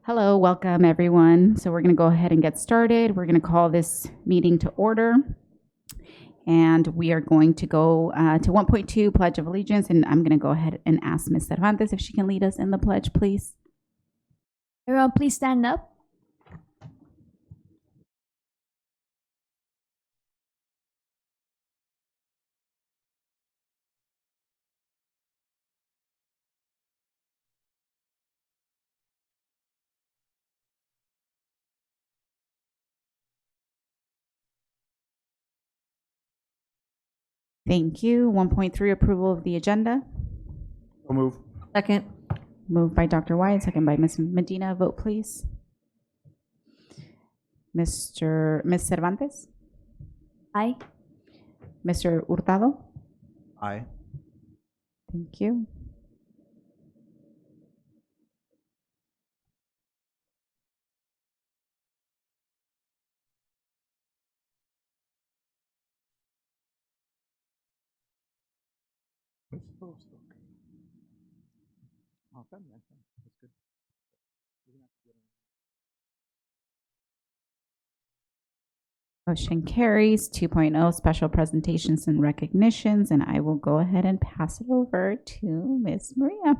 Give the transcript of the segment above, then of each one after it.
Hello, welcome everyone. So we're going to go ahead and get started. We're going to call this meeting to order. And we are going to go to 1.2, Pledge of Allegiance. And I'm going to go ahead and ask Ms. Cervantes if she can lead us in the pledge, please. Everyone, please stand up. Thank you. 1.3, approval of the agenda. So move. Second. Moved by Dr. White, second by Ms. Medina. Vote, please. Ms. Cervantes? Aye. Mr. Hurtado? Aye. Thank you. Motion carries. 2.0, special presentations and recognitions. And I will go ahead and pass it over to Ms. Maria.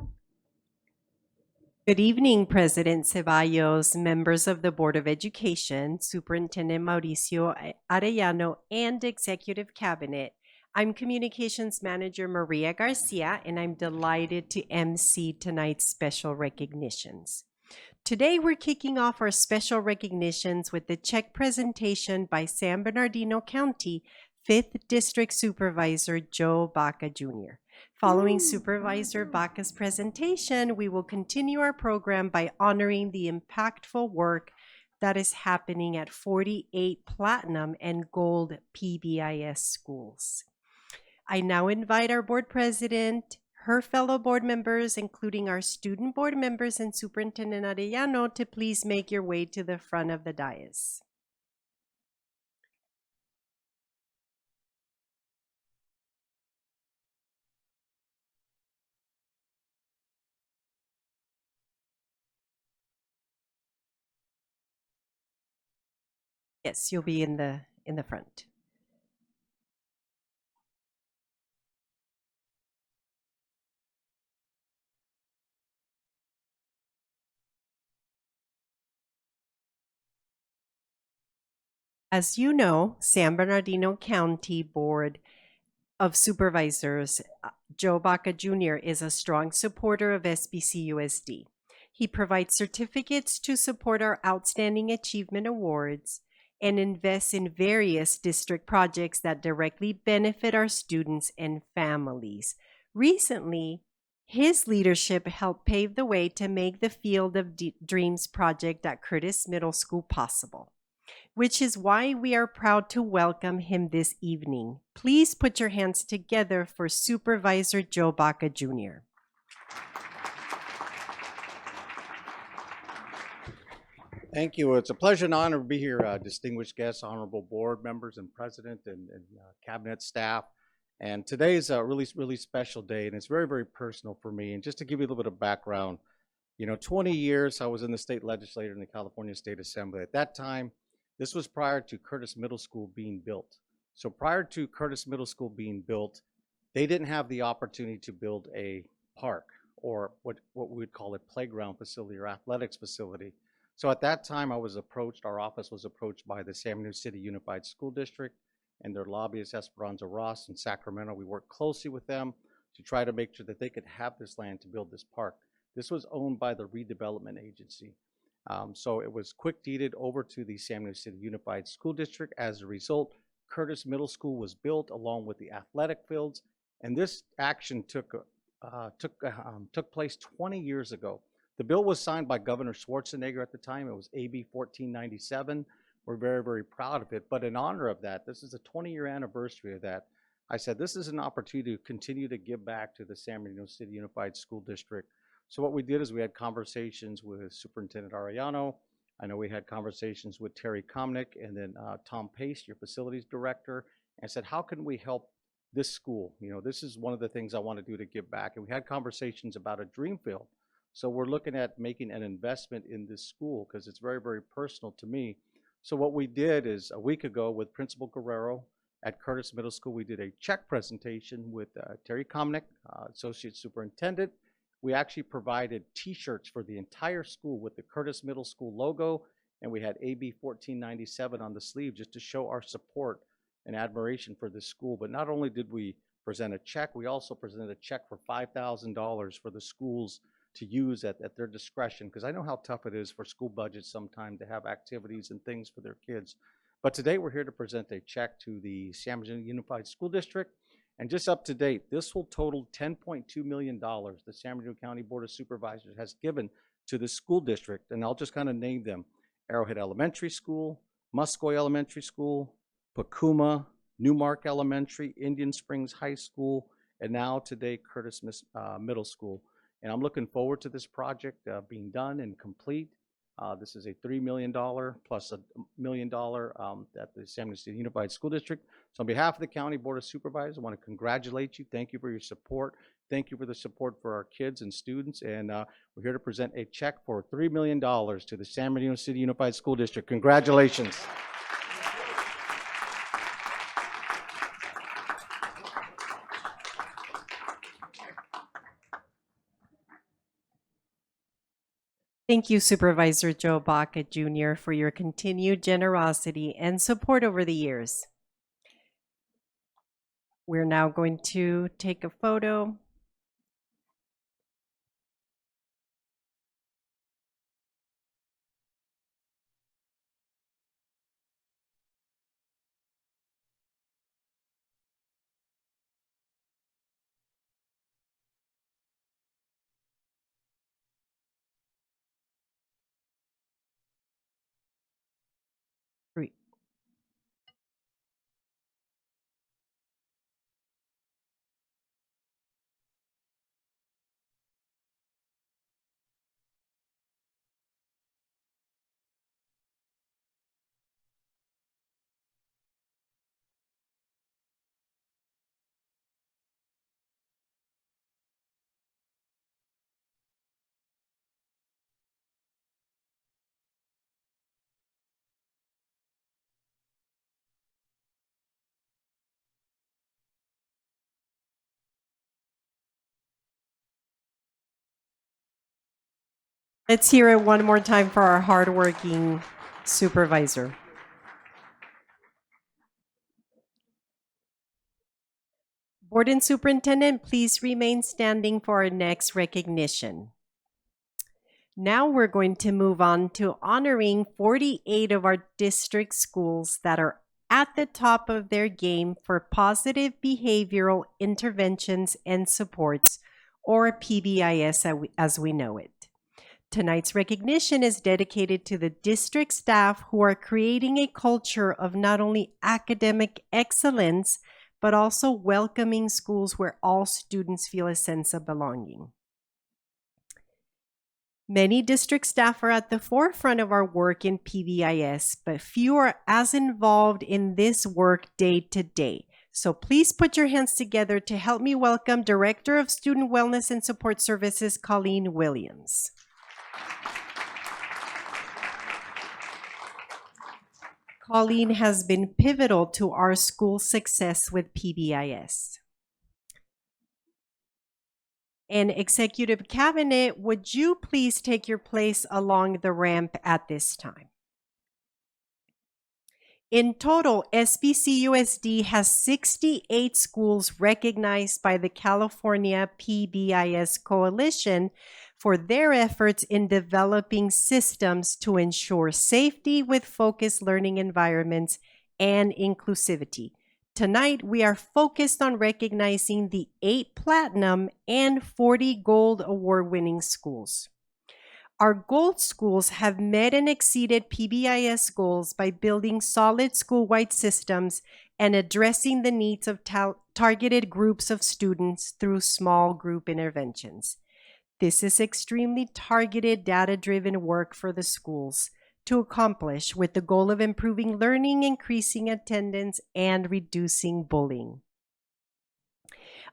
Good evening, President Ceballos, members of the Board of Education, Superintendent Mauricio Arellano, and Executive Cabinet. I'm Communications Manager Maria Garcia, and I'm delighted to MC tonight's special recognitions. Today, we're kicking off our special recognitions with the check presentation by San Bernardino County 5th District Supervisor Joe Baca Jr. Following Supervisor Baca's presentation, we will continue our program by honoring the impactful work that is happening at 48 Platinum and Gold PBIS schools. I now invite our board president, her fellow board members, including our student board members and Superintendent Arellano, to please make your way to the front of the dais. Yes, you'll be in the front. As you know, San Bernardino County Board of Supervisors, Joe Baca Jr. is a strong supporter of SBCUSD. He provides certificates to support our Outstanding Achievement Awards and invests in various district projects that directly benefit our students and families. Recently, his leadership helped pave the way to make the Field of Dreams project at Curtis Middle School possible, which is why we are proud to welcome him this evening. Please put your hands together for Supervisor Joe Baca Jr. Thank you. It's a pleasure and honor to be here, distinguished guests, honorable board members and president and cabinet staff. And today is a really special day, and it's very, very personal for me. And just to give you a little bit of background, 20 years I was in the state legislature in the California State Assembly. At that time, this was prior to Curtis Middle School being built. So prior to Curtis Middle School being built, they didn't have the opportunity to build a park or what we would call a playground facility or athletics facility. So at that time, our office was approached by the San Bernardino City Unified School District and their lobbyist Esperanza Ross in Sacramento. We worked closely with them to try to make sure that they could have this land to build this park. This was owned by the redevelopment agency. So it was quick deeded over to the San Bernardino City Unified School District. As a result, Curtis Middle School was built along with the athletic fields, and this action took place 20 years ago. The bill was signed by Governor Schwarzenegger at the time. It was AB 1497. We're very, very proud of it. But in honor of that, this is a 20-year anniversary of that. I said this is an opportunity to continue to give back to the San Bernardino City Unified School District. So what we did is we had conversations with Superintendent Arellano. I know we had conversations with Terry Komnick and then Tom Pace, your facilities director, and said, how can we help this school? This is one of the things I want to do to give back. And we had conversations about a dream field. So we're looking at making an investment in this school because it's very, very personal to me. So what we did is a week ago with Principal Guerrero at Curtis Middle School, we did a check presentation with Terry Komnick, Associate Superintendent. We actually provided T-shirts for the entire school with the Curtis Middle School logo, and we had AB 1497 on the sleeve just to show our support and admiration for this school. But not only did we present a check, we also presented a check for $5,000 for the schools to use at their discretion, because I know how tough it is for school budgets sometimes to have activities and things for their kids. But today we're here to present a check to the San Bernardino Unified School District. And just up to date, this will total $10.2 million the San Bernardino County Board of Supervisors has given to the school district. And I'll just kind of name them: Arrowhead Elementary School, Muscoy Elementary School, Pacuma, Newmark Elementary, Indian Springs High School, and now today Curtis Middle School. And I'm looking forward to this project being done and complete. This is a $3 million plus $1 million at the San Bernardino Unified School District. So on behalf of the County Board of Supervisors, I want to congratulate you. Thank you for your support. Thank you for the support for our kids and students. And we're here to present a check for $3 million to the San Bernardino City Unified School District. Congratulations. Thank you, Supervisor Joe Baca Jr., for your continued generosity and support over the years. We're now going to take a photo. Great. Let's hear it one more time for our hardworking supervisor. Board and Superintendent, please remain standing for our next recognition. Now we're going to move on to honoring 48 of our district schools that are at the top of their game for positive behavioral interventions and supports, or PBIS as we know it. Tonight's recognition is dedicated to the district staff who are creating a culture of not only academic excellence, but also welcoming schools where all students feel a sense of belonging. Many district staff are at the forefront of our work in PBIS, but few are as involved in this work day to day. So please put your hands together to help me welcome Director of Student Wellness and Support Services, Colleen Williams. Colleen has been pivotal to our school success with PBIS. And Executive Cabinet, would you please take your place along the ramp at this time? In total, SBCUSD has 68 schools recognized by the California PBIS Coalition for their efforts in developing systems to ensure safety with focused learning environments and inclusivity. Tonight, we are focused on recognizing the 8 Platinum and 40 Gold Award-winning schools. Our Gold schools have met and exceeded PBIS goals by building solid school-wide systems and addressing the needs of targeted groups of students through small group interventions. This is extremely targeted, data-driven work for the schools to accomplish with the goal of improving learning, increasing attendance, and reducing bullying.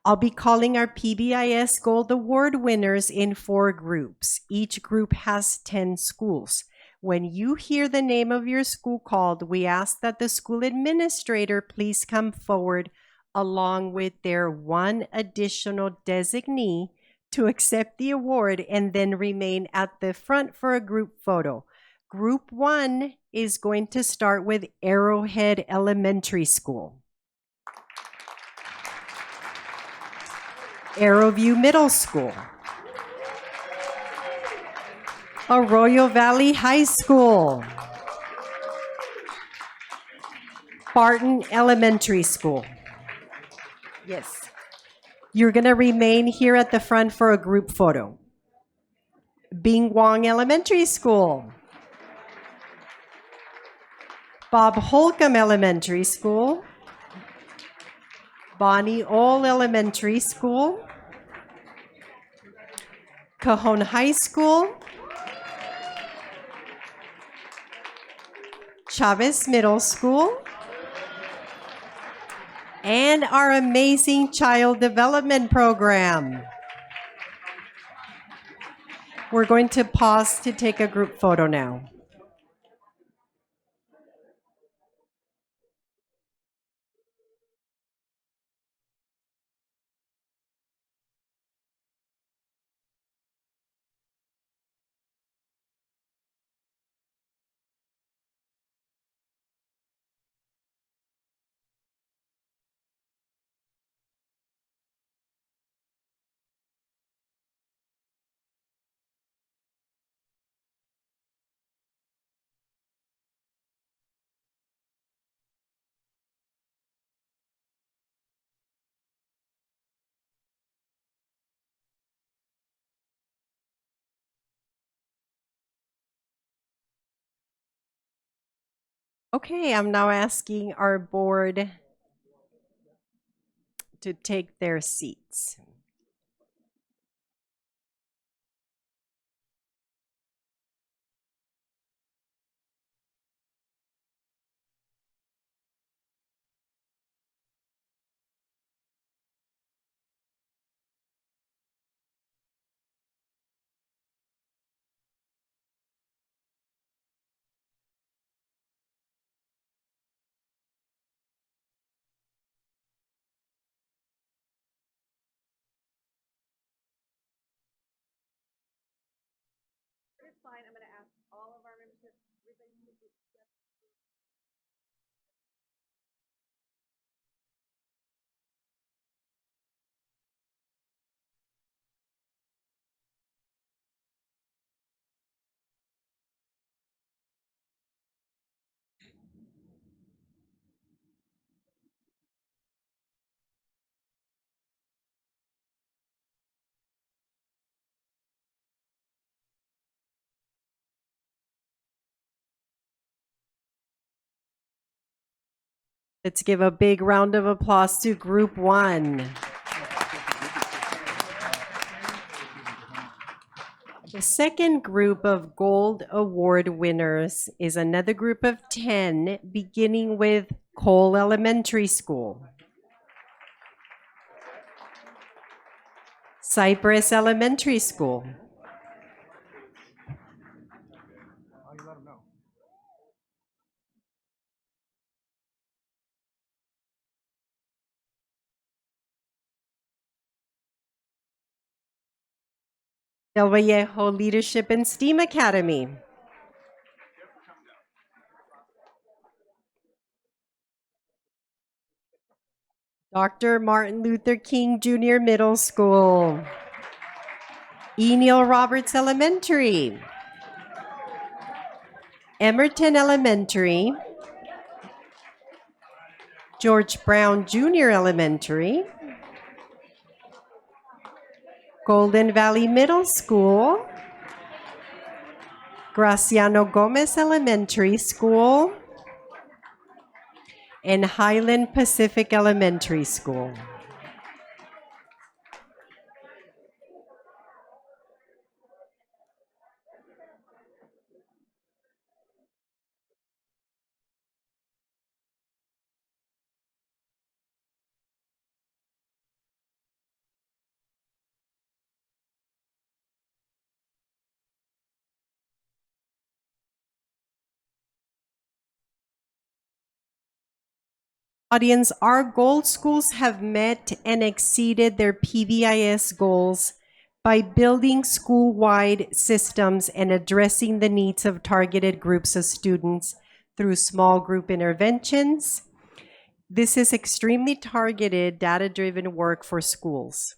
I'll be calling our PBIS Gold Award winners in 4 groups. Each group has 10 schools. When you hear the name of your school called, we ask that the school administrator please come forward along with their 1 additional designee to accept the award and then remain at the front for a group photo. Group 1 is going to start with Arrowhead Elementary School. Arrowview Middle School. Arroyo Valley High School. Barton Elementary School. Yes. You're going to remain here at the front for a group photo. Bing Wong Elementary School. Bob Holcomb Elementary School. Bonnie Ole Elementary School. Cajon High School. Chavez Middle School. And our amazing child development program. We're going to pause to take a group photo now. Okay, I'm now asking our board to take their seats. Let's give a big round of applause to Group 1. The second group of Gold Award winners is another group of 10, beginning with Cole Elementary School, Cypress Elementary School, Del Vallejo Leadership and STEAM Academy, Dr. Martin Luther King Jr. Middle School, E. Neil Roberts Elementary, Emerton Elementary, George Brown Jr. Elementary, Golden Valley Middle School, Graciano Gomez Elementary School, and Highland Pacific Elementary School. Audience, our gold schools have met and exceeded their PBIS goals by building school-wide systems and addressing the needs of targeted groups of students through small group interventions. This is extremely targeted, data-driven work for schools.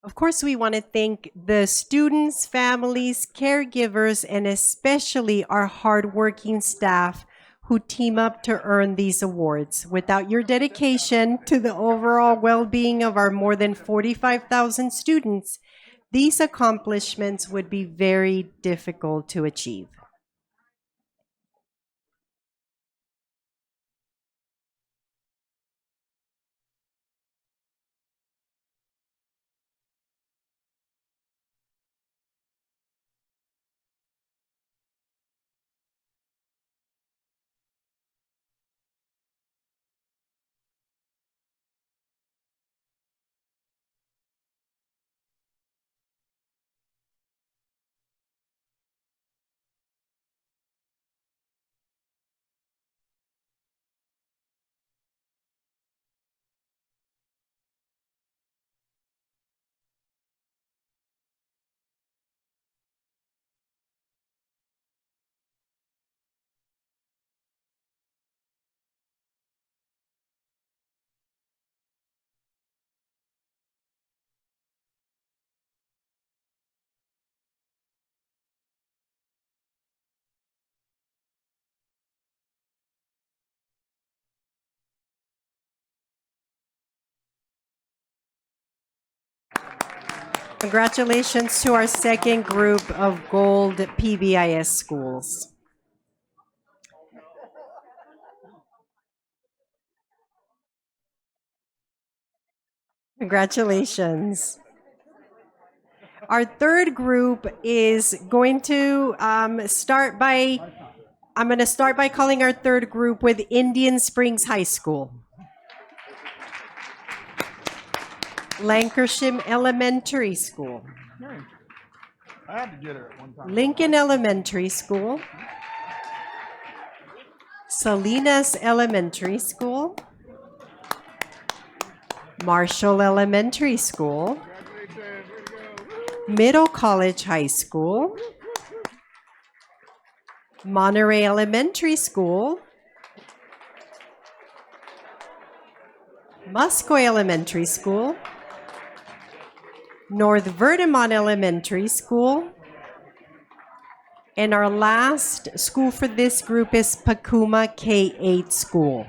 Of course, we want to thank the students, families, caregivers, and especially our hardworking staff who team up to earn these awards. Without your dedication to the overall well-being of our more than 45,000 students, these accomplishments would be very difficult to achieve. Congratulations to our second group of gold PBIS schools. Congratulations. Our third group is going to I'm going to start by calling our third group with Indian Springs High School. Lancashire Elementary School. I had to get her at one time. Lincoln Elementary School. Salinas Elementary School. Marshall Elementary School. Middle College High School. Monterey Elementary School. Muscoy Elementary School. North Verdemont Elementary School. And our last school for this group is Pacuma K-8 School.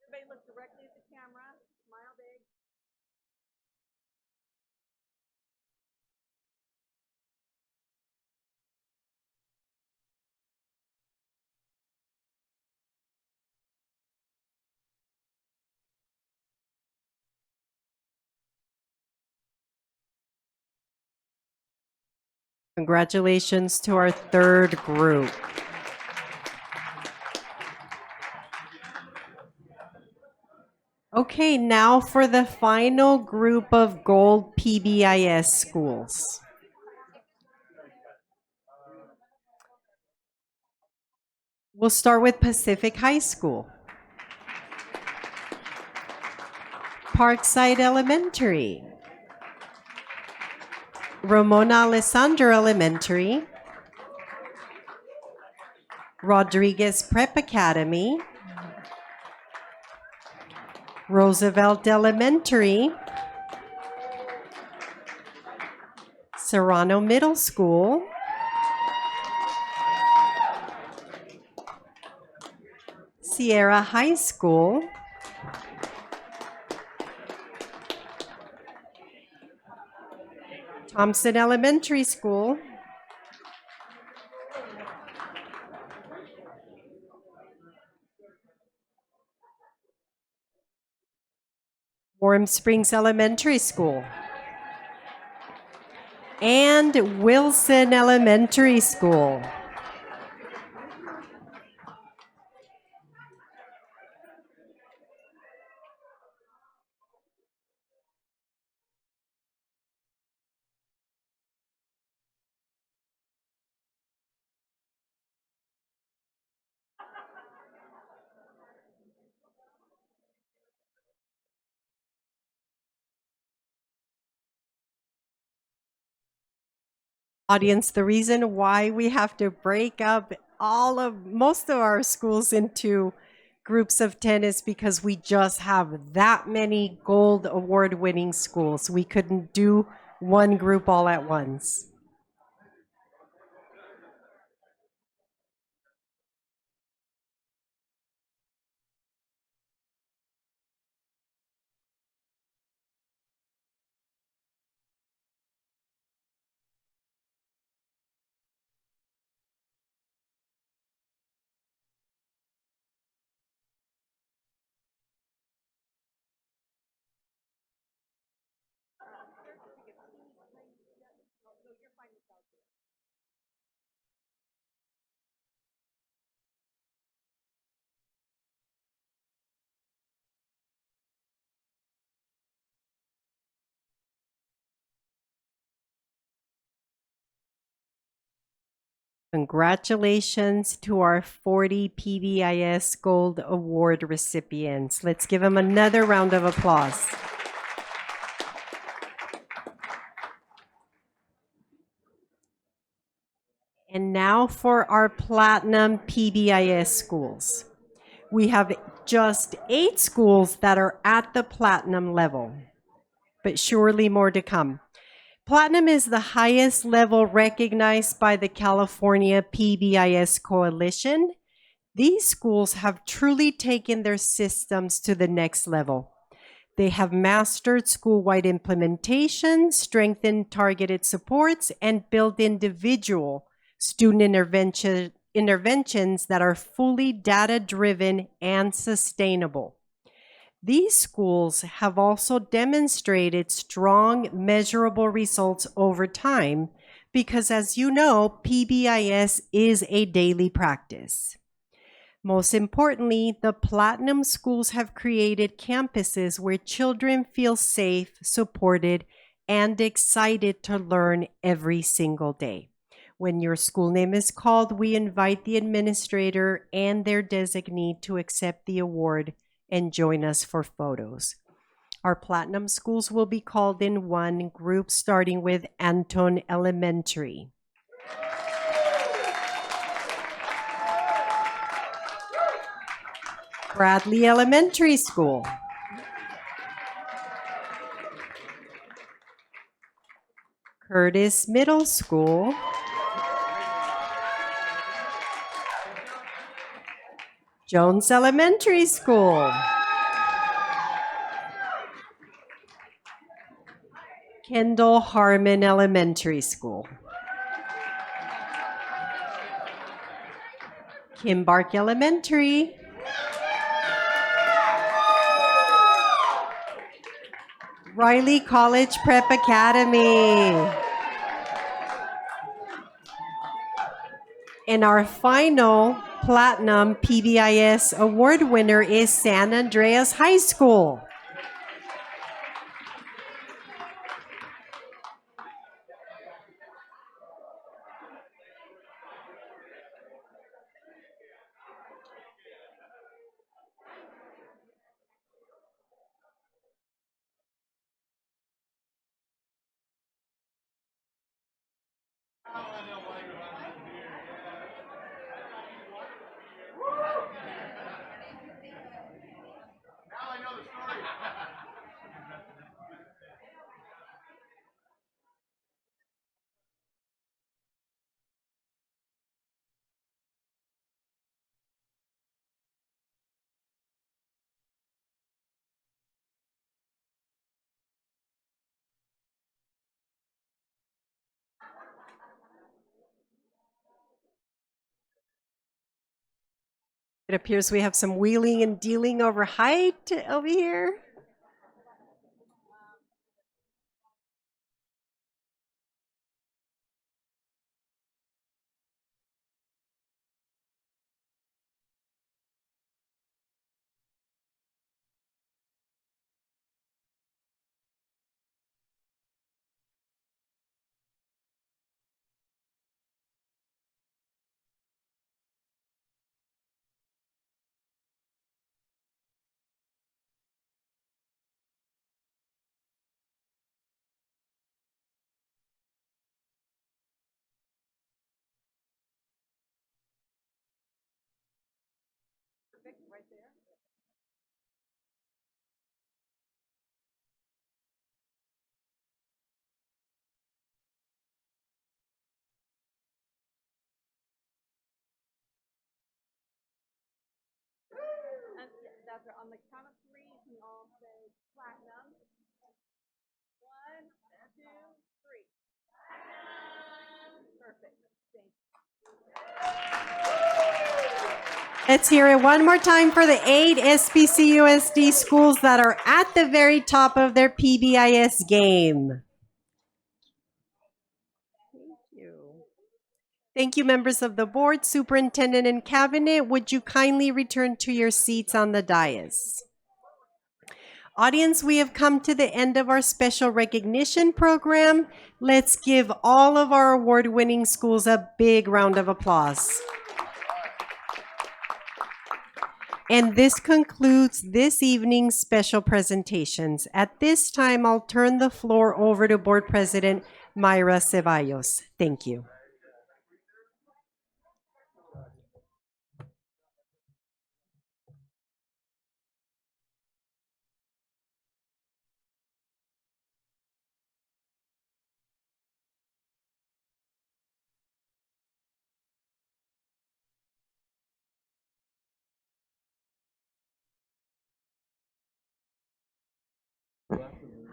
Everybody look directly at the camera. Smile big. Congratulations to our third group. Okay, now for the final group of gold PBIS schools. We'll start with Pacific High School. Parkside Elementary. Ramona Alessandra Elementary. Rodriguez Prep Academy. Roosevelt Elementary. Serrano Middle School. Sierra High School. Thompson Elementary School. Warm Springs Elementary School. And Wilson Elementary School. Audience, the reason why we have to break up most of our schools into groups of 10 is because we just have that many gold award winning schools. We couldn't do one group all at once. Congratulations to our 40 PBIS Gold Award recipients. Let's give them another round of applause. And now for our Platinum PBIS schools. We have just 8 schools that are at the Platinum level, but surely more to come. Platinum is the highest level recognized by the California PBIS Coalition. These schools have truly taken their systems to the next level. They have mastered school-wide implementation, strengthened targeted supports, and built individual student interventions that are fully data-driven and sustainable. These schools have also demonstrated strong, measurable results over time because, as you know, PBIS is a daily practice. Most importantly, the Platinum schools have created campuses where children feel safe, supported, and excited to learn every single day. When your school name is called, we invite the administrator and their designee to accept the award and join us for photos. Our Platinum schools will be called in one group, starting with Anton Elementary. Bradley Elementary School. Curtis Middle School. Jones Elementary School. Kendall Harmon Elementary School. Kimbark Elementary. Riley College Prep Academy. And our final Platinum PBIS award winner is San Andreas High School. It appears we have some wheeling and dealing over height over here. On the count of three, you can all say platinum. 1, 2, 3. Perfect. Thank you. Let's hear it one more time for the 8 SBCUSD schools that are at the very top of their PBIS game. Thank you, members of the board, superintendent, and cabinet. Would you kindly return to your seats on the dais? Audience, we have come to the end of our special recognition program. Let's give all of our award-winning schools a big round of applause. And this concludes this evening's special presentations. At this time, I'll turn the floor over to Board President Mayra Ceballos. Thank you.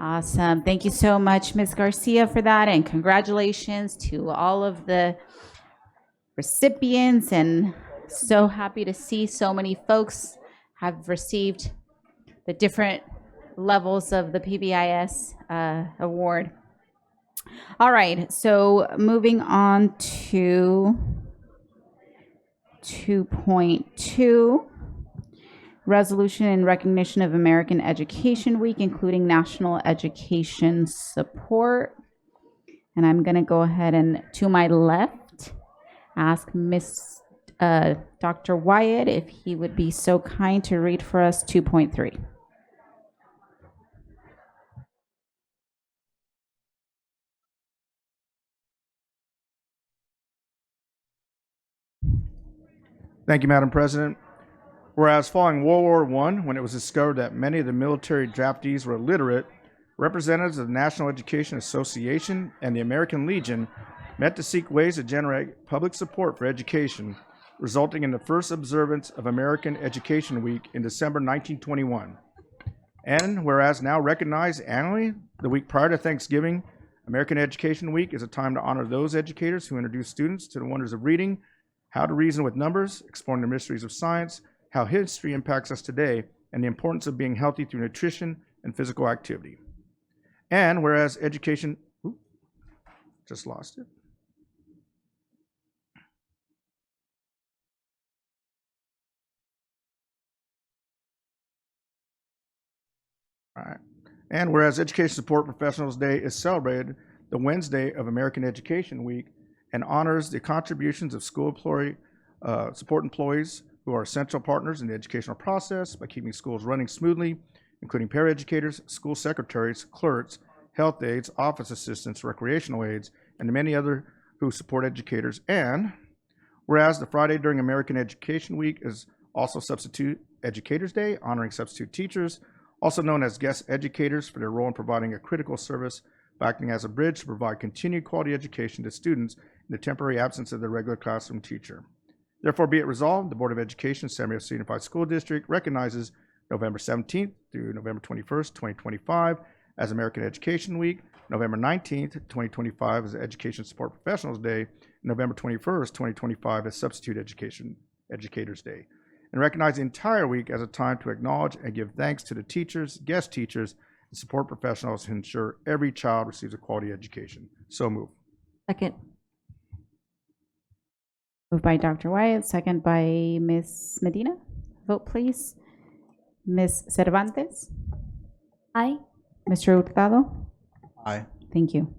Awesome. Thank you so much, Ms. Garcia, for that. And congratulations to all of the recipients. And so happy to see so many folks have received the different levels of the PBIS award. All right. So moving on to 2.2. Resolution in recognition of American Education Week, including national education support. And I'm going to go ahead and, to my left, ask Dr. Wyatt if he would be so kind to read for us 2.3. Thank you, Madam President. Whereas following World War I, when it was discovered that many of the military draftees were illiterate, representatives of the National Education Association and the American Legion met to seek ways to generate public support for education, resulting in the first observance of American Education Week in December 1921. And whereas now recognized annually, the week prior to Thanksgiving, American Education Week is a time to honor those educators who introduce students to the wonders of reading, how to reason with numbers, exploring the mysteries of science, how history impacts us today, and the importance of being healthy through nutrition and physical activity. And whereas education, just lost it. All right. And whereas Education Support Professionals Day is celebrated the Wednesday of American Education Week and honors the contributions of school employee support employees who are essential partners in the educational process by keeping schools running smoothly, including paraeducators, school secretaries, clerks, health aides, office assistants, recreational aides, and many other who support educators. And whereas the Friday during American Education Week is also Substitute Educators Day, honoring substitute teachers, also known as guest educators, for their role in providing a critical service by acting as a bridge to provide continued quality education to students in the temporary absence of their regular classroom teacher. Therefore, be it resolved, the Board of Education, San Mateo Unified School District recognizes November 17th through November 21st, 2025 as American Education Week, November 19th, 2025 as Education Support Professionals Day, and November 21st, 2025 as Substitute Educators Day, and recognize the entire week as a time to acknowledge and give thanks to the teachers, guest teachers, and support professionals who ensure every child receives a quality education. So move. Second. Moved by Dr. Wyatt, second by Ms. Medina. Vote, please. Ms. Cervantes? Aye. Mr. Hurtado? Aye. Thank you.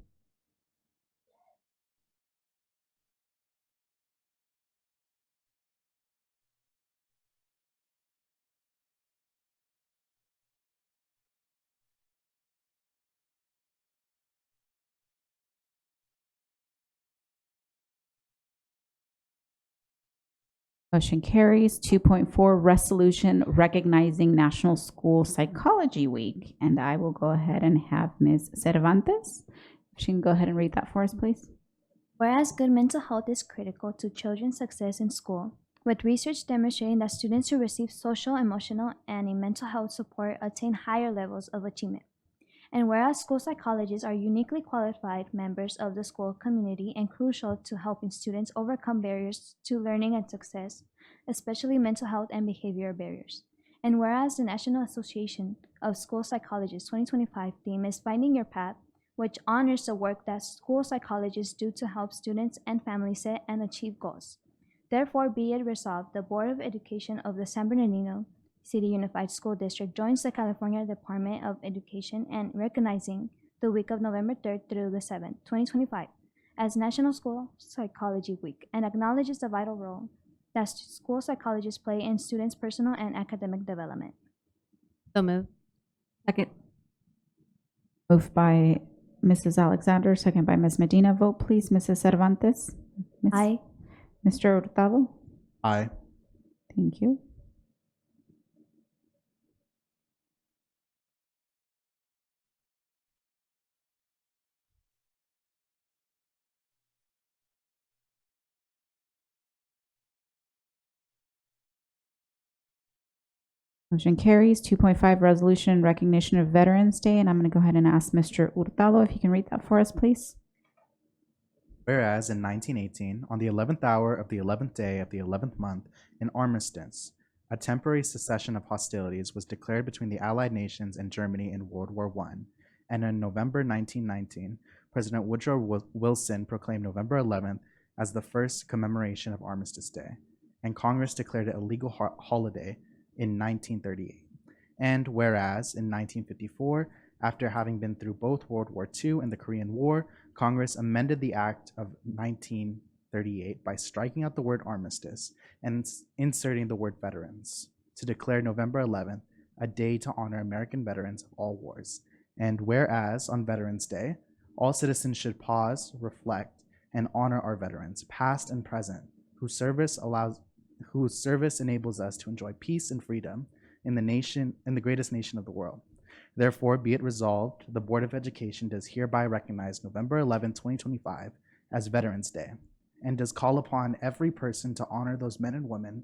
Motion carries. 2.4, resolution recognizing National School Psychology Week. And I will go ahead and have Ms. Cervantes. If she can go ahead and read that for us, please. Whereas good mental health is critical to children's success in school, with research demonstrating that students who receive social, emotional, and mental health support attain higher levels of achievement. And whereas school psychologists are uniquely qualified members of the school community and crucial to helping students overcome barriers to learning and success, especially mental health and behavioral barriers. And whereas the National Association of School Psychologists 2025 theme is Finding Your Path, which honors the work that school psychologists do to help students and families set and achieve goals. Therefore, be it resolved, the Board of Education of the San Bernardino City Unified School District joins the California Department of Education in recognizing the week of November 3rd through the 7th, 2025, as National School Psychology Week, and acknowledges the vital role that school psychologists play in students' personal and academic development. So moved. Second. Moved by Mrs. Alexander, second by Ms. Medina. Vote, please. Mrs. Cervantes? Aye. Mr. Hurtado? Aye. Thank you. Motion carries. 2.5, resolution in recognition of Veterans Day. And I'm going to go ahead and ask Mr. Hurtado if you can read that for us, please. Whereas in 1918, on the 11th hour of the 11th day of the 11th month, an armistice, a temporary cessation of hostilities, was declared between the Allied nations and Germany in World War I. And in November 1919, President Woodrow Wilson proclaimed November 11th as the first commemoration of Armistice Day, and Congress declared it a legal holiday in 1938. And whereas in 1954, after having been through both World War II and the Korean War, Congress amended the Act of 1938 by striking out the word armistice and inserting the word veterans to declare November 11th a day to honor American veterans of all wars. And whereas on Veterans Day, all citizens should pause, reflect, and honor our veterans, past and present, whose service enables us to enjoy peace and freedom in the greatest nation of the world. Therefore, be it resolved, the Board of Education does hereby recognize November 11, 2025 as Veterans Day, and does call upon every person to honor those men and women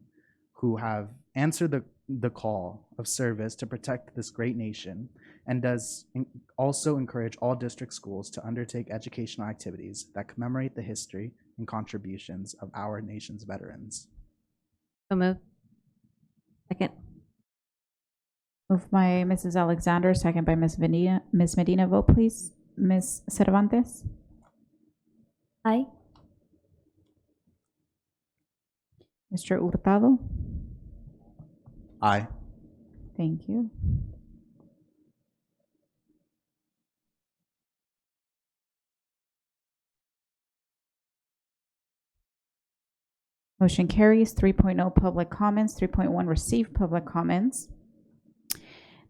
who have answered the call of service to protect this great nation, and does also encourage all district schools to undertake educational activities that commemorate the history and contributions of our nation's veterans. So moved. Second. Moved by Mrs. Alexander, second by Ms. Medina. Ms. Medina, vote, please. Ms. Cervantes? Aye. Mr. Hurtado? Aye. Thank you. Motion carries. 3.0 public comments. 3.1 receive public comments.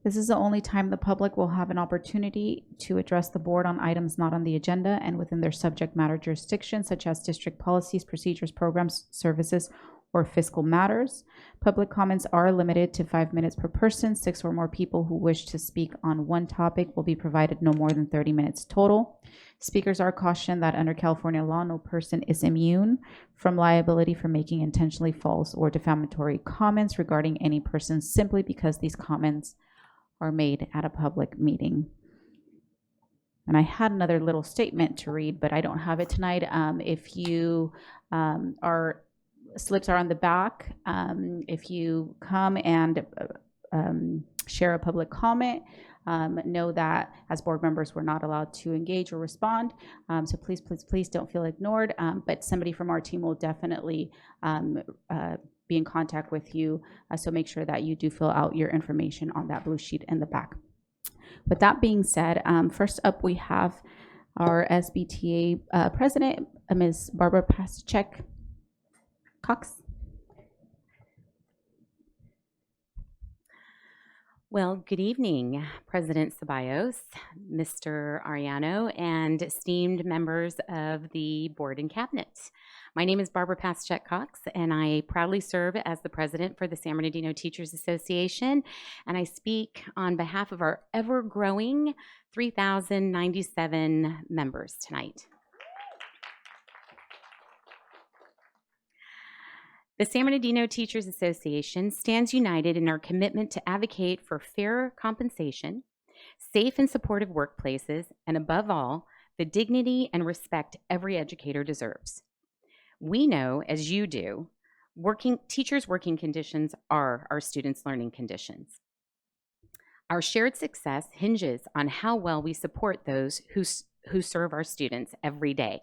This is the only time the public will have an opportunity to address the board on items not on the agenda and within their subject matter jurisdiction, such as district policies, procedures, programs, services, or fiscal matters. Public comments are limited to 5 minutes per person. 6 or more people who wish to speak on one topic will be provided no more than 30 minutes total. Speakers are cautioned that under California law, no person is immune from liability for making intentionally false or defamatory comments regarding any person simply because these comments are made at a public meeting. And I had another little statement to read, but I don't have it tonight. If you slips are on the back. If you come and share a public comment, know that as board members, we're not allowed to engage or respond. So please, please, please don't feel ignored. But somebody from our team will definitely be in contact with you. So make sure that you do fill out your information on that blue sheet in the back. With that being said, first up we have our SBTA president, Ms. Barbara Pasechek Cox. Well, good evening, President Ceballos, Mr. Ariano, and esteemed members of the board and cabinet. My name is Barbara Pasechek Cox, and I proudly serve as the president for the San Bernardino Teachers Association, and I speak on behalf of our ever-growing 3,097 members tonight. The San Bernardino Teachers Association stands united in our commitment to advocate for fair compensation, safe and supportive workplaces, and above all, the dignity and respect every educator deserves. We know, as you do, teachers' working conditions are our students' learning conditions. Our shared success hinges on how well we support those who serve our students every day.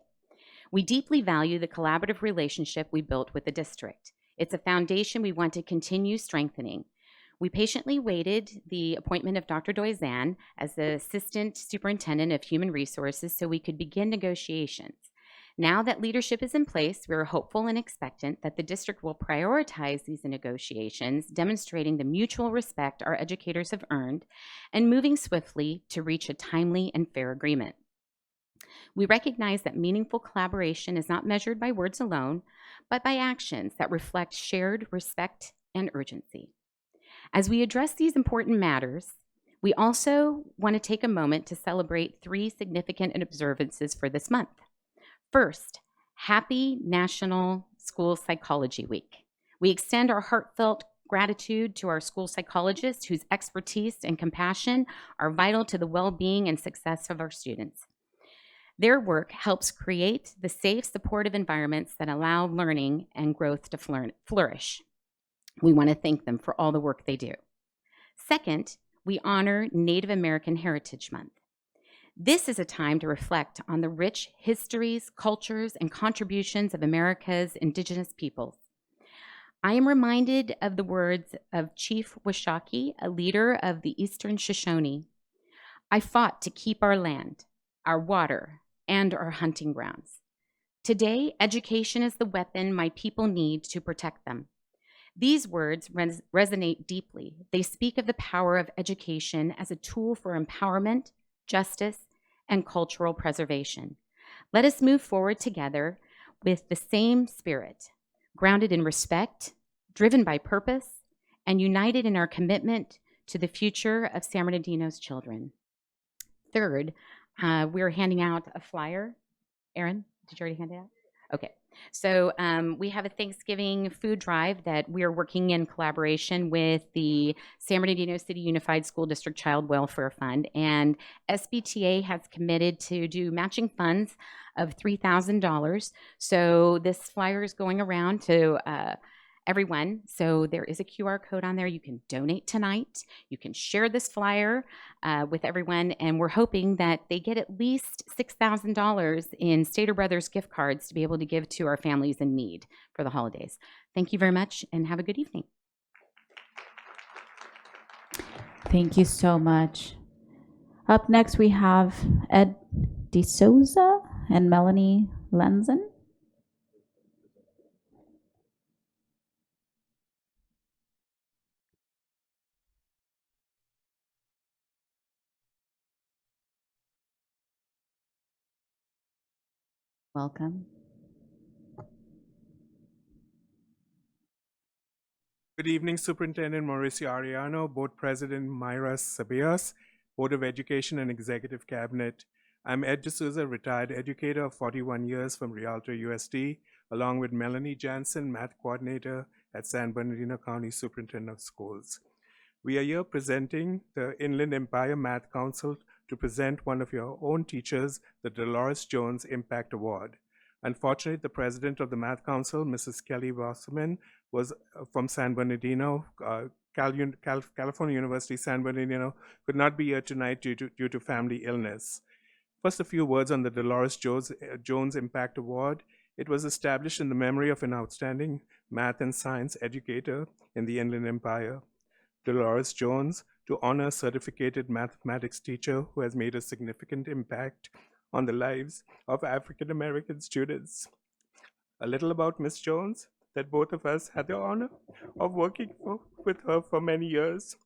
We deeply value the collaborative relationship we built with the district. It's a foundation we want to continue strengthening. We patiently waited the appointment of Dr. Doizan as the Assistant Superintendent of Human Resources so we could begin negotiations. Now that leadership is in place, we are hopeful and expectant that the district will prioritize these negotiations, demonstrating the mutual respect our educators have earned and moving swiftly to reach a timely and fair agreement. We recognize that meaningful collaboration is not measured by words alone, but by actions that reflect shared respect and urgency. As we address these important matters, we also want to take a moment to celebrate 3 significant observances for this month. First, Happy National School Psychology Week. We extend our heartfelt gratitude to our school psychologists whose expertise and compassion are vital to the well-being and success of our students. Their work helps create the safe, supportive environments that allow learning and growth to flourish. We want to thank them for all the work they do. Second, we honor Native American Heritage Month. This is a time to reflect on the rich histories, cultures, and contributions of America's indigenous peoples. I am reminded of the words of Chief Washakie, a leader of the Eastern Shoshone. I fought to keep our land, our water, and our hunting grounds. Today, education is the weapon my people need to protect them. These words resonate deeply. They speak of the power of education as a tool for empowerment, justice, and cultural preservation. Let us move forward together with the same spirit, grounded in respect, driven by purpose, and united in our commitment to the future of San Bernardino's children. Third, we're handing out a flyer. Aaron, did you already hand it out? Okay. So we have a Thanksgiving food drive that we're working in collaboration with the San Bernardino City Unified School District Child Welfare Fund, and SBTA has committed to do matching funds of $3,000. So this flyer is going around to everyone. So there is a QR code on there. You can donate tonight. You can share this flyer with everyone. And we're hoping that they get at least $6,000 in Stater Brothers gift cards to be able to give to our families in need for the holidays. Thank you very much and have a good evening. Thank you so much. Up next, we have Ed DeSouza and Melanie Lenzen. Welcome. Good evening, Superintendent Mauricio Arellano, Board President Myra Sabias, Board of Education and Executive Cabinet. I'm Ed D'Souza, retired educator of 41 years from Rialto USD, along with Melanie Jansen, Math Coordinator at San Bernardino County Superintendent of Schools. We are here presenting the Inland Empire Math Council to present one of your own teachers, the Dolores Jones Impact Award. Unfortunately, the president of the Math Council, Mrs. Kelly Wasserman, was from San Bernardino, California University, San Bernardino, could not be here tonight due to family illness. First, a few words on the Dolores Jones Impact Award. It was established in the memory of an outstanding math and science educator in the Inland Empire, Dolores Jones, to honor a certificated mathematics teacher who has made a significant impact on the lives of African American students. A little about Ms. Jones, that both of us had the honor of working with her for many years.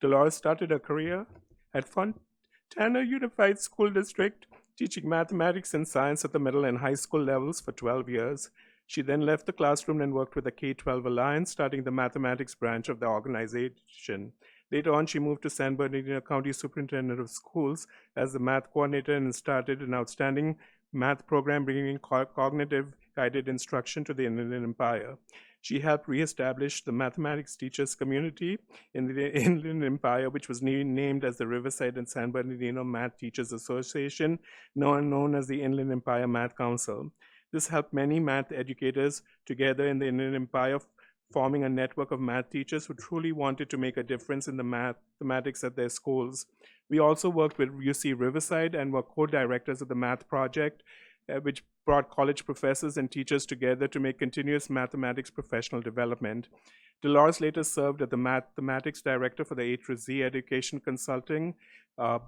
Dolores started her career at Fontana Unified School District, teaching mathematics and science at the middle and high school levels for 12 years. She then left the classroom and worked with the K-12 Alliance, starting the mathematics branch of the organization. Later on, she moved to San Bernardino County Superintendent of Schools as the math coordinator and started an outstanding math program bringing cognitive guided instruction to the Inland Empire. She helped reestablish the mathematics teachers community in the Inland Empire, which was named as the Riverside and San Bernardino Math Teachers Association, known as the Inland Empire Math Council. This helped many math educators together in the Inland Empire, forming a network of math teachers who truly wanted to make a difference in the mathematics at their schools. We also worked with UC Riverside and were co-directors of the Math Project, which brought college professors and teachers together to make continuous mathematics professional development. Dolores later served as the mathematics director for the A to Z Education Consulting,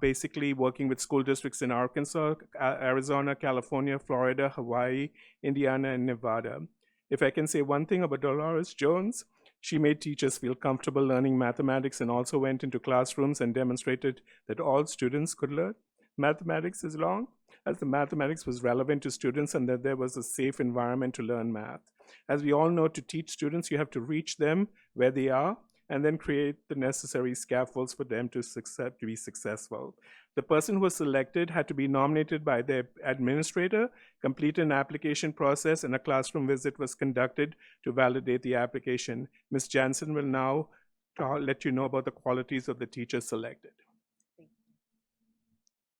basically working with school districts in Arkansas, Arizona, California, Florida, Hawaii, Indiana, and Nevada. If I can say one thing about Dolores Jones, she made teachers feel comfortable learning mathematics and also went into classrooms and demonstrated that all students could learn mathematics as long as the mathematics was relevant to students and that there was a safe environment to learn math. As we all know, to teach students, you have to reach them where they are and then create the necessary scaffolds for them to be successful. The person who was selected had to be nominated by their administrator, complete an application process, and a classroom visit was conducted to validate the application. Ms. Jansen will now let you know about the qualities of the teacher selected.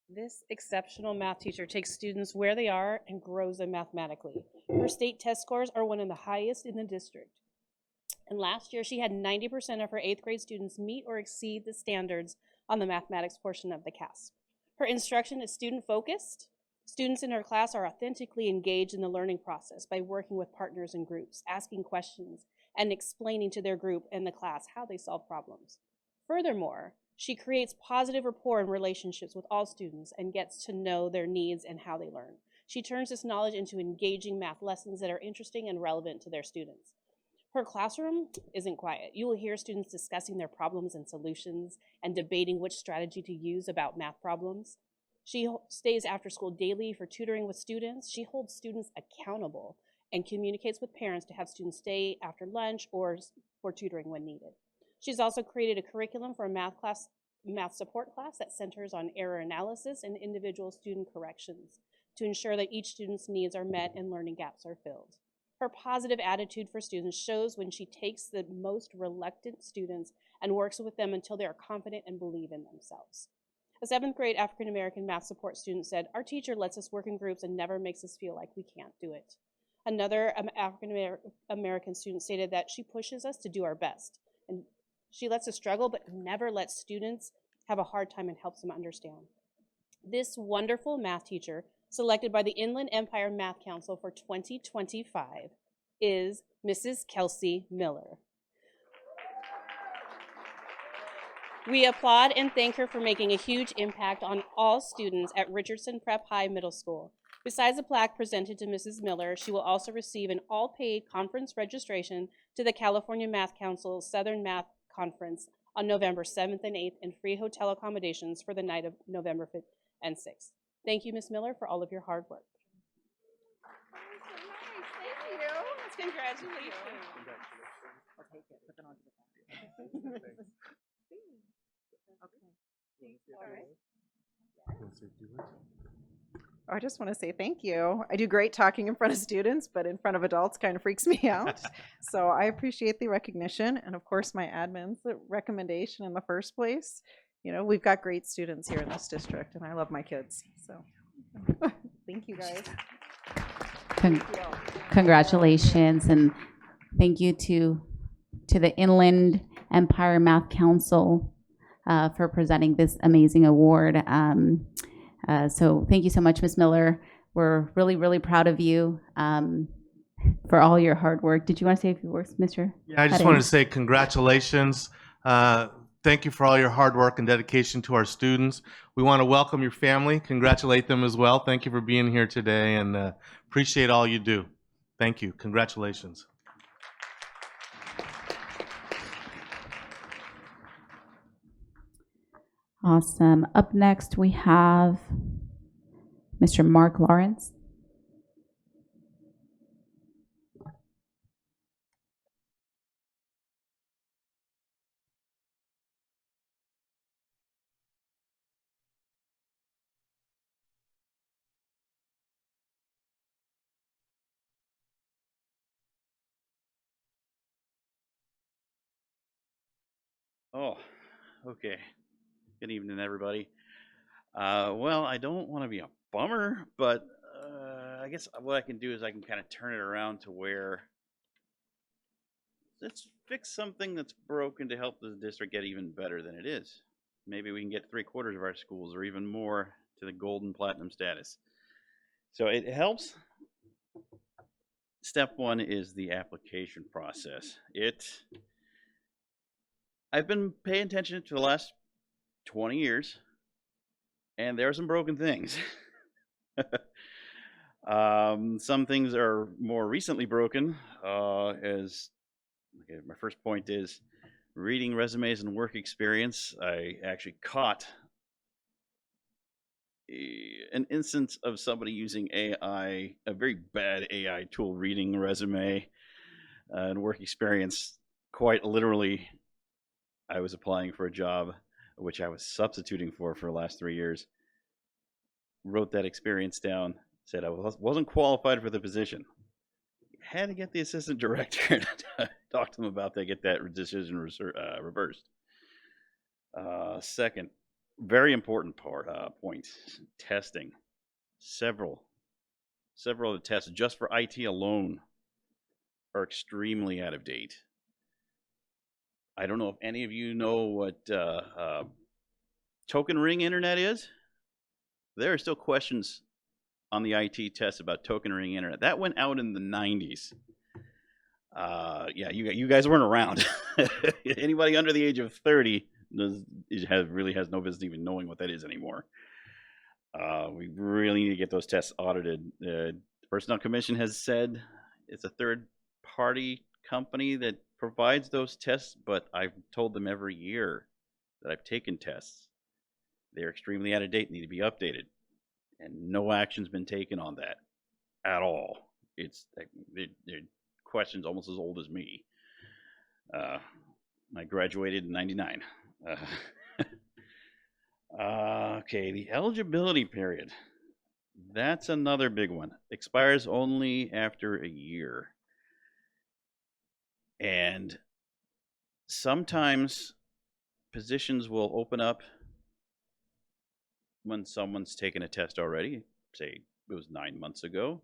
This exceptional math teacher takes students where they are and grows them mathematically. Her state test scores are one of the highest in the district. And last year, she had 90% of her 8th grade students meet or exceed the standards on the mathematics portion of the CASP. Her instruction is student-focused. Students in her class are authentically engaged in the learning process by working with partners and groups, asking questions, and explaining to their group and the class how they solve problems. Furthermore, she creates positive rapport and relationships with all students and gets to know their needs and how they learn. She turns this knowledge into engaging math lessons that are interesting and relevant to their students. Her classroom isn't quiet. You will hear students discussing their problems and solutions and debating which strategy to use about math problems. She stays after school daily for tutoring with students. She holds students accountable and communicates with parents to have students stay after lunch or for tutoring when needed. She's also created a curriculum for a math support class that centers on error analysis and individual student corrections to ensure that each student's needs are met and learning gaps are filled. Her positive attitude for students shows when she takes the most reluctant students and works with them until they are confident and believe in themselves. A 7th grade African American math support student said, "Our teacher lets us work in groups and never makes us feel like we can't do it." Another African American student stated that she pushes us to do our best. And she lets us struggle, but never lets students have a hard time and helps them understand. This wonderful math teacher, selected by the Inland Empire Math Council for 2025, is Mrs. Kelsey Miller. We applaud and thank her for making a huge impact on all students at Richardson Prep High Middle School. Besides the plaque presented to Mrs. Miller, she will also receive an all-paid conference registration to the California Math Council's Southern Math Conference on November 7th and 8th and free hotel accommodations for the night of November 5th and 6th. Thank you, Ms. Miller, for all of your hard work. I just want to say thank you. I do great talking in front of students, but in front of adults kind of freaks me out. So I appreciate the recognition and, of course, my admin's recommendation in the first place. You know, we've got great students here in this district, and I love my kids. So thank you, guys. Congratulations, and thank you to the Inland Empire Math Council for presenting this amazing award. So thank you so much, Ms. Miller. We're really, really proud of you for all your hard work. Did you want to say a few words, Mr. Yeah, I just Hutton? wanted to say congratulations. Thank you for all your hard work and dedication to our students. We want to welcome your family, congratulate them as well. Thank you for being here today, and appreciate all you do. Thank you. Congratulations. Awesome. Up next, we have Mr. Mark Lawrence. Oh, okay. Good evening, everybody. Well, I don't want to be a bummer, but I guess what I can do is I can kind of turn it around to where let's fix something that's broken to help the district get even better than it is. Maybe we can get 3/4 of our schools or even more to the golden platinum status. So it helps. Step one is the application process. I've been paying attention to the last 20 years, and there are some broken things. Some things are more recently broken. My first point is reading resumes and work experience. I actually caught an instance of somebody using AI, a very bad AI tool, reading a resume and work experience. Quite literally, I was applying for a job, which I was substituting for the last 3 years. Wrote that experience down, said I wasn't qualified for the position. Had to get the assistant director to talk to them about that, get that decision reversed. Second, very important point, testing. Several of the tests just for IT alone are extremely out of date. I don't know if any of you know what token ring internet is. There are still questions on the IT test about token ring internet. That went out in the 90s. Yeah, you guys weren't around. Anybody under the age of 30 really has no business even knowing what that is anymore. We really need to get those tests audited. The Personnel Commission has said it's a third-party company that provides those tests, but I've told them every year that I've taken tests. They're extremely out of date, need to be updated. And no action's been taken on that at all. They're questions almost as old as me. I graduated in 99. Okay, the eligibility period. That's another big one. Expires only after a year. And sometimes positions will open up when someone's taken a test already, say it was 9 months ago,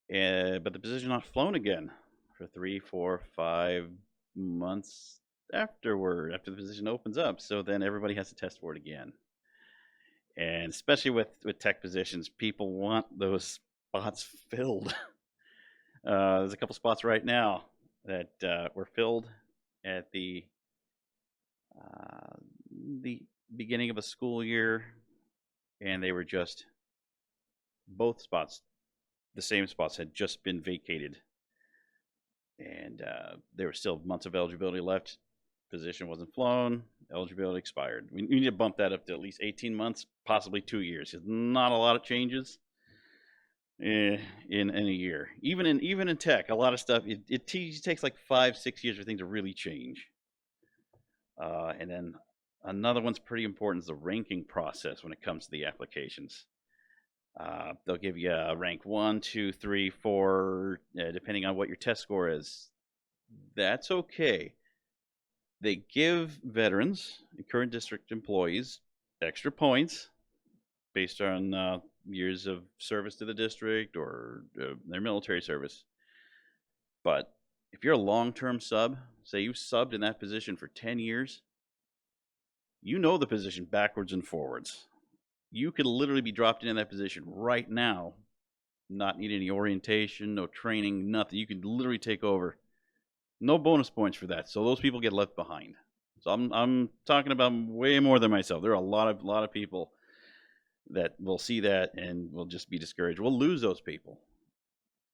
but the position's not flown again for 3, 4, 5 months after the position opens up. So then everybody has to test for it again. And especially with tech positions, people want those spots filled. There's a couple spots right now that were filled at the beginning of a school year, and they were just both spots, the same spots had just been vacated, and there were still months of eligibility left. Position wasn't flown, eligibility expired. We need to bump that up to at least 18 months, possibly 2 years. There's not a lot of changes, in a year. Even in tech, a lot of stuff it takes like 5-6 years for things to really change. And then another one's pretty important is the ranking process when it comes to the applications. They'll give you a rank 1, 2, 3, 4, depending on what your test score is. That's okay. They give veterans and current district employees extra points based on years of service to the district or their military service. But if you're a long-term sub, say you subbed in that position for 10 years, you know the position backwards and forwards. You could literally be dropped into that position right now, not need any orientation, no training, nothing. You could literally take over. No bonus points for that. So those people get left behind. So I'm talking about way more than myself. There are a lot of people that will see that and will just be discouraged. We'll lose those people.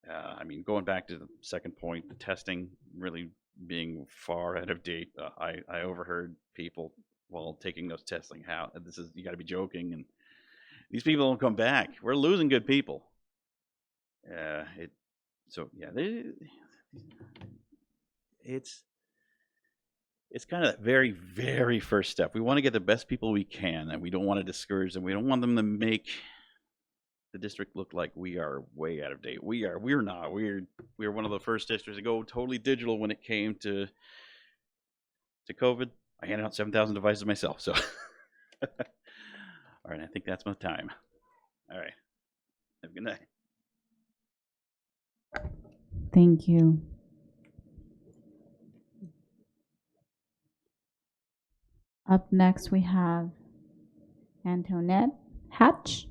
I mean, going back to the second point, the testing really being far out of date. I overheard people while taking those testing, how this is, you got to be joking, and these people don't come back. We're losing good people. It's kind of that very, very first step. We want to get the best people we can, and we don't want to discourage them. We don't want them to make the district look like we are way out of date. We're not. We're one of the first districts to go totally digital when it came to COVID. I handed out 7,000 devices myself. So, all right, I think that's my time. All right, have a good night. Thank you. Up next, we have Antoinette Hatch.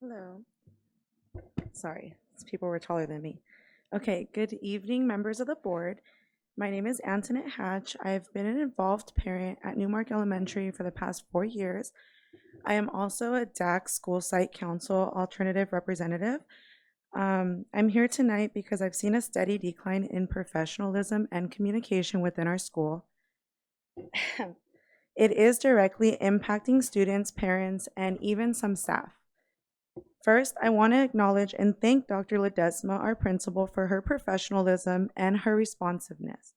Hello. Sorry, these people were taller than me. Okay, good evening, members of the board. My name is Antoinette Hatch. I've been an involved parent at Newmark Elementary for the past 4 years. I am also a DAC School Site Council Alternative Representative. I'm here tonight because I've seen a steady decline in professionalism and communication within our school. It is directly impacting students, parents, and even some staff. First, I want to acknowledge and thank Dr. Ledesma, our principal, for her professionalism and her responsiveness.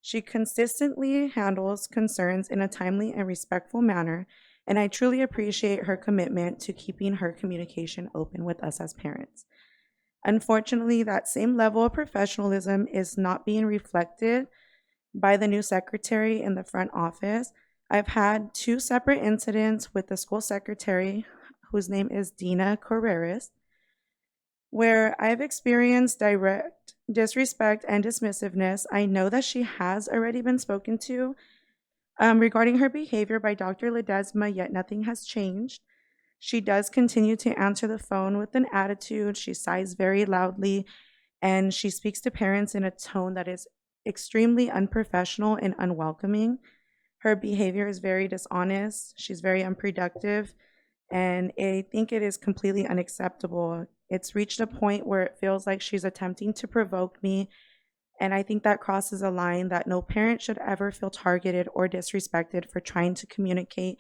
She consistently handles concerns in a timely and respectful manner, and I truly appreciate her commitment to keeping her communication open with us as parents. Unfortunately, that same level of professionalism is not being reflected by the new secretary in the front office. I've had 2 separate incidents with the school secretary, whose name is Dina Carreras, where I've experienced direct disrespect and dismissiveness. I know that she has already been spoken to regarding her behavior by Dr. Ledesma, yet nothing has changed. She does continue to answer the phone with an attitude. She sighs very loudly, and she speaks to parents in a tone that is extremely unprofessional and unwelcoming. Her behavior is very dishonest. She's very unproductive. And I think it is completely unacceptable. It's reached a point where it feels like she's attempting to provoke me. And I think that crosses a line that no parent should ever feel targeted or disrespected for trying to communicate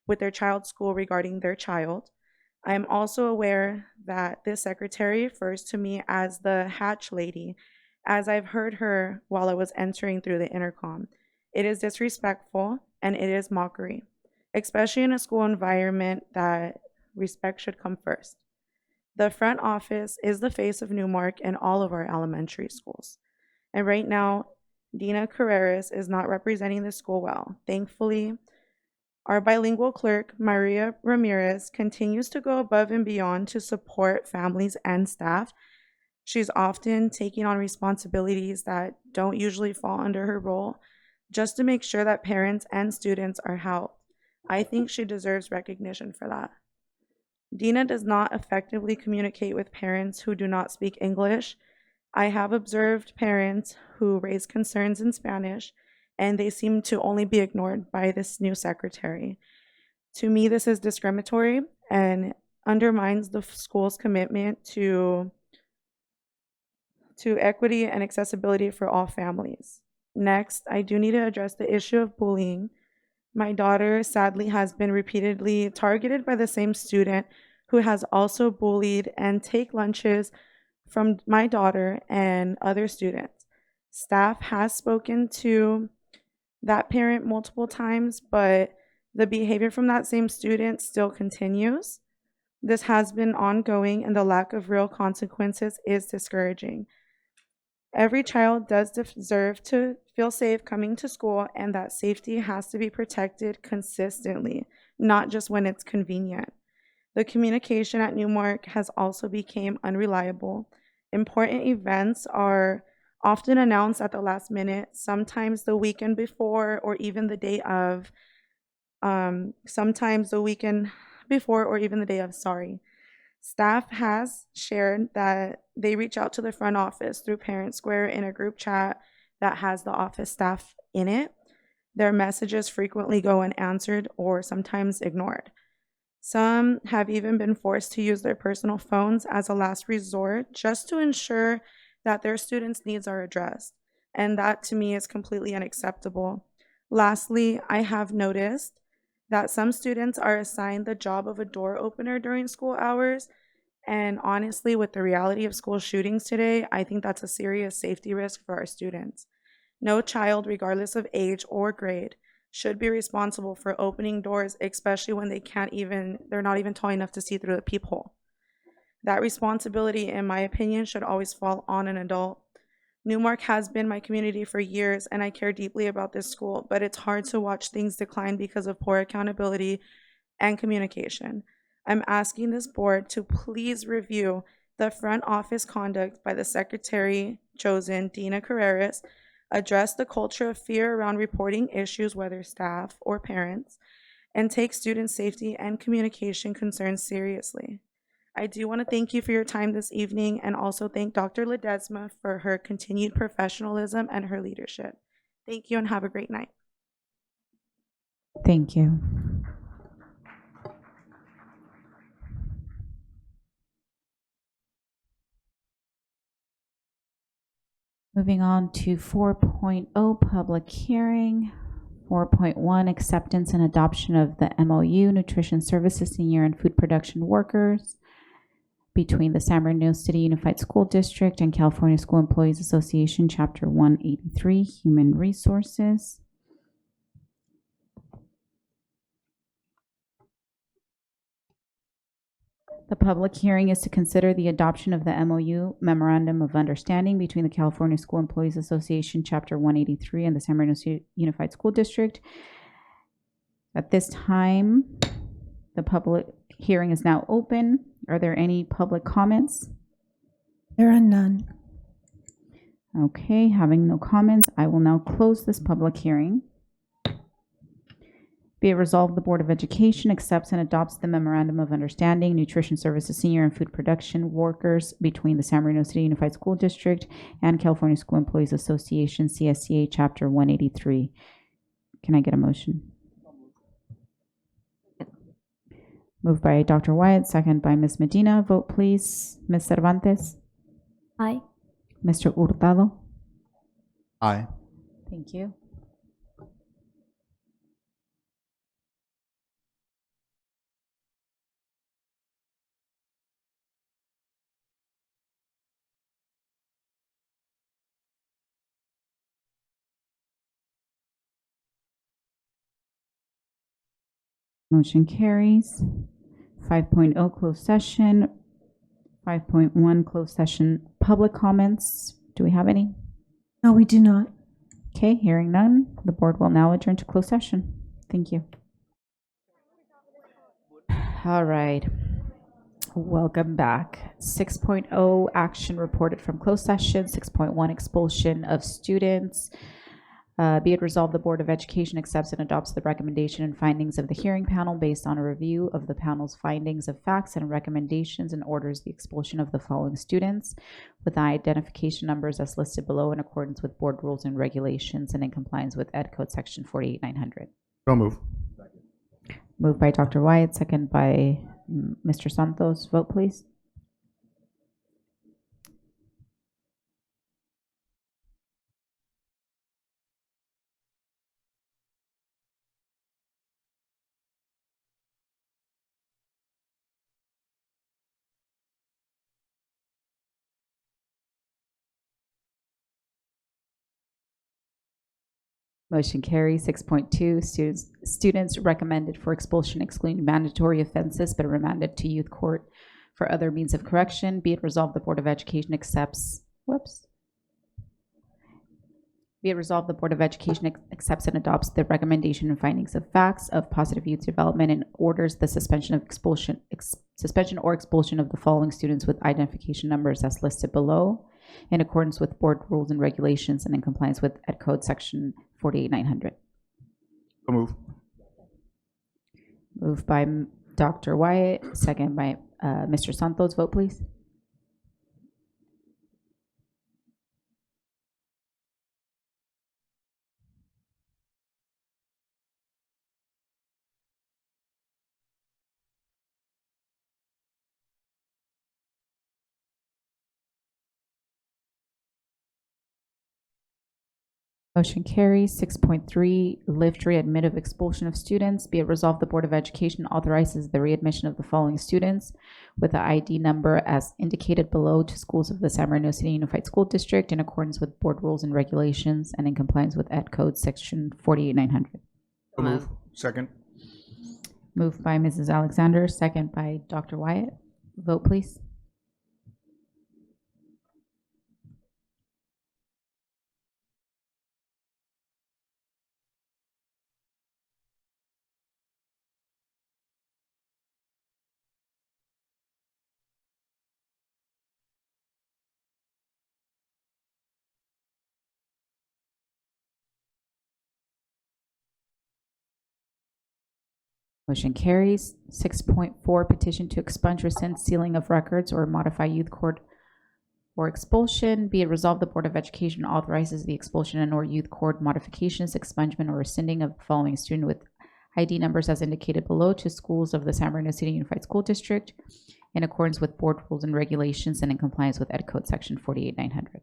with their child's school regarding their child. I am also aware that this secretary refers to me as the Hatch lady, as I've heard her while I was entering through the intercom. It is disrespectful and it is mockery, especially in a school environment that respect should come first. The front office is the face of Newmark and all of our elementary schools. And right now, Dina Carreras is not representing the school well. Thankfully, our bilingual clerk, Maria Ramirez, continues to go above and beyond to support families and staff. She's often taking on responsibilities that don't usually fall under her role, just to make sure that parents and students are helped. I think she deserves recognition for that. Dina does not effectively communicate with parents who do not speak English. I have observed parents who raise concerns in Spanish, and they seem to only be ignored by this new secretary. To me, this is discriminatory, and undermines the school's commitment to equity and accessibility for all families. Next, I do need to address the issue of bullying. My daughter sadly has been repeatedly targeted by the same student who has also bullied and take lunches from my daughter and other students. Staff has spoken to that parent multiple times, but the behavior from that same student still continues. This has been ongoing, and the lack of real consequences is discouraging. Every child does deserve to feel safe coming to school, and that safety has to be protected consistently, not just when it's convenient. The communication at Newmark has also become unreliable. Important events are often announced at the last minute, sometimes the weekend before or even the day of. Staff has shared that they reach out to the front office through Parent Square in a group chat that has the office staff in it. Their messages frequently go unanswered or sometimes ignored. Some have even been forced to use their personal phones as a last resort just to ensure that their students' needs are addressed. And that to me is completely unacceptable. Lastly, I have noticed that some students are assigned the job of a door opener during school hours. And honestly, with the reality of school shootings today, I think that's a serious safety risk for our students. No child, regardless of age or grade, should be responsible for opening doors, especially when they're not even tall enough to see through the peephole. That responsibility, in my opinion, should always fall on an adult. Newmark has been my community for years, and I care deeply about this school, but it's hard to watch things decline because of poor accountability and communication. I'm asking this board to please review the front office conduct by the secretary chosen, Dina Carreras, address the culture of fear around reporting issues, whether staff or parents, and take student safety and communication concerns seriously. I do want to thank you for your time this evening and also thank Dr. Ledesma for her continued professionalism and her leadership. Thank you and have a great night. Thank you. Moving on to 4.0 public hearing. 4.1 acceptance and adoption of the MOU, Nutrition Services Senior and Food Production Workers, between the San Bernardino City Unified School District and California School Employees Association, Chapter 183, Human Resources. The public hearing is to consider the adoption of the MOU, Memorandum of Understanding, between the California School Employees Association, Chapter 183, and the San Bernardino City Unified School District. At this time, the public hearing is now open. Are there any public comments? There are none. Okay, having no comments, I will now close this public hearing. Be it resolved, the Board of Education accepts and adopts the Memorandum of Understanding, Nutrition Services Senior and Food Production Workers, between the San Bernardino City Unified School District and California School Employees Association, CSCA, Chapter 183. Can I get a motion? Moved by Dr. Wyatt, second by Ms. Medina. Vote please. Ms. Cervantes? Aye. Mr. Hurtado? Aye. Thank you. Motion carries. 5.0 closed session. 5.1 closed session public comments. Do we have any? No, we do not. Okay, hearing none, the board will now adjourn to closed session. Thank you. All right. Welcome back. 6.0 action reported from closed session. 6.1 expulsion of students. Be it resolved, the Board of Education accepts and adopts the recommendation and findings of the hearing panel based on a review of the panel's findings of facts and recommendations, and orders the expulsion of the following students with the identification numbers as listed below in accordance with board rules and regulations and in compliance with Ed Code Section 48900. So move. Moved by Dr. Wyatt, second by Mr. Santos, vote please. Motion carries. 6.2, students recommended for expulsion excluding mandatory offenses but remanded to youth court for other means of correction. Be it resolved, the Board of Education accepts, Be it resolved, the Board of Education accepts and adopts the recommendation and findings of facts of positive youth development and orders the suspension of suspension or expulsion of the following students with identification numbers as listed below, in accordance with board rules and regulations and in compliance with Ed Code Section 48900. So move. Moved by Dr. Wyatt, second by Mr. Santos. Vote, please. Motion carries. 6.3, lift readmit of expulsion of students. Be it resolved, the Board of Education authorizes the readmission of the following students with the ID number as indicated below to schools of the San Bernardino City Unified School District in accordance with board rules and regulations and in compliance with Ed Code Section 48900. So move. Second. Moved by Mrs. Alexander, second by Dr. Wyatt. Vote, please. Motion carries. 6.4, petition to expunge, rescind, sealing of records, or modify youth court or expulsion. Be it resolved, the Board of Education authorizes the expulsion and or youth court modifications, expungement, or rescinding of the following student with ID numbers as indicated below to schools of the San Bernardino City Unified School District in accordance with board rules and regulations and in compliance with Ed Code Section 48900.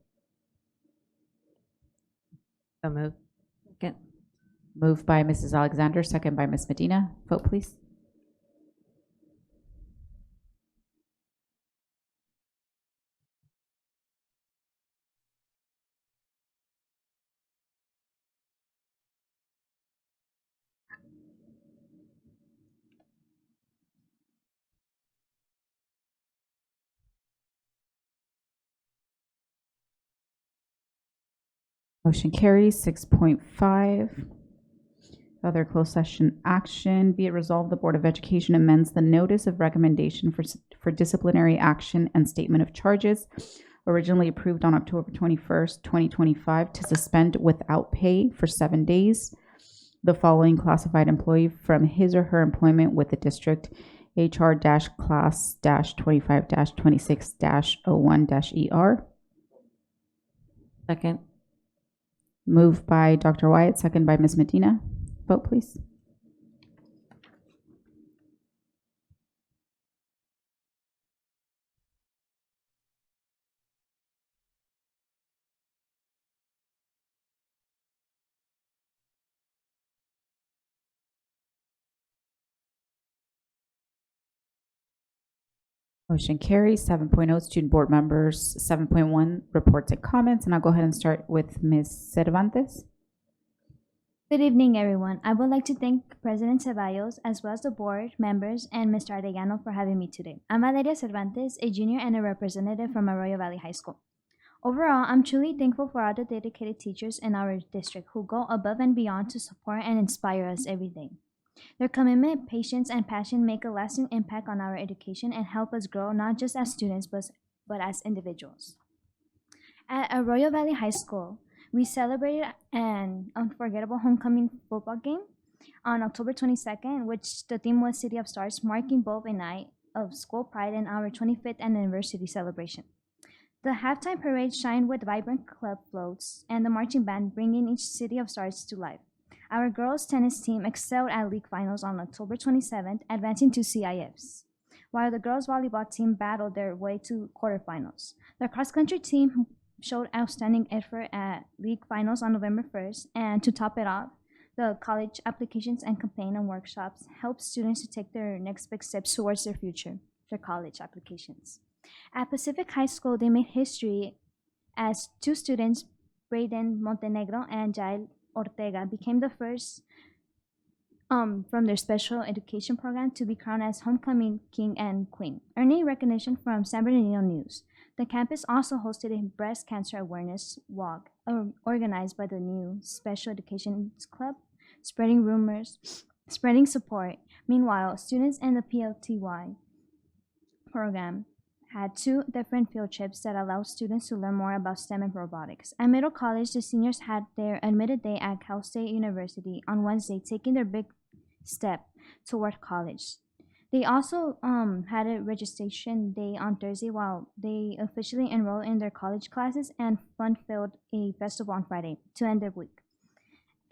So moved. Second. Moved by Mrs. Alexander, second by Ms. Medina. Vote, please. Motion carries. 6.5. Other closed session action. Be it resolved, the Board of Education amends the notice of recommendation for disciplinary action and statement of charges originally approved on October 21st, 2025 to suspend without pay for 7 days the following classified employee from his or her employment with the district HR-class-25-26-01-ER. Second. Moved by Dr. Wyatt, second by Ms. Medina. Vote, please. Motion carries. 7.0, student board members. 7.1, reports and comments. And I'll go ahead and start with Ms. Cervantes. Good evening, everyone. I would like to thank President Ceballos, as well as the board members and Mr. Arellano for having me today. I'm Valeria Cervantes, a junior and a representative from Arroyo Valley High School. Overall, I'm truly thankful for all the dedicated teachers in our district who go above and beyond to support and inspire us every day. Their commitment, patience, and passion make a lasting impact on our education and help us grow not just as students, but as individuals. At Arroyo Valley High School, we celebrated an unforgettable homecoming football game on October 22nd, which the theme was City of Stars, marking both a night of school pride and our 25th anniversary celebration. The halftime parade shined with vibrant club floats and the marching band bringing each City of Stars to life. Our girls' tennis team excelled at league finals on October 27th, advancing to CIFs. while the girls volleyball team battled their way to quarterfinals. The cross-country team showed outstanding effort at league finals on November 1st, and to top it off, the college applications and campaign and workshops help students to take their next big steps towards their future, their college applications. At Pacific High School, they made history as two students, Brayden Montenegro and Jael Ortega, became the first from their special education program to be crowned as homecoming king and queen, earning recognition from San Bernardino News. The campus also hosted a breast cancer awareness walk organized by the new Special Education Club, spreading support. Meanwhile, students in the PLTY program had 2 different field trips that allowed students to learn more about STEM and robotics. At Middle College, the seniors had their admitted day at Cal State University on Wednesday, taking their big step toward college. They also had a registration day on Thursday while they officially enrolled in their college classes and fun-filled a festival on Friday to end their week.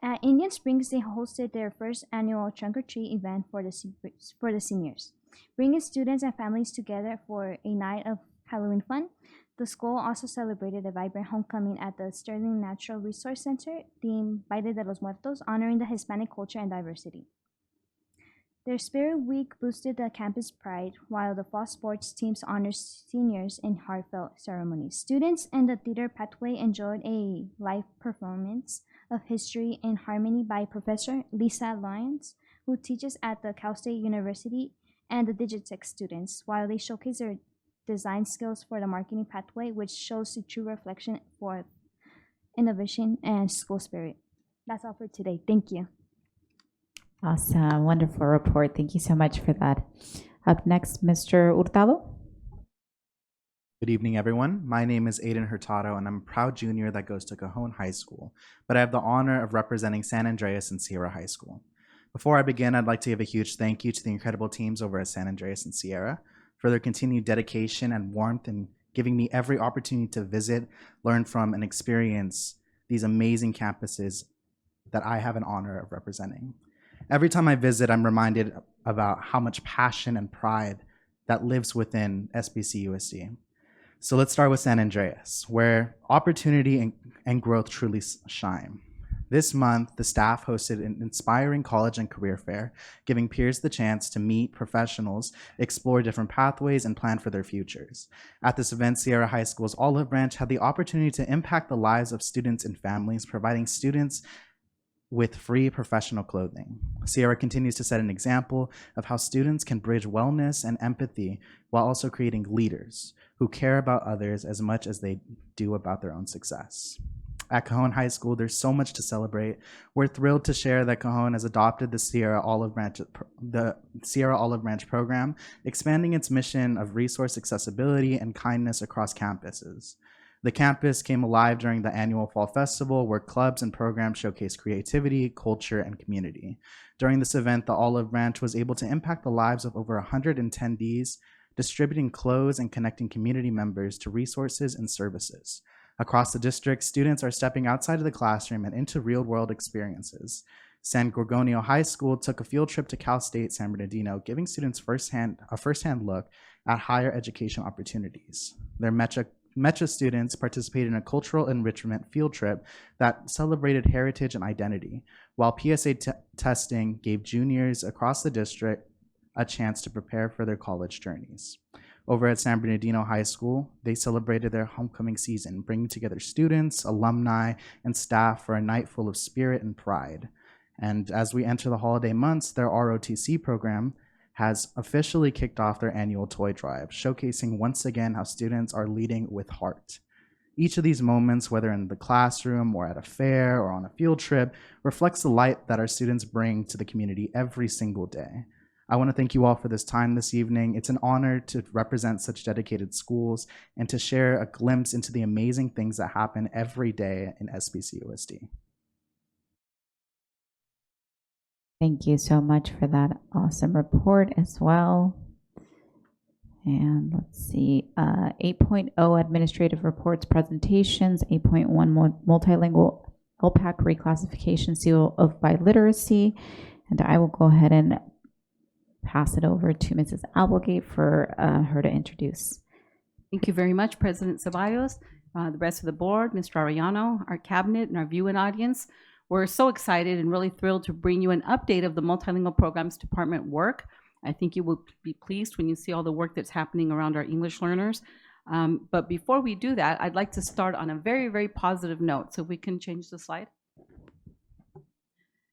At Indian Springs, they hosted their first annual trunk or treat event for the seniors, bringing students and families together for a night of Halloween fun. The school also celebrated a vibrant homecoming at the Sterling Natural Resource Center, themed Baile de los Muertos, honoring the Hispanic culture and diversity. Their Spirit Week boosted the campus pride, while the fall sports teams honored seniors in heartfelt ceremonies. Students in the theater pathway enjoyed a live performance of History in Harmony by Professor Lisa Lyons, who teaches at the Cal State University, and the Digitech students, while they showcase their design skills for the marketing pathway, which shows a true reflection for innovation and school spirit. That's all for today. Thank you. Awesome. Wonderful report. Thank you so much for that. Up next, Mr. Hurtado. Good evening, everyone. My name is Aiden Hurtado, and I'm a proud junior that goes to Cajon High School, but I have the honor of representing San Andreas and Sierra High School. Before I begin, I'd like to give a huge thank you to the incredible teams over at San Andreas and Sierra for their continued dedication and warmth in giving me every opportunity to visit, learn from, and experience these amazing campuses that I have an honor of representing. Every time I visit, I'm reminded about how much passion and pride that lives within SBC USD. So let's start with San Andreas, where opportunity and growth truly shine. This month, the staff hosted an inspiring college and career fair, giving peers the chance to meet professionals, explore different pathways, and plan for their futures. At this event, Sierra High School's Olive Branch had the opportunity to impact the lives of students and families, providing students with free professional clothing. Sierra continues to set an example of how students can bridge wellness and empathy while also creating leaders who care about others as much as they do about their own success. At Cajon High School, there's so much to celebrate. We're thrilled to share that Cajon has adopted the Sierra Olive Branch program, expanding its mission of resource accessibility and kindness across campuses. The campus came alive during the annual Fall Festival, where clubs and programs showcased creativity, culture, and community. During this event, the Olive Branch was able to impact the lives of over 100 attendees, distributing clothes and connecting community members to resources and services. Across the district, students are stepping outside of the classroom and into real-world experiences. San Gorgonio High School took a field trip to Cal State San Bernardino, giving students a first-hand look at higher education opportunities. Their Metra students participated in a cultural enrichment field trip that celebrated heritage and identity, while PSA testing gave juniors across the district a chance to prepare for their college journeys. Over at San Bernardino High School, they celebrated their homecoming season, bringing together students, alumni, and staff for a night full of spirit and pride. And as we enter the holiday months, their ROTC program has officially kicked off their annual toy drive, showcasing once again how students are leading with heart. Each of these moments, whether in the classroom or at a fair or on a field trip, reflects the light that our students bring to the community every single day. I want to thank you all for this time this evening. It's an honor to represent such dedicated schools and to share a glimpse into the amazing things that happen every day in SBC USD. Thank you so much for that awesome report as well. And let's see, 8.0 administrative reports presentations, 8.1 multilingual LPAC reclassification seal of biliteracy. And I will go ahead and pass it over to Mrs. Applegate for her to introduce. Thank you very much, President Ceballos, the rest of the board, Mr. Arellano, our cabinet, and our viewing audience. We're so excited and really thrilled to bring you an update of the Multilingual Programs Department work. I think you will be pleased when you see all the work that's happening around our English learners. But before we do that, I'd like to start on a very, very positive note. So if we can change the slide.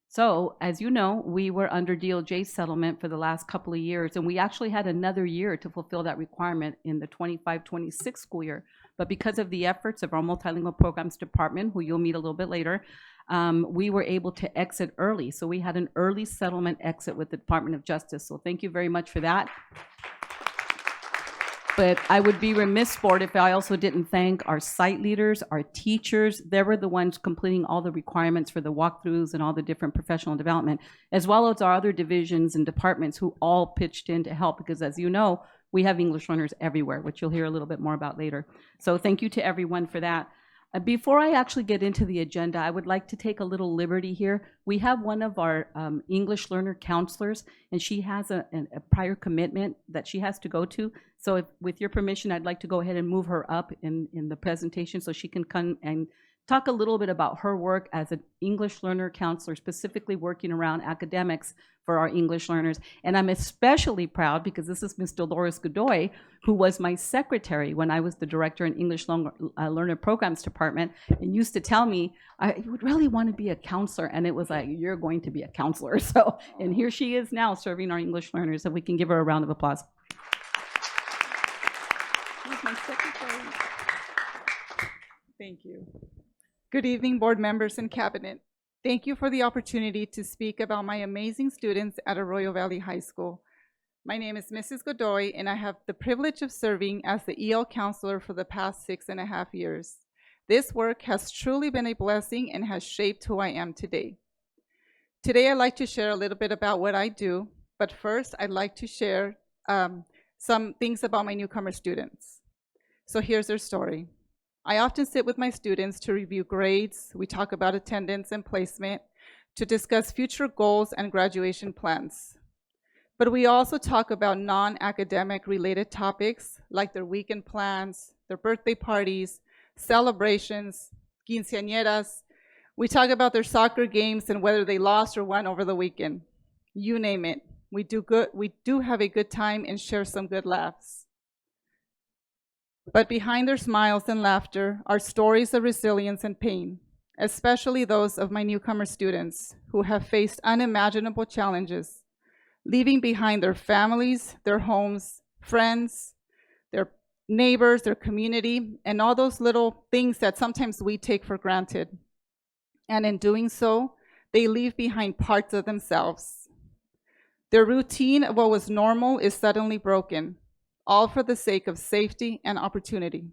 So, as you know, we were under DOJ settlement for the last couple of years, and we actually had another year to fulfill that requirement in the 25-26 school year. But because of the efforts of our Multilingual Programs Department, who you'll meet a little bit later, we were able to exit early. So we had an early settlement exit with the Department of Justice. So thank you very much for that. But I would be remiss, board, if I also didn't thank our site leaders, our teachers. They were the ones completing all the requirements for the walkthroughs and all the different professional development, as well as our other divisions and departments who all pitched in to help, because as you know, we have English learners everywhere, which you'll hear a little bit more about later. So thank you to everyone for that. Before I actually get into the agenda, I would like to take a little liberty here. We have one of our English learner counselors, and she has a prior commitment that she has to go to. So if, with your permission, I'd like to go ahead and move her up in the presentation so she can come and talk a little bit about her work as an English learner counselor, specifically working around academics for our English learners. And I'm especially proud because this is Ms. Dolores Godoy, who was my secretary when I was the director in English Learner Programs Department, and used to tell me, I would really want to be a counselor. And it was like, you're going to be a counselor. So, and here she is now serving our English learners, and we can give her a round of applause. Here's my secretary. Thank you. Good evening, board members and cabinet. Thank you for the opportunity to speak about my amazing students at Arroyo Valley High School. My name is Mrs. Godoy, and I have the privilege of serving as the EL counselor for the past 6.5 years. This work has truly been a blessing and has shaped who I am today. Today, I'd like to share a little bit about what I do, but first, I'd like to share some things about my newcomer students. So here's their story. I often sit with my students to review grades. We talk about attendance and placement, to discuss future goals and graduation plans. But we also talk about non-academic related topics like their weekend plans, their birthday parties, celebrations, quinceañeras. We talk about their soccer games and whether they lost or won over the weekend. You name it. We do have a good time and share some good laughs. But behind their smiles and laughter are stories of resilience and pain, especially those of my newcomer students who have faced unimaginable challenges, leaving behind their families, their homes, friends, their neighbors, their community, and all those little things that sometimes we take for granted. And in doing so, they leave behind parts of themselves. Their routine of what was normal is suddenly broken, all for the sake of safety and opportunity.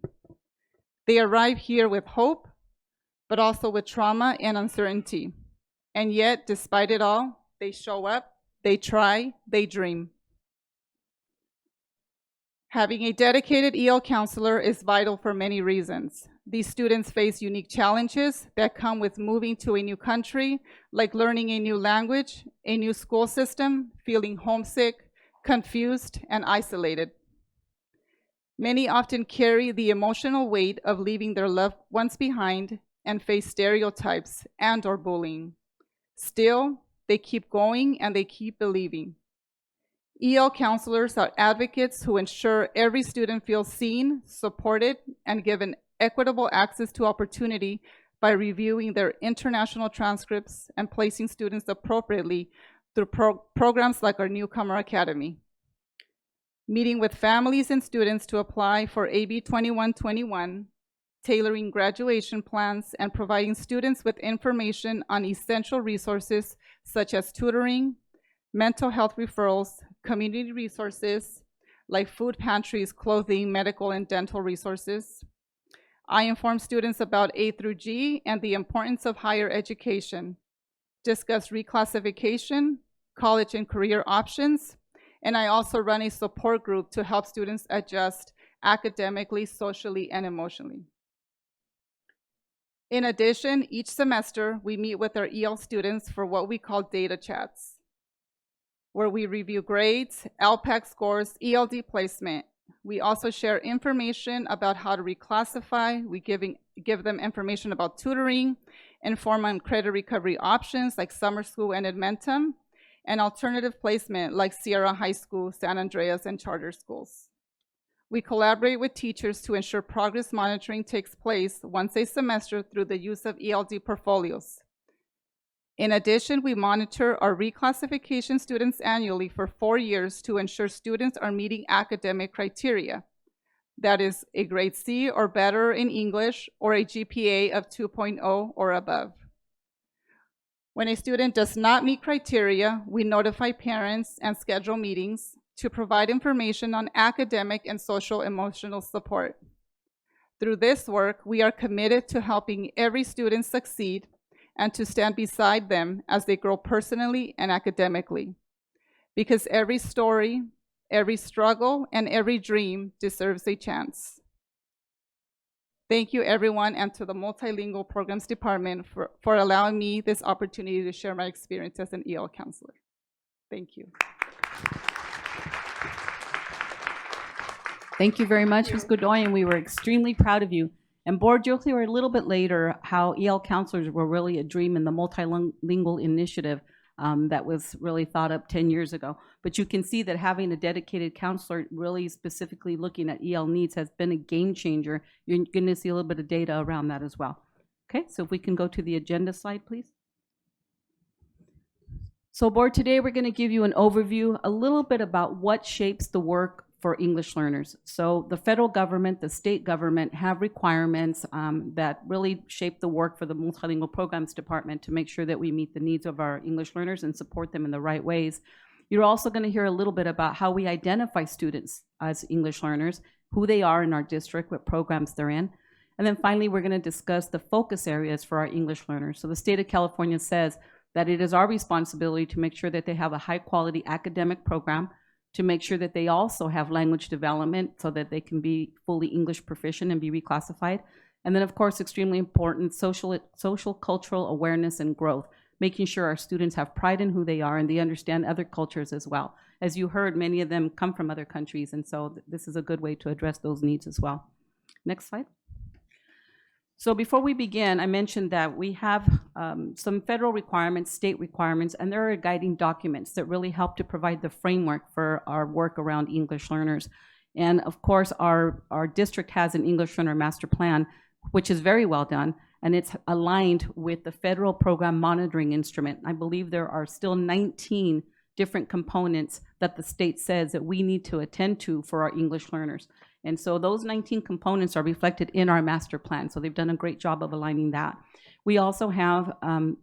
They arrive here with hope, but also with trauma and uncertainty. And yet, despite it all, they show up, they try, they dream. Having a dedicated EL counselor is vital for many reasons. These students face unique challenges that come with moving to a new country, like learning a new language, a new school system, feeling homesick, confused, and isolated. Many often carry the emotional weight of leaving their loved ones behind and face stereotypes and/or bullying. Still, they keep going and they keep believing. EL counselors are advocates who ensure every student feels seen, supported, and given equitable access to opportunity by reviewing their international transcripts and placing students appropriately through programs like our Newcomer Academy. Meeting with families and students to apply for AB 2121, tailoring graduation plans, and providing students with information on essential resources such as tutoring, mental health referrals, community resources like food pantries, clothing, medical, and dental resources. I inform students about A through G and the importance of higher education, discuss reclassification, college and career options, and I also run a support group to help students adjust academically, socially, and emotionally. In addition, each semester, we meet with our EL students for what we call data chats, where we review grades, LPAC scores, ELD placement. We also share information about how to reclassify. We give them information about tutoring, inform on credit recovery options like summer school and Edmentum, and alternative placement like Sierra High School, San Andreas, and charter schools. We collaborate with teachers to ensure progress monitoring takes place once a semester through the use of ELD portfolios. In addition, we monitor our reclassification students annually for 4 years to ensure students are meeting academic criteria. That is a grade C or better in English or a GPA of 2.0 or above. When a student does not meet criteria, we notify parents and schedule meetings to provide information on academic and social emotional support. Through this work, we are committed to helping every student succeed and to stand beside them as they grow personally and academically. Because every story, every struggle, and every dream deserves a chance. Thank you, everyone, and to the Multilingual Programs Department for allowing me this opportunity to share my experience as an EL counselor. Thank you. Thank you very much, Ms. Godoy, and we were extremely proud of you. And Board, you'll hear a little bit later how EL counselors were really a dream in the multilingual initiative that was really thought up 10 years ago. But you can see that having a dedicated counselor really specifically looking at EL needs has been a game changer. You're going to see a little bit of data around that as well. Okay, so if we can go to the agenda slide, please. So Board, today we're going to give you an overview, a little bit about what shapes the work for English learners. So the federal government, the state government have requirements that really shape the work for the Multilingual Programs Department to make sure that we meet the needs of our English learners and support them in the right ways. You're also going to hear a little bit about how we identify students as English learners, who they are in our district, what programs they're in. And then finally, we're going to discuss the focus areas for our English learners. So the state of California says that it is our responsibility to make sure that they have a high quality academic program, to make sure that they also have language development so that they can be fully English proficient and be reclassified. And then, of course, extremely important, social cultural awareness and growth, making sure our students have pride in who they are and they understand other cultures as well. As you heard, many of them come from other countries, and so this is a good way to address those needs as well. Next slide. So before we begin, I mentioned that we have some federal requirements, state requirements, and there are guiding documents that really help to provide the framework for our work around English learners. And of course, our district has an English learner master plan, which is very well done, and it's aligned with the federal program monitoring instrument. I believe there are still 19 different components that the state says that we need to attend to for our English learners. And so those 19 components are reflected in our master plan. So they've done a great job of aligning that. We also have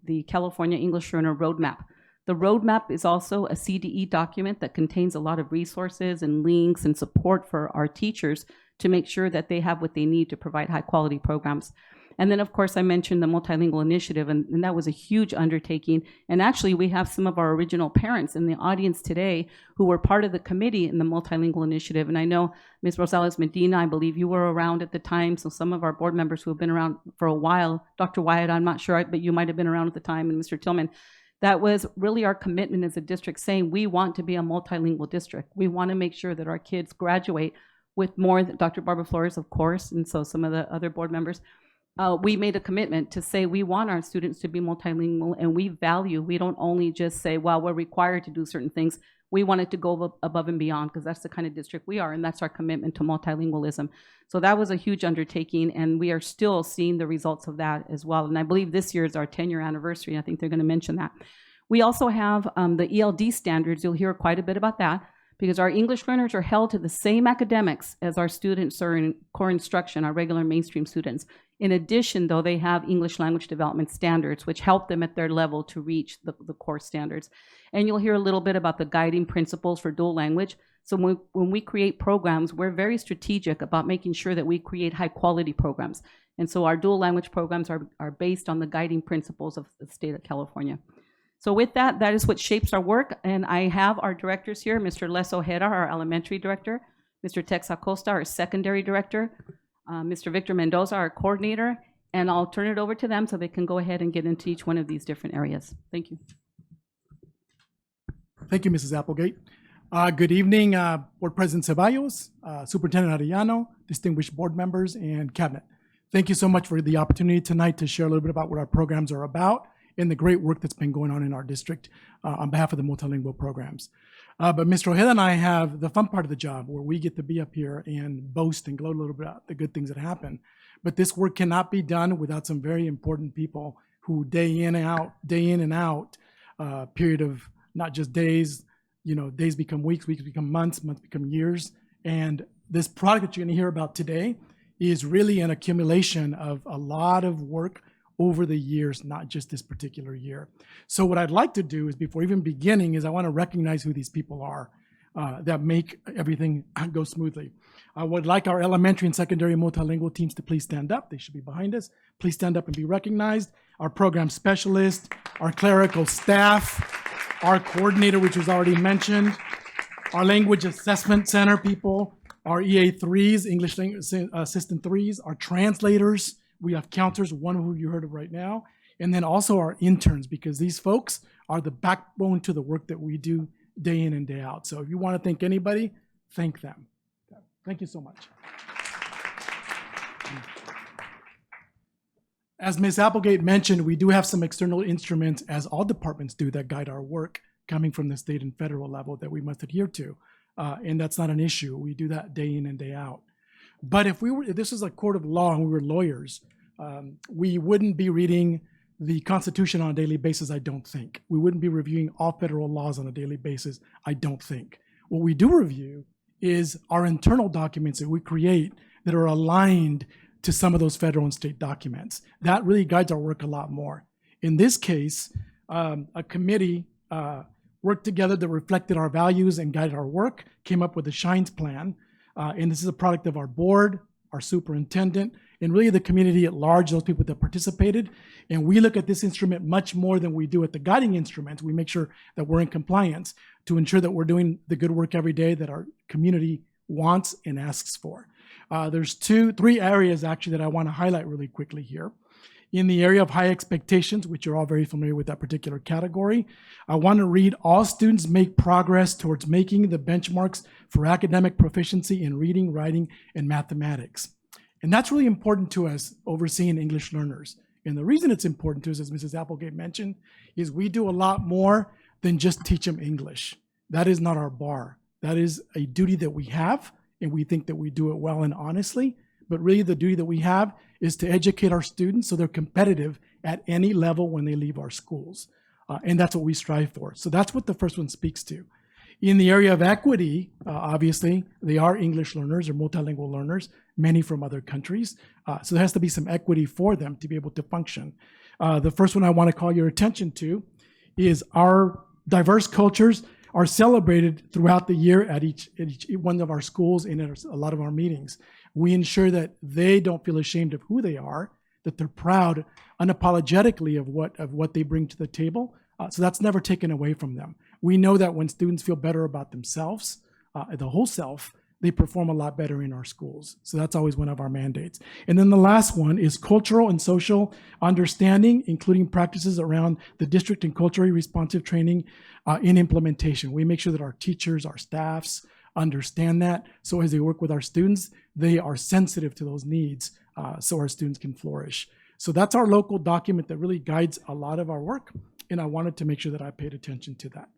the California English Learner Roadmap. The roadmap is also a CDE document that contains a lot of resources and links and support for our teachers to make sure that they have what they need to provide high quality programs. And then, of course, I mentioned the Multilingual Initiative, and that was a huge undertaking. And actually, we have some of our original parents in the audience today who were part of the committee in the Multilingual Initiative. And I know Ms. Rosales Medina, I believe you were around at the time. So some of our board members who have been around for a while, Dr. Wyatt, I'm not sure, but you might have been around at the time, and Mr. Tillman. That was really our commitment as a district, saying we want to be a multilingual district. We want to make sure that our kids graduate with more, Dr. Barbara Flores, of course, and so some of the other board members. We made a commitment to say we want our students to be multilingual, and we don't only just say, well, we're required to do certain things. We want it to go above and beyond, because that's the kind of district we are, and that's our commitment to multilingualism. So that was a huge undertaking, and we are still seeing the results of that as well. And I believe this year is our 10-year anniversary. I think they're going to mention that. We also have the ELD standards. You'll hear quite a bit about that, because our English learners are held to the same academics as our students are in core instruction, our regular mainstream students. In addition, though, they have English language development standards, which help them at their level to reach the core standards. And you'll hear a little bit about the guiding principles for dual language. So when we create programs, we're very strategic about making sure that we create high quality programs. And so our dual language programs are based on the guiding principles of the state of California. So with that, that is what shapes our work. And I have our directors here, Mr. Les Ojeda, our elementary director, Mr. Tex Acosta, our secondary director, Mr. Victor Mendoza, our coordinator, and I'll turn it over to them so they can go ahead and get into each one of these different areas. Thank you. Thank you, Mrs. Applegate. Good evening, Board President Ceballos, Superintendent Arellano, distinguished board members, and cabinet. Thank you so much for the opportunity tonight to share a little bit about what our programs are about and the great work that's been going on in our district on behalf of the multilingual programs. But Mr. Ojeda and I have the fun part of the job where we get to be up here and boast and gloat a little bit about the good things that happen. But this work cannot be done without some very important people who day in and out, period of not just days, days become weeks, weeks become months, months become years. And this product that you're going to hear about today is really an accumulation of a lot of work over the years, not just this particular year. So what I'd like to do is, before even beginning, is I want to recognize who these people are that make everything go smoothly. I would like our elementary and secondary multilingual teams to please stand up. They should be behind us. Please stand up and be recognized. Our program specialist, our clerical staff, our coordinator, which was already mentioned, our language assessment center people, our EA3s, English Language Assistant 3s, our translators. We have counters, one of who you heard of right now, and then also our interns, because these folks are the backbone to the work that we do day in and day out. So if you want to thank anybody, thank them. Thank you so much. As Ms. Applegate mentioned, we do have some external instruments, as all departments do, that guide our work coming from the state and federal level that we must adhere to. And that's not an issue. We do that day in and day out. But if this is a court of law and we were lawyers, we wouldn't be reading the Constitution on a daily basis, I don't think. We wouldn't be reviewing all federal laws on a daily basis, I don't think. What we do review is our internal documents that we create that are aligned to some of those federal and state documents. That really guides our work a lot more. In this case, a committee worked together that reflected our values and guided our work, came up with a SHINES plan. And this is a product of our board, our superintendent, and really the community at large, those people that participated. And we look at this instrument much more than we do at the guiding instruments. We make sure that we're in compliance to ensure that we're doing the good work every day that our community wants and asks for. There's three areas actually that I want to highlight really quickly here. In the area of high expectations, which you're all very familiar with that particular category, I want to read, all students make progress towards making the benchmarks for academic proficiency in reading, writing, and mathematics. And that's really important to us overseeing English learners. And the reason it's important to us, as Mrs. Applegate mentioned, is we do a lot more than just teach them English. That is not our bar. That is a duty that we have, and we think that we do it well and honestly. But really the duty that we have is to educate our students so they're competitive at any level when they leave our schools. And that's what we strive for. So that's what the first one speaks to. In the area of equity, obviously, they are English learners or multilingual learners, many from other countries. So there has to be some equity for them to be able to function. The first one I want to call your attention to is our diverse cultures are celebrated throughout the year at each one of our schools and at a lot of our meetings. We ensure that they don't feel ashamed of who they are, that they're proud unapologetically of what they bring to the table. So that's never taken away from them. We know that when students feel better about themselves, the whole self, they perform a lot better in our schools. So that's always one of our mandates. And then the last one is cultural and social understanding, including practices around the district and culturally responsive training in implementation. We make sure that our teachers, our staffs understand that. So as they work with our students, they are sensitive to those needs so our students can flourish. So that's our local document that really guides a lot of our work. And I wanted to make sure that I paid attention to that.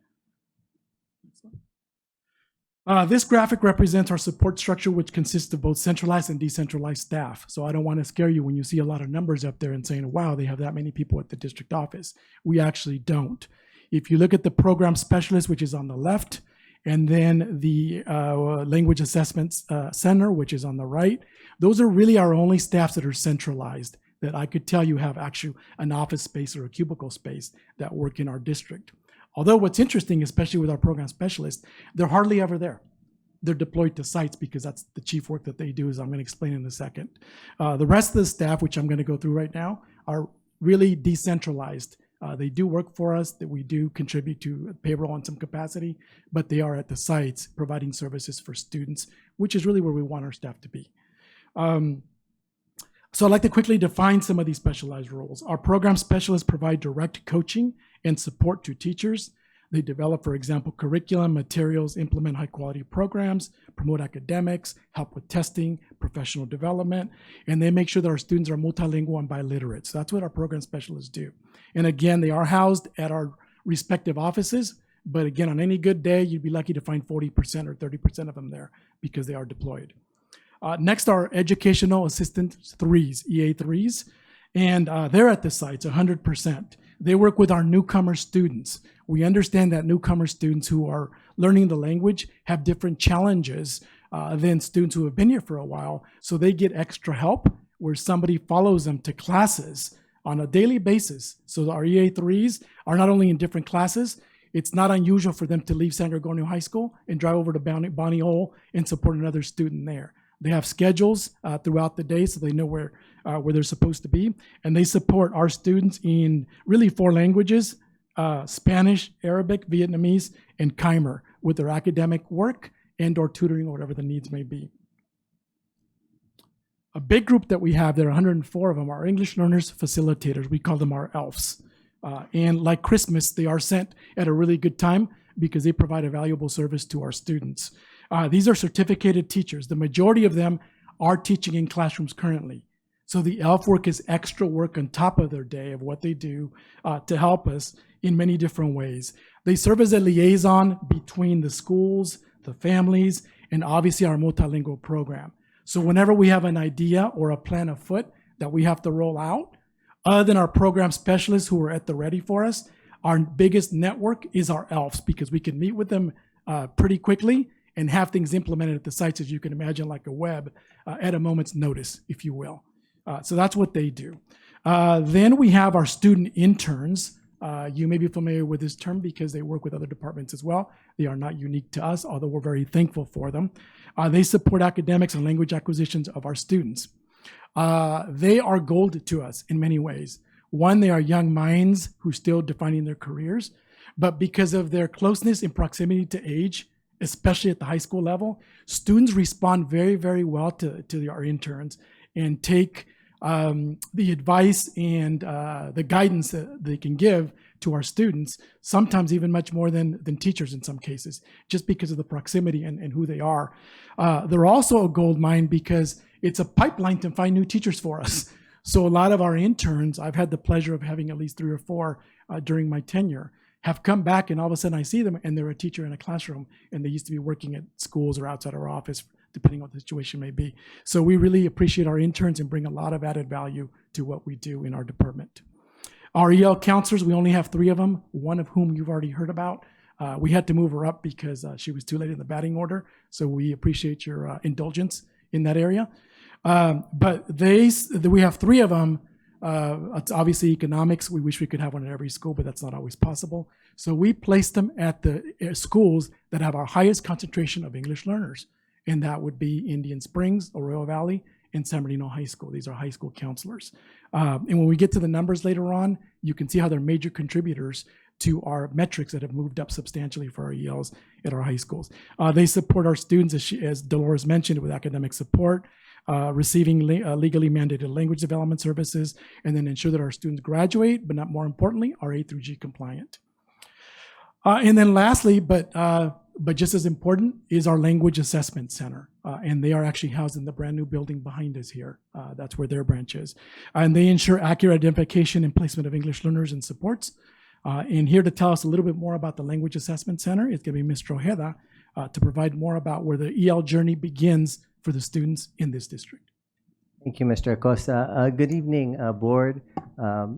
This graphic represents our support structure, which consists of both centralized and decentralized staff. So I don't want to scare you when you see a lot of numbers up there and saying, wow, they have that many people at the district office. We actually don't. If you look at the program specialist, which is on the left, and then the language assessment center, which is on the right, those are really our only staffs that are centralized, that I could tell you have actually an office space or a cubicle space that work in our district. Although what's interesting, especially with our program specialists, they're hardly ever there. They're deployed to sites because that's the chief work that they do, as I'm going to explain in a second. The rest of the staff, which I'm going to go through right now, are really decentralized. They do work for us, that we do contribute to payroll in some capacity, but they are at the sites providing services for students, which is really where we want our staff to be. So I'd like to quickly define some of these specialized roles. Our program specialists provide direct coaching and support to teachers. They develop, for example, curriculum, materials, implement high-quality programs, promote academics, help with testing, professional development, and they make sure that our students are multilingual and biliterate. So that's what our program specialists do. And again, they are housed at our respective offices, but again, on any good day, you'd be lucky to find 40% or 30% of them there because they are deployed. Next are Educational Assistant 3s, EA3s, and they're at the sites 100%. They work with our newcomer students. We understand that newcomer students who are learning the language have different challenges than students who have been here for a while, so they get extra help where somebody follows them to classes on a daily basis. So our EA3s are not only in different classes, it's not unusual for them to leave San Gregorio High School and drive over to Bonnie Hole and support another student there. They have schedules throughout the day so they know where they're supposed to be. And they support our students in really 4 languages, Spanish, Arabic, Vietnamese, and Khmer with their academic work and or tutoring or whatever the needs may be. A big group that we have, there are 104 of them, are English learners facilitators. We call them our ELFs. And like Christmas, they are sent at a really good time because they provide a valuable service to our students. These are certificated teachers. The majority of them are teaching in classrooms currently. So the ELF work is extra work on top of their day of what they do to help us in many different ways. They serve as a liaison between the schools, the families, and obviously our multilingual program. So whenever we have an idea or a plan afoot that we have to roll out, other than our program specialists who are at the ready for us, our biggest network is our ELFs because we can meet with them pretty quickly and have things implemented at the sites, as you can imagine, like a web, at a moment's notice, if you will. So that's what they do. Then we have our student interns. You may be familiar with this term because they work with other departments as well. They are not unique to us, although we're very thankful for them. They support academics and language acquisitions of our students. They are gold to us in many ways. One, they are young minds who are still defining their careers, but because of their closeness and proximity to age, especially at the high school level, students respond very, very well to our interns and take the advice and the guidance that they can give to our students, sometimes even much more than teachers in some cases, just because of the proximity and who they are. They're also a gold mine because it's a pipeline to find new teachers for us. So a lot of our interns, I've had the pleasure of having at least 3 or 4 during my tenure, have come back and all of a sudden I see them and they're a teacher in a classroom and they used to be working at schools or outside our office, depending on what the situation may be. So we really appreciate our interns and bring a lot of added value to what we do in our department. Our EL counselors, we only have 3 of them, one of whom you've already heard about. We had to move her up because she was too late in the batting order. So we appreciate your indulgence in that area. But we have 3 of them. It's obviously economics. We wish we could have one at every school, but that's not always possible. So we place them at the schools that have our highest concentration of English learners. And that would be Indian Springs, Arroyo Valley, and San Bernardino High School. These are high school counselors. And when we get to the numbers later on, you can see how they're major contributors to our metrics that have moved up substantially for our ELs at our high schools. They support our students, as Dolores mentioned, with academic support, receiving legally mandated language development services, and then ensure that our students graduate, but not more importantly, are A through G compliant. And then lastly, but just as important, is our Language Assessment Center. And they are actually housed in the brand new building behind us here. That's where their branch is. And they ensure accurate identification and placement of English learners and supports. And here to tell us a little bit more about the Language Assessment Center is going to be Mr. Ojeda to provide more about where the EL journey begins for the students in this district. Thank you, Mr. Acosta. Good evening, Board,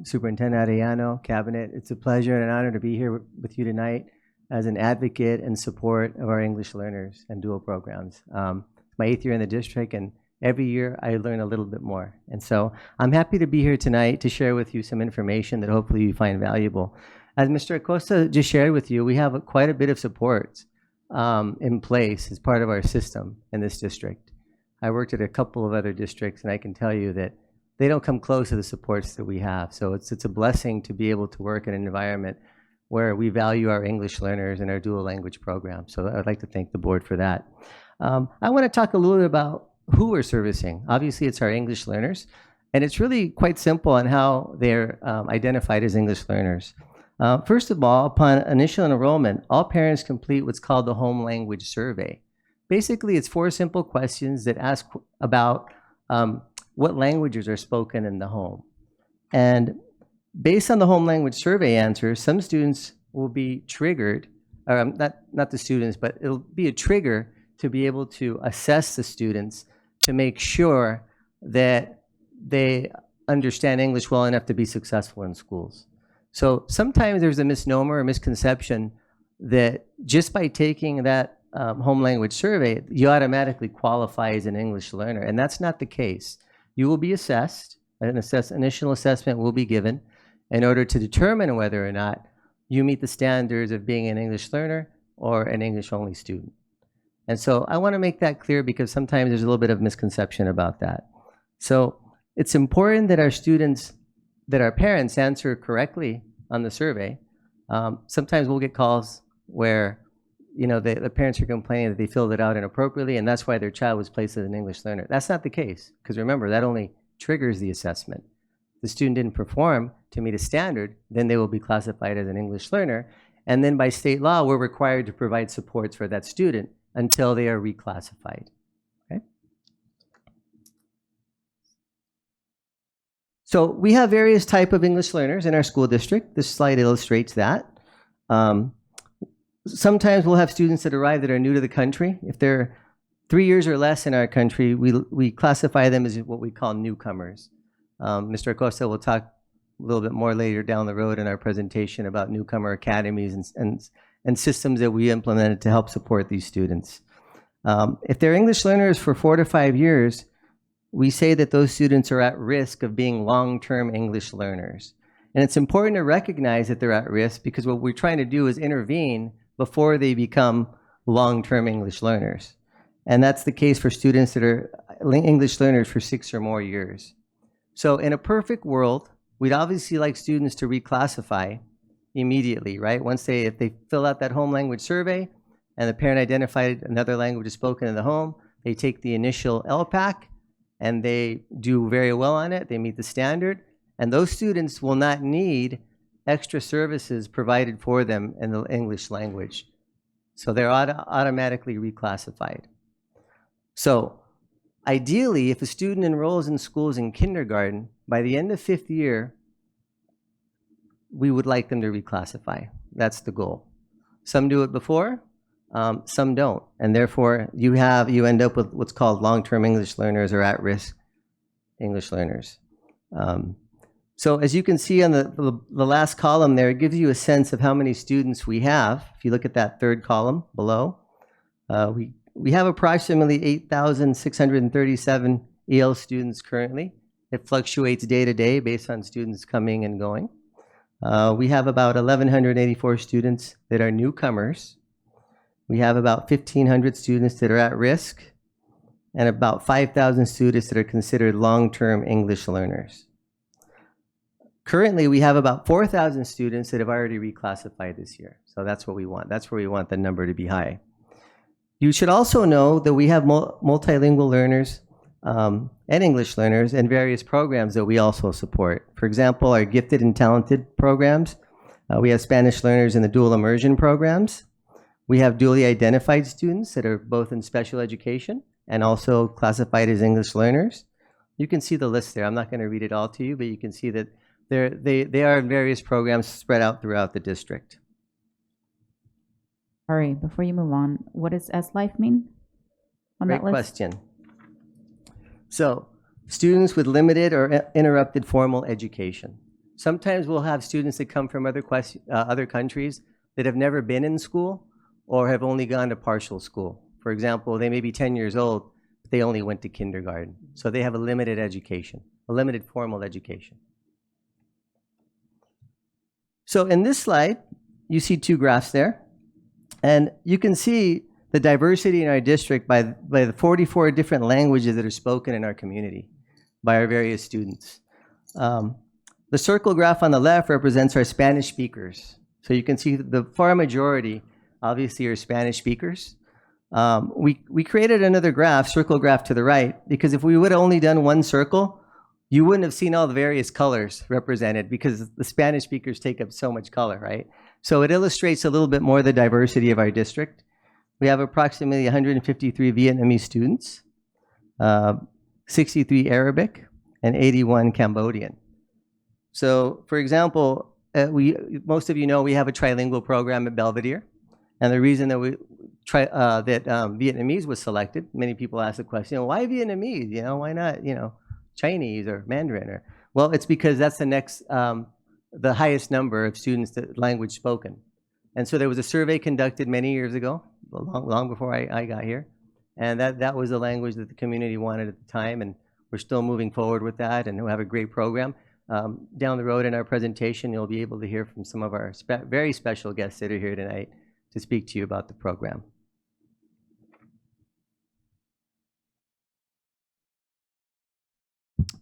Superintendent Arellano, Cabinet. It's a pleasure and an honor to be here with you tonight as an advocate and support of our English learners and dual programs. My 8th year in the district, and every year I learn a little bit more. And so I'm happy to be here tonight to share with you some information that hopefully you find valuable. As Mr. Acosta just shared with you, we have quite a bit of support in place as part of our system in this district. I worked at a couple of other districts, and I can tell you that they don't come close to the supports that we have. So it's a blessing to be able to work in an environment where we value our English learners and our dual language program. So I'd like to thank the board for that. I want to talk a little bit about who we're servicing. Obviously, it's our English learners, and it's really quite simple on how they're identified as English learners. First of all, upon initial enrollment, all parents complete what's called the home language survey. Basically, it's 4 simple questions that ask about what languages are spoken in the home. And based on the home language survey answers, some students will be triggered, or not the students, but it'll be a trigger to be able to assess the students to make sure that they understand English well enough to be successful in schools. So sometimes there's a misnomer or misconception that just by taking that home language survey, you automatically qualify as an English learner, and that's not the case. You will be assessed, initial assessment will be given in order to determine whether or not you meet the standards of being an English learner or an English-only student. And so I want to make that clear because sometimes there's a little bit of misconception about that. So it's important that our students, that our parents answer correctly on the survey. Sometimes we'll get calls where, you know, the parents are complaining that they filled it out inappropriately and that's why their child was placed as an English learner. That's not the case, because remember, that only triggers the assessment. If the student didn't perform to meet a standard, then they will be classified as an English learner. And then by state law, we're required to provide supports for that student until they are reclassified. Okay? So we have various type of English learners in our school district. This slide illustrates that. Sometimes we'll have students that arrive that are new to the country. If they're 3 years or less in our country, we classify them as what we call newcomers. Mr. Acosta will talk a little bit more later down the road in our presentation about newcomer academies and systems that we implemented to help support these students. If they're English learners for 4 to 5 years, we say that those students are at risk of being long-term English learners. And it's important to recognize that they're at risk because what we're trying to do is intervene before they become long-term English learners. And that's the case for students that are English learners for 6 or more years. So in a perfect world, we'd obviously like students to reclassify immediately, right? If they fill out that home language survey and the parent identified another language is spoken in the home, they take the initial LPAC and they do very well on it, they meet the standard, and those students will not need extra services provided for them in the English language. So they're automatically reclassified. So ideally, if a student enrolls in schools in kindergarten, by the end of 5th year, we would like them to reclassify. That's the goal. Some do it before, some don't. And therefore, you end up with what's called long-term English learners or at-risk English learners. So as you can see on the last column there, it gives you a sense of how many students we have. If you look at that 3rd column below, we have approximately 8,637 EL students currently. It fluctuates day to day based on students coming and going. We have about 1,184 students that are newcomers. We have about 1,500 students that are at risk and about 5,000 students that are considered long-term English learners. Currently, we have about 4,000 students that have already reclassified this year. So that's what we want. That's where we want the number to be high. You should also know that we have multilingual learners and English learners and various programs that we also support. For example, our gifted and talented programs. We have Spanish learners in the dual immersion programs. We have dually identified students that are both in special education and also classified as English learners. You can see the list there. I'm not going to read it all to you, but you can see that they are in various programs spread out throughout the district. Sorry, before you move on, what does S-Life mean on Great that list? question. So, students with limited or interrupted formal education. Sometimes we'll have students that come from other countries that have never been in school or have only gone to partial school. For example, they may be 10 years old, but they only went to kindergarten. So they have a limited education, a limited formal education. So in this slide, you see 2 graphs there. And you can see the diversity in our district by the 44 different languages that are spoken in our community by our various students. The circle graph on the left represents our Spanish speakers. So you can see the far majority obviously are Spanish speakers. We created another graph, circle graph to the right, because if we would have only done one circle, you wouldn't have seen all the various colors represented because the Spanish speakers take up so much color, right? So it illustrates a little bit more the diversity of our district. We have approximately 153 Vietnamese students, 63 Arabic, and 81 Cambodian. So, for example, most of you know we have a trilingual program at Belvedere, and the reason that Vietnamese was selected, many people ask the question, why Vietnamese? Why not, Chinese or Mandarin? Well, it's because that's the highest number of students that language spoken. And so there was a survey conducted many years ago, long before I got here, and that was the language that the community wanted at the time, and we're still moving forward with that, and we'll have a great program. Down the road in our presentation, you'll be able to hear from some of our very special guests that are here tonight to speak to you about the program.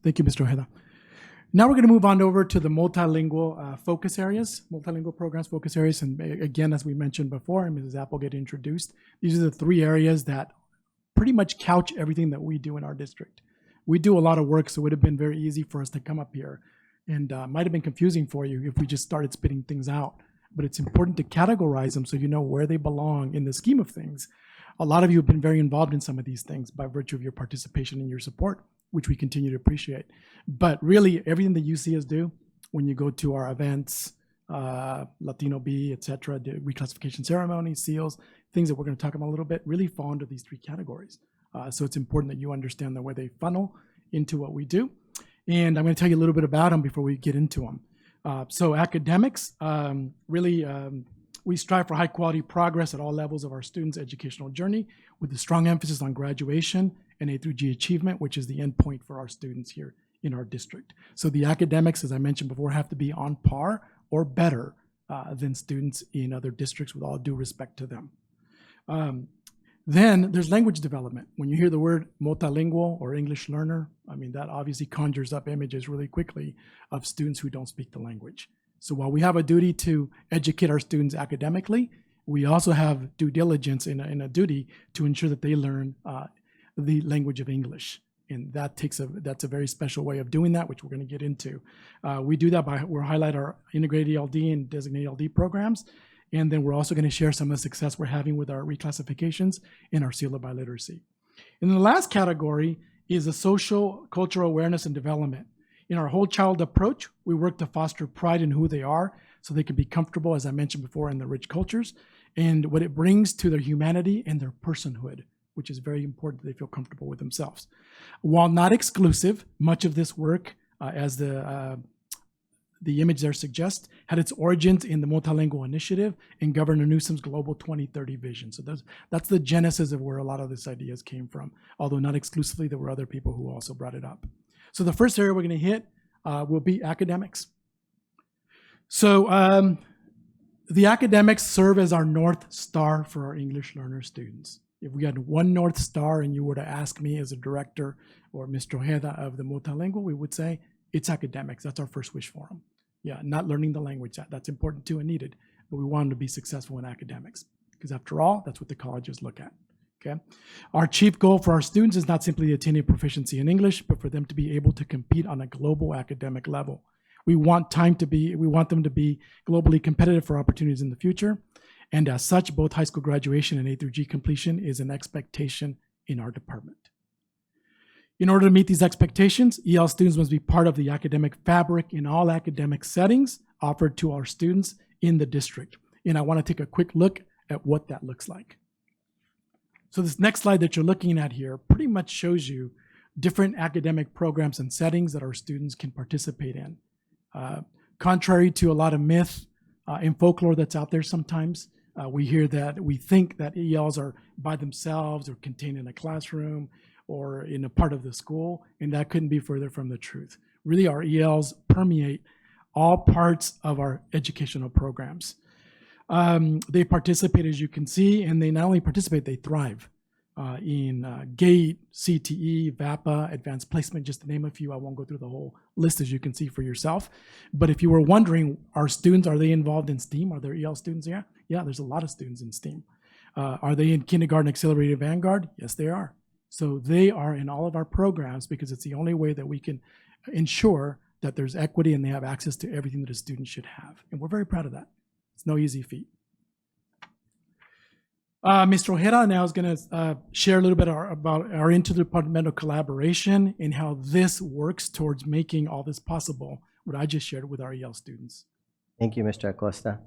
Thank you, Mr. Ojeda. Now we're going to move on over to the multilingual focus areas, multilingual programs focus areas. And again, as we mentioned before, and Mrs. Applegate introduced, these are the 3 areas that pretty much couch everything that we do in our district. We do a lot of work, so it would have been very easy for us to come up here. And might have been confusing for you if we just started spitting things out. But it's important to categorize them so you know where they belong in the scheme of things. A lot of you have been very involved in some of these things by virtue of your participation and your support, which we continue to appreciate. But really, everything that you see us do when you go to our events, Latino B, et cetera, the reclassification ceremonies, seals, things that we're going to talk about a little bit, really fall into these 3 categories. So it's important that you understand the way they funnel into what we do. And I'm going to tell you a little bit about them before we get into them. So academics, we strive for high quality progress at all levels of our students' educational journey with a strong emphasis on graduation and A through G achievement, which is the end point for our students here in our district. So the academics, as I mentioned before, have to be on par or better than students in other districts, with all due respect to them. Then there's language development. When you hear the word multilingual or English learner, that obviously conjures up images really quickly of students who don't speak the language. So while we have a duty to educate our students academically, we also have due diligence in a duty to ensure that they learn the language of English. And that's a very special way of doing that, which we're going to get into. We do that we'll highlight our integrated ELD and designated ELD programs. And then we're also going to share some of the success we're having with our reclassifications and our seal of biliteracy. And the last category is the social, cultural awareness and development. In our whole child approach, we work to foster pride in who they are so they can be comfortable, as I mentioned before, in the rich cultures and what it brings to their humanity and their personhood, which is very important that they feel comfortable with themselves. While not exclusive, much of this work, as the image there suggests, had its origins in the Multilingual Initiative and Governor Newsom's Global 2030 vision. So that's the genesis of where a lot of these ideas came from, although not exclusively. There were other people who also brought it up. So the first area we're going to hit will be academics. So the academics serve as our North Star for our English learner students. If we had one North Star and you were to ask me as a director or Mr. Ojeda of the multilingual, we would say it's academics. That's our first wish for them. Yeah, not learning the language. That's important too and needed, but we want them to be successful in academics because after all, that's what the colleges look at. Okay. Our chief goal for our students is not simply attaining proficiency in English, but for them to be able to compete on a global academic level. We want them to be globally competitive for opportunities in the future. And as such, both high school graduation and A through G completion is an expectation in our department. In order to meet these expectations, EL students must be part of the academic fabric in all academic settings offered to our students in the district. And I want to take a quick look at what that looks like. So this next slide that you're looking at here pretty much shows you different academic programs and settings that our students can participate in. Contrary to a lot of myth and folklore that's out there sometimes, we think that ELs are by themselves or contained in a classroom or in a part of the school, and that couldn't be further from the truth. Really, our ELs permeate all parts of our educational programs. They participate, as you can see, and they not only participate, they thrive in GATE, CTE, VAPA, Advanced Placement, just to name a few. I won't go through the whole list, as you can see for yourself. But if you were wondering, are they involved in STEAM? Are there EL students? Yeah, there's a lot of students in STEAM. Are they in Kindergarten Accelerated Vanguard? Yes, they are. So they are in all of our programs because it's the only way that we can ensure that there's equity and they have access to everything that a student should have. And we're very proud of that. It's no easy feat. Mr. Ojeda now is going to share a little bit about our interdepartmental collaboration and how this works towards making all this possible, what I just shared with our EL students. Thank you, Mr. Acosta.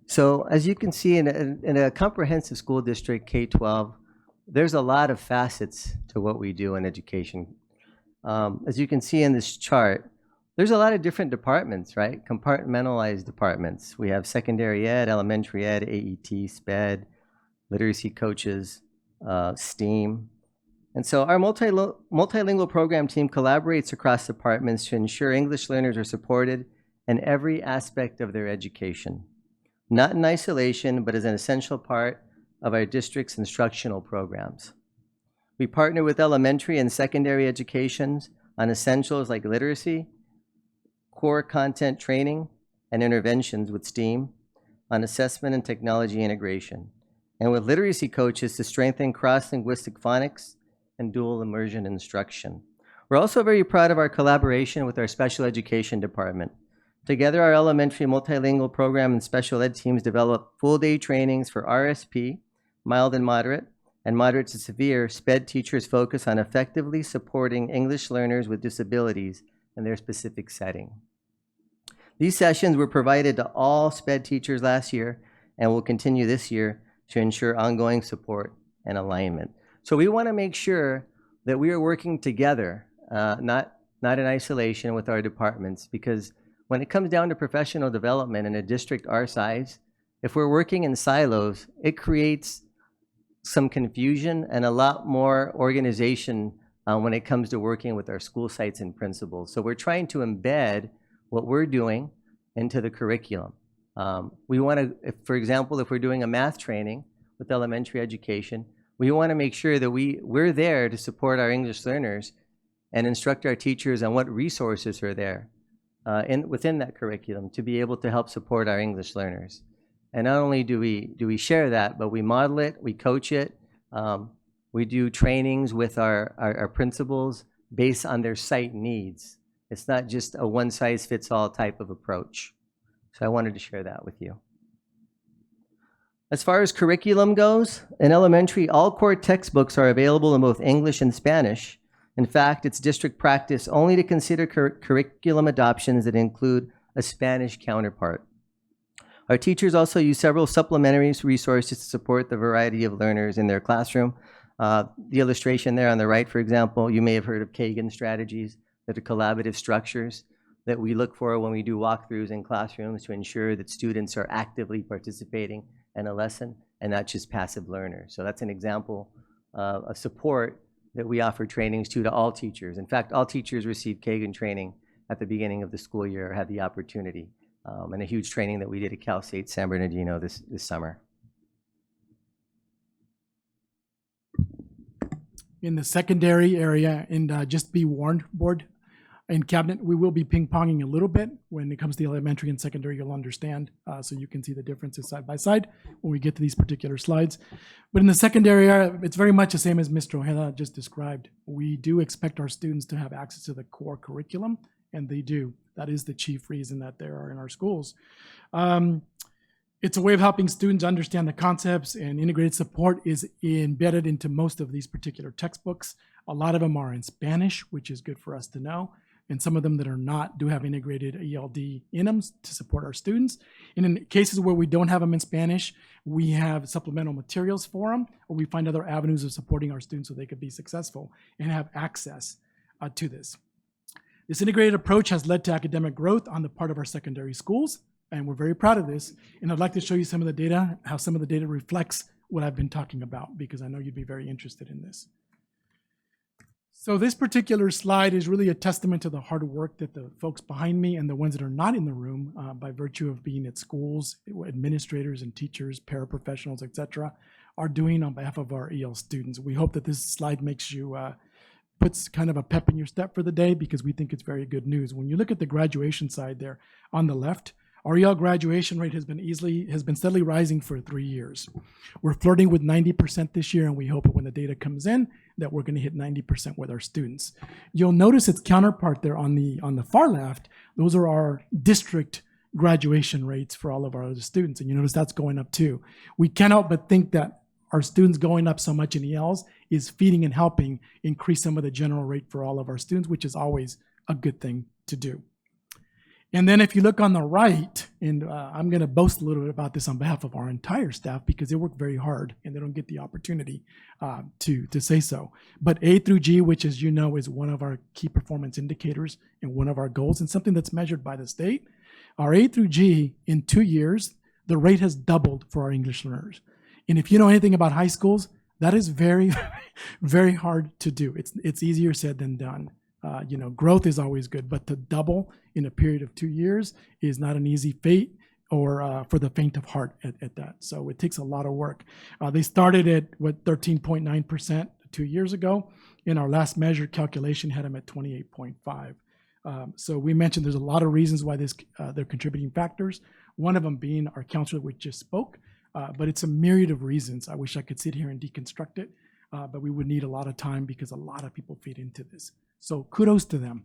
So as you can see in a comprehensive school district, K-12, there's a lot of facets to what we do in education. As you can see in this chart, there's a lot of different departments, right? Compartmentalized departments. We have secondary ed, elementary ed, AET, SPED, literacy coaches, STEAM. And so our multilingual program team collaborates across departments to ensure English learners are supported in every aspect of their education, not in isolation, but as an essential part of our district's instructional programs. We partner with elementary and secondary educations on essentials like literacy, core content training, and interventions with STEAM on assessment and technology integration, and with literacy coaches to strengthen cross-linguistic phonics and dual immersion instruction. We're also very proud of our collaboration with our special education department. Together, our elementary multilingual program and special ed teams develop full-day trainings for RSP, mild and moderate to severe SPED teachers focus on effectively supporting English learners with disabilities in their specific setting. These sessions were provided to all SPED teachers last year and will continue this year to ensure ongoing support and alignment. So we want to make sure that we are working together, not in isolation with our departments, because when it comes down to professional development in a district our size, if we're working in silos, it creates some confusion and a lot more organization when it comes to working with our school sites and principals. So we're trying to embed what we're doing into the curriculum. We want to, for example, if we're doing a math training with elementary education, we want to make sure that we're there to support our English learners and instruct our teachers on what resources are there within that curriculum to be able to help support our English learners. And not only do we share that, but we model it, we coach it, we do trainings with our principals based on their site needs. It's not just a one-size-fits-all type of approach. So I wanted to share that with you. As far as curriculum goes, in elementary, all core textbooks are available in both English and Spanish. In fact, it's district practice only to consider curriculum adoptions that include a Spanish counterpart. Our teachers also use several supplementary resources to support the variety of learners in their classroom. The illustration there on the right, for example, you may have heard of Kagan strategies, that are collaborative structures that we look for when we do walkthroughs in classrooms to ensure that students are actively participating in a lesson and not just passive learners. So that's an example of support that we offer trainings to all teachers. In fact, all teachers receive Kagan training at the beginning of the school year, or had the opportunity, and a huge training that we did at Cal State San Bernardino this summer. In the secondary area, and just be warned, board and cabinet, we will be ping-ponging a little bit when it comes to elementary and secondary. You'll understand, so you can see the differences side by side when we get to these particular slides. But in the secondary area, it's very much the same as Mr. Ojeda just described. We do expect our students to have access to the core curriculum, and they do. That is the chief reason that they are in our schools. It's a way of helping students understand the concepts, and integrated support is embedded into most of these particular textbooks. A lot of them are in Spanish, which is good for us to know. And some of them that are not do have integrated ELD in them to support our students. And in cases where we don't have them in Spanish, we have supplemental materials for them, or we find other avenues of supporting our students so they could be successful and have access to this. This integrated approach has led to academic growth on the part of our secondary schools, and we're very proud of this. And I'd like to show you some of the data, how some of the data reflects what I've been talking about, because I know you'd be very interested in this. So this particular slide is really a testament to the hard work that the folks behind me and the ones that are not in the room by virtue of being at schools, administrators and teachers, paraprofessionals, etc., are doing on behalf of our EL students. We hope that this slide makes you, puts kind of a pep in your step for the day, because we think it's very good news. When you look at the graduation side there on the left, Our EL graduation rate has been steadily rising for 3 years. We're flirting with 90% this year, and we hope that when the data comes in that we're going to hit 90% with our students. You'll notice its counterpart there on the far left. Those are our district graduation rates for all of our other students, and you notice that's going up too. We can't help but think that our students going up so much in ELs is feeding and helping increase some of the general rate for all of our students, which is always a good thing to do. And then if you look on the right, and I'm going to boast a little bit about this on behalf of our entire staff because they work very hard and they don't get the opportunity to say so. But A through G, which as you know is one of our key performance indicators and one of our goals and something that's measured by the state, our A through G in 2 years, the rate has doubled for our English learners. And if you know anything about high schools, that is very, very hard to do. It's easier said than done. Growth is always good, but to double in a period of 2 years is not an easy feat or for the faint of heart at that. So it takes a lot of work. They started at 13.9% 2 years ago. In our last measured calculation had them at 28.5. So we mentioned there's a lot of reasons why they're contributing factors. One of them being our counselor, which just spoke, but it's a myriad of reasons. I wish I could sit here and deconstruct it, but we would need a lot of time because a lot of people feed into this. So kudos to them.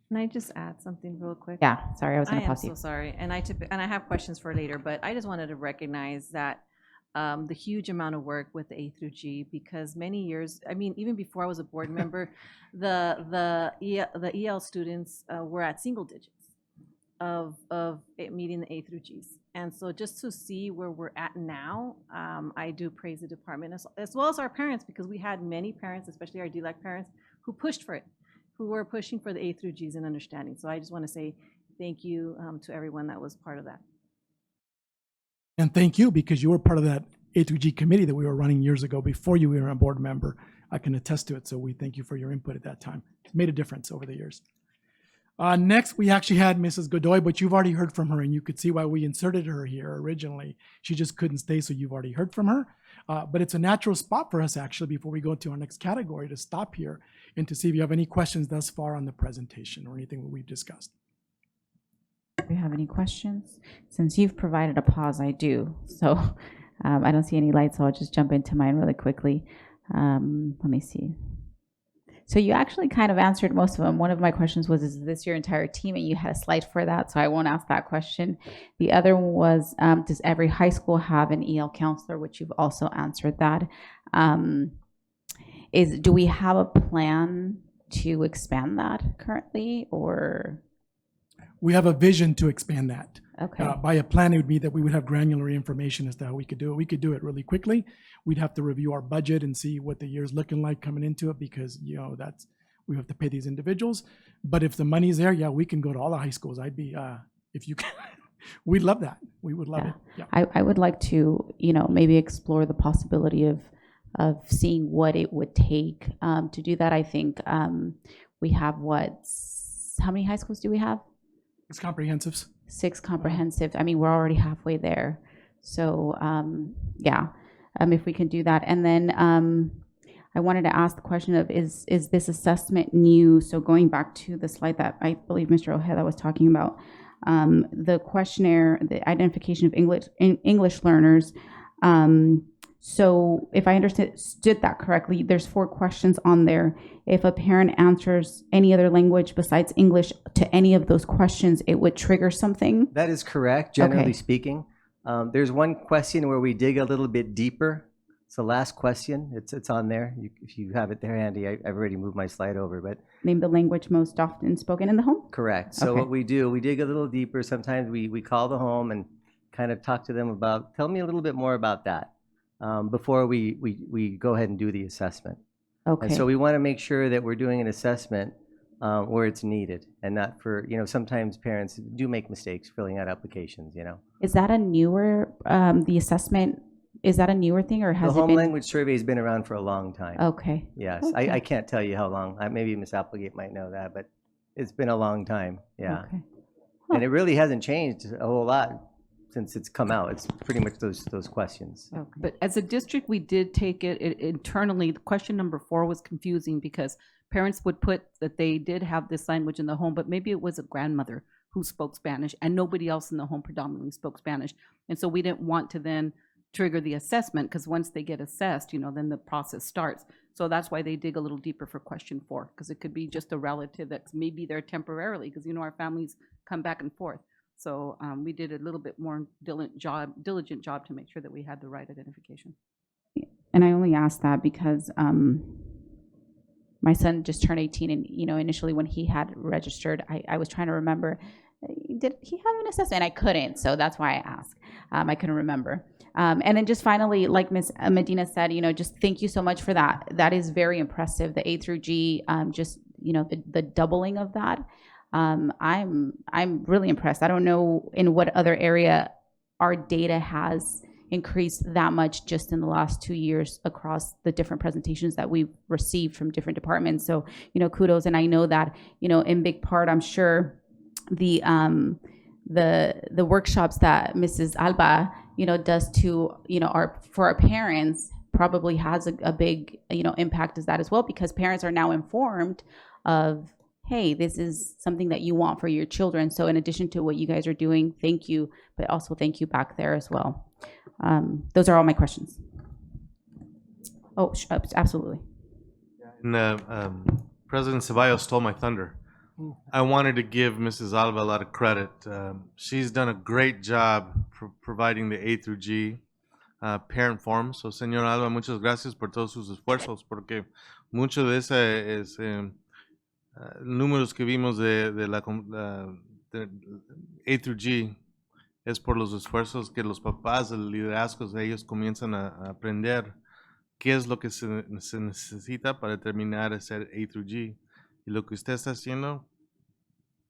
Can I just add something real quick? Yeah, sorry, I was going to pause you. I am so sorry, and I have questions for later, but I just wanted to recognize that the huge amount of work with the A through G, because many years, I mean, even before I was a board member, the EL students were at single digits of it meeting the A through Gs. And so just to see where we're at now, I do praise the department as well as our parents, because we had many parents, especially our DLAC parents, who pushed for it, who were pushing for the A through Gs and understanding. So I just want to say thank you to everyone that was part of that. And thank you, because you were part of that A through G committee that we were running years ago before you were a board member. I can attest to it. So we thank you for your input at that time. It's made a difference over the years. Next, we actually had Mrs. Godoy, but you've already heard from her, and you could see why we inserted her here originally. She just couldn't stay, so you've already heard from her. But it's a natural spot for us, actually, before we go to our next category, to stop here and to see if you have any questions thus far on the presentation or anything that we've discussed. Do you have any questions? Since you've provided a pause, I do. So I don't see any lights, so I'll just jump into mine really quickly. Let me see. So you actually kind of answered most of them. One of my questions was, is this your entire team? And you had a slide for that, so I won't ask that question. The other one was, does every high school have an EL counselor, which you've also answered that. Do we have a plan to expand that currently, or? We have a vision to expand that. Okay. By a plan, it would be that we would have granular information as to how we could do it. We could do it really quickly. We'd have to review our budget and see what the year's looking like coming into it, because we have to pay these individuals. But if the money's there, yeah, we can go to all the high schools. I'd be, if you can, we'd love that. We would love it. Yeah. I would like to, maybe explore the possibility of seeing what it would take to do that. I think we have how many high schools do we have? 6 comprehensives. 6 comprehensive. I mean, we're already halfway there. So if we can do that. And then I wanted to ask the question of, is this assessment new? So going back to the slide that I believe Mr. Ojeda was talking about, the questionnaire, the identification of English learners. So if I understood that correctly, there's 4 questions on there. If a parent answers any other language besides English to any of those questions, it would trigger something? That is correct, generally speaking. There's one question where we dig a little bit deeper. It's the last question. It's on there. If you have it there handy, I've already moved my slide over. But name the language most often spoken in the home? Correct. So what we do, we dig a little deeper. Sometimes we call the home and kind of talk to them about, tell me a little bit more about that. Before we go ahead and do the assessment. Okay. And so we want to make sure that we're doing an assessment where it's needed, and not for, sometimes parents do make mistakes filling out applications, Is that a newer, the assessment, is that a newer thing, or has the it home been? language survey has been around for a long time. Okay. Yes. Okay. I can't tell you how long. Maybe Ms. Applegate might know that, but it's been a long time. Yeah. Okay. And it really hasn't changed a whole lot since it's come out. It's pretty much those questions. Okay. But as a district, we did take it internally. The question number 4 was confusing because parents would put that they did have this language in the home, but maybe it was a grandmother who spoke Spanish, and nobody else in the home predominantly spoke Spanish. And so we didn't want to then trigger the assessment, because once they get assessed, then the process starts. So that's why they dig a little deeper for question 4, because it could be just a relative that's maybe there temporarily, because our families come back and forth. So we did a little bit more diligent job to make sure that we had the right identification. And I only asked that because my son just turned 18, and initially when he had registered, I was trying to remember, did he have an assessment? And I couldn't, so that's why I asked. I couldn't remember. And then just finally, like Ms. Medina said, just thank you so much for that. That is very impressive. The A through G, just the doubling of that. I'm really impressed. I don't know in what other area our data has increased that much just in the last 2 years across the different presentations that we've received from different departments. So kudos. And I know that in big part, I'm sure the workshops that Mrs. Alba does to for our parents probably has a big impact as that as well, because parents are now informed of, hey, this is something that you want for your children. So in addition to what you guys are doing, thank you, but also thank you back there as well. Those are all my questions. Oh, absolutely. And President Ceballos stole my thunder. I wanted to give Mrs. Alba a lot of credit. She's done a great job providing the A through G parent forum. So, señor Alba, muchas gracias por todos sus esfuerzos, porque mucho de ese números que vimos de la de A through G es por los esfuerzos que los papás, el liderazgo de ellos comienzan a aprender qué es lo que se necesita para terminar de ser A through G. Y lo que usted está haciendo,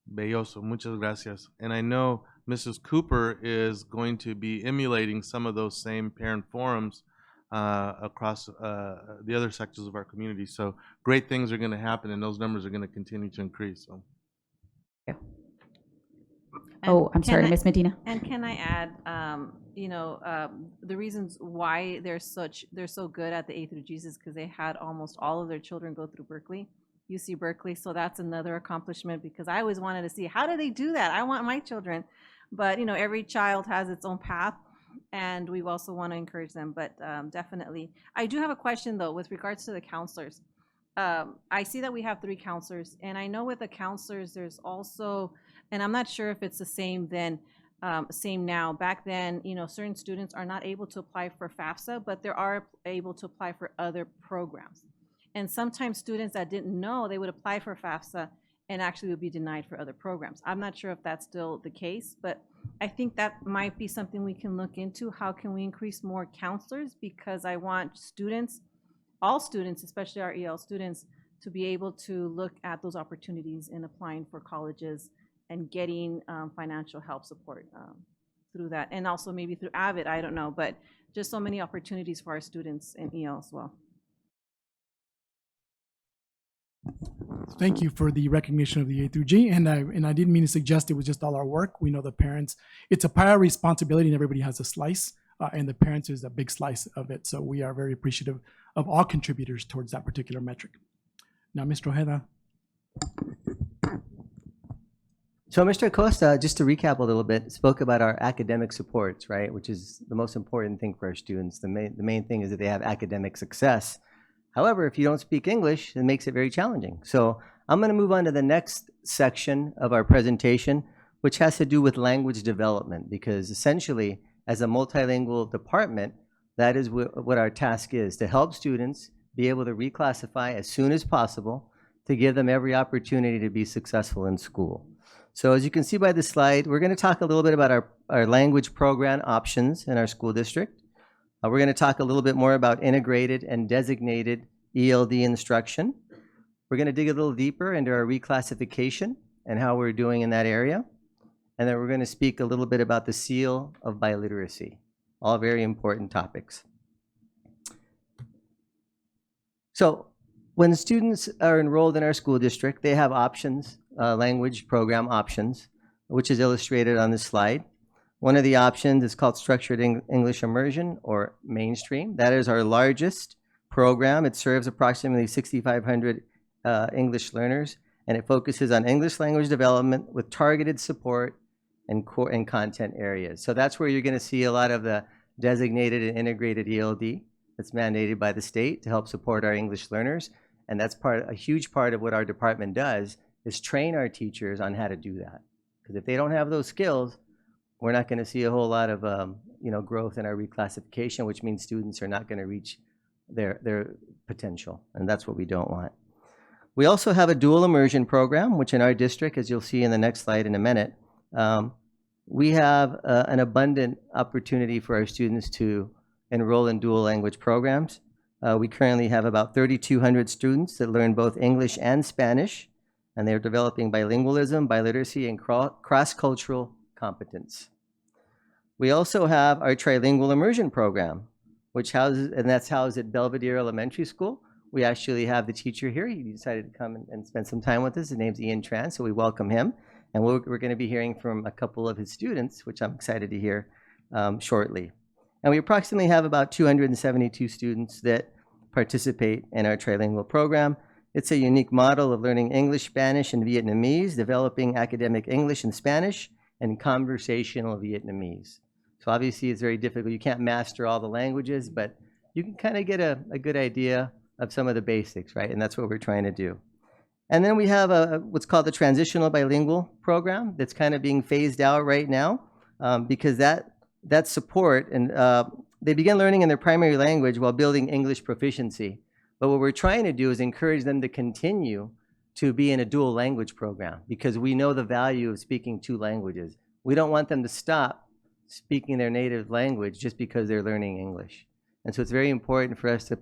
belloso. Muchas gracias. And I know Mrs. Cooper is going to be emulating some of those same parent forums across the other sectors of our community. So great things are going to happen, and those numbers are going to continue to increase. So. Oh, I'm sorry, Ms. Medina. And can I add, the reasons why they're so good at the A through G's is because they had almost all of their children go through Berkeley, UC Berkeley. So that's another accomplishment, because I always wanted to see, how do they do that? I want my children. But, every child has its own path, and we also want to encourage them. But definitely. I do have a question, though, with regards to the counselors. I see that we have 3 counselors, and I know with the counselors, there's also, and I'm not sure if it's the same then, same now. Back then, certain students are not able to apply for FAFSA, but they are able to apply for other programs. And sometimes students that didn't know, they would apply for FAFSA and actually would be denied for other programs. I'm not sure if that's still the case, but I think that might be something we can look into. How can we increase more counselors? Because I want students, all students, especially our EL students, to be able to look at those opportunities in applying for colleges and getting financial help support through that. And also maybe through AVID, I don't know, but just so many opportunities for our students in EL as well. Thank you for the recognition of the A through G, and I didn't mean to suggest it was just all our work. We know the parents, it's a prior responsibility, and everybody has a slice, and the parents is a big slice of it. So we are very appreciative of all contributors towards that particular metric. Now, Mr. Ojeda. So Mr. Acosta, just to recap a little bit, spoke about our academic supports, right, which is the most important thing for our students. The main thing is that they have academic success. However, if you don't speak English, it makes it very challenging. So I'm going to move on to the next section of our presentation, which has to do with language development, because essentially, as a multilingual department, that is what our task is, to help students be able to reclassify as soon as possible, to give them every opportunity to be successful in school. So as you can see by the slide, we're going to talk a little bit about our language program options in our school district. We're going to talk a little bit more about integrated and designated ELD instruction. We're going to dig a little deeper into our reclassification and how we're doing in that area. And then we're going to speak a little bit about the seal of biliteracy, all very important topics. So when students are enrolled in our school district, they have options, language program options, which is illustrated on this slide. One of the options is called Structured English Immersion, or Mainstream. That is our largest program. It serves approximately 6,500 English learners, and it focuses on English language development with targeted support and core and content areas. So that's where you're going to see a lot of the designated and integrated ELD that's mandated by the state to help support our English learners. And that's a huge part of what our department does, is train our teachers on how to do that. Because if they don't have those skills, we're not going to see a whole lot of growth in our reclassification, which means students are not going to reach their potential, and that's what we don't want. We also have a dual immersion program, which in our district, as you'll see in the next slide in a minute, we have an abundant opportunity for our students to enroll in dual language programs. We currently have about 3,200 students that learn both English and Spanish, and they're developing bilingualism, biliteracy, and cross-cultural competence. We also have our trilingual immersion program, which houses, and that's housed at Belvedere Elementary School. We actually have the teacher here. He decided to come and spend some time with us. His name's Ian Tran, so we welcome him. And we're going to be hearing from a couple of his students, which I'm excited to hear shortly. And we approximately have about 272 students that participate in our trilingual program. It's a unique model of learning English, Spanish, and Vietnamese, developing academic English and Spanish, and conversational Vietnamese. So obviously it's very difficult. You can't master all the languages, but you can kind of get a good idea of some of the basics, right? And that's what we're trying to do. And then we have what's called the Transitional Bilingual Program that's kind of being phased out right now because that support, and they begin learning in their primary language while building English proficiency. But what we're trying to do is encourage them to continue to be in a dual language program because we know the value of speaking two languages. We don't want them to stop speaking their native language just because they're learning English. And so it's very important for us to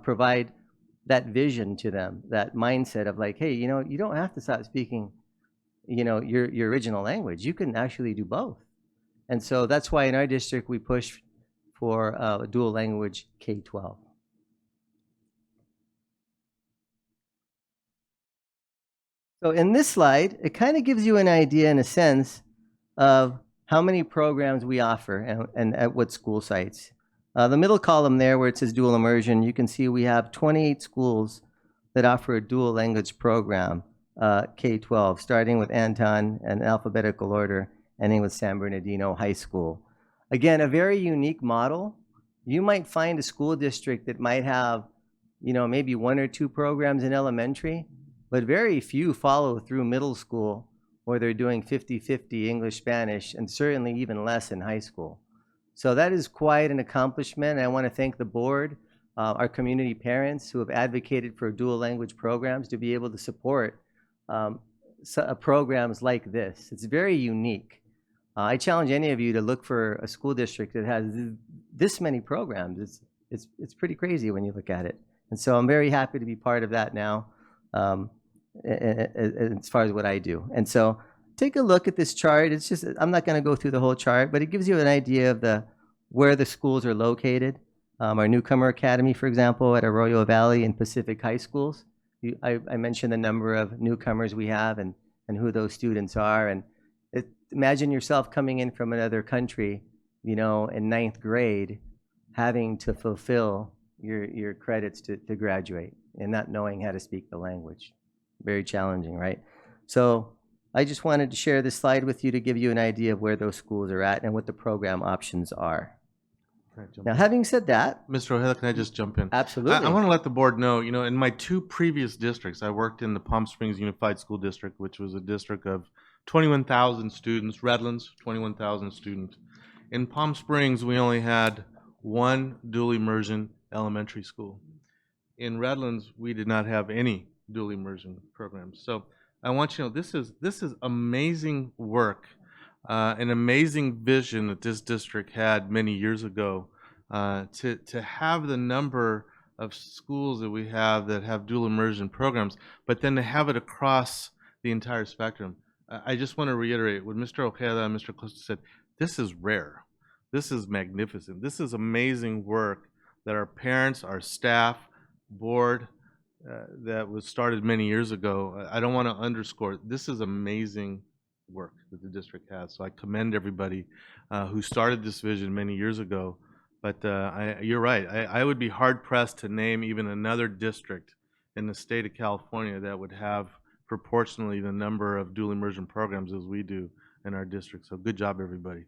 provide that vision to them, that mindset of like, hey, you don't have to stop speaking, your original language. You can actually do both. And so that's why in our district we push for a dual language K-12. So in this slide, it kind of gives you an idea in a sense of how many programs we offer and at what school sites. The middle column there where it says dual immersion, you can see we have 28 schools that offer a dual language program, K-12, starting with Anton in alphabetical order, ending with San Bernardino High School. Again, a very unique model. You might find a school district that might have, maybe one or two programs in elementary, but very few follow through middle school where they're doing 50-50 English, Spanish, and certainly even less in high school. So that is quite an accomplishment. I want to thank the board, our community parents who have advocated for dual language programs to be able to support programs like this. It's very unique. I challenge any of you to look for a school district that has this many programs. It's pretty crazy when you look at it. And so I'm very happy to be part of that now. As far as what I do. And so take a look at this chart. It's just, I'm not going to go through the whole chart, but it gives you an idea of where the schools are located. Our Newcomer Academy, for example, at Arroyo Valley and Pacific High Schools. I mentioned the number of newcomers we have and who those students are. And imagine yourself coming in from another country, in 9th grade, having to fulfill your credits to graduate and not knowing how to speak the language. Very challenging, right? So I just wanted to share this slide with you to give you an idea of where those schools are at and what the program options are. Now, having said that, Mr. Ojeda, can I just jump in? Absolutely. I want to let the board know, in my two previous districts, I worked in the Palm Springs Unified School District, which was a district of 21,000 students, Redlands, 21,000 students. In Palm Springs, we only had one dual immersion elementary school. In Redlands, we did not have any dual immersion programs. So I want you to know this is amazing work, an amazing vision that this district had many years ago to have the number of schools that we have that have dual immersion programs, but then to have it across the entire spectrum. I just want to reiterate what Mr. Ojeda and Mr. Costa said. This is rare. This is magnificent. This is amazing work that our parents, our staff, board, that was started many years ago. I don't want to underscore it. This is amazing work that the district has. So I commend everybody who started this vision many years ago. But you're right. I would be hard pressed to name even another district in the state of California that would have proportionally the number of dual immersion programs as we do in our district. So good job, everybody.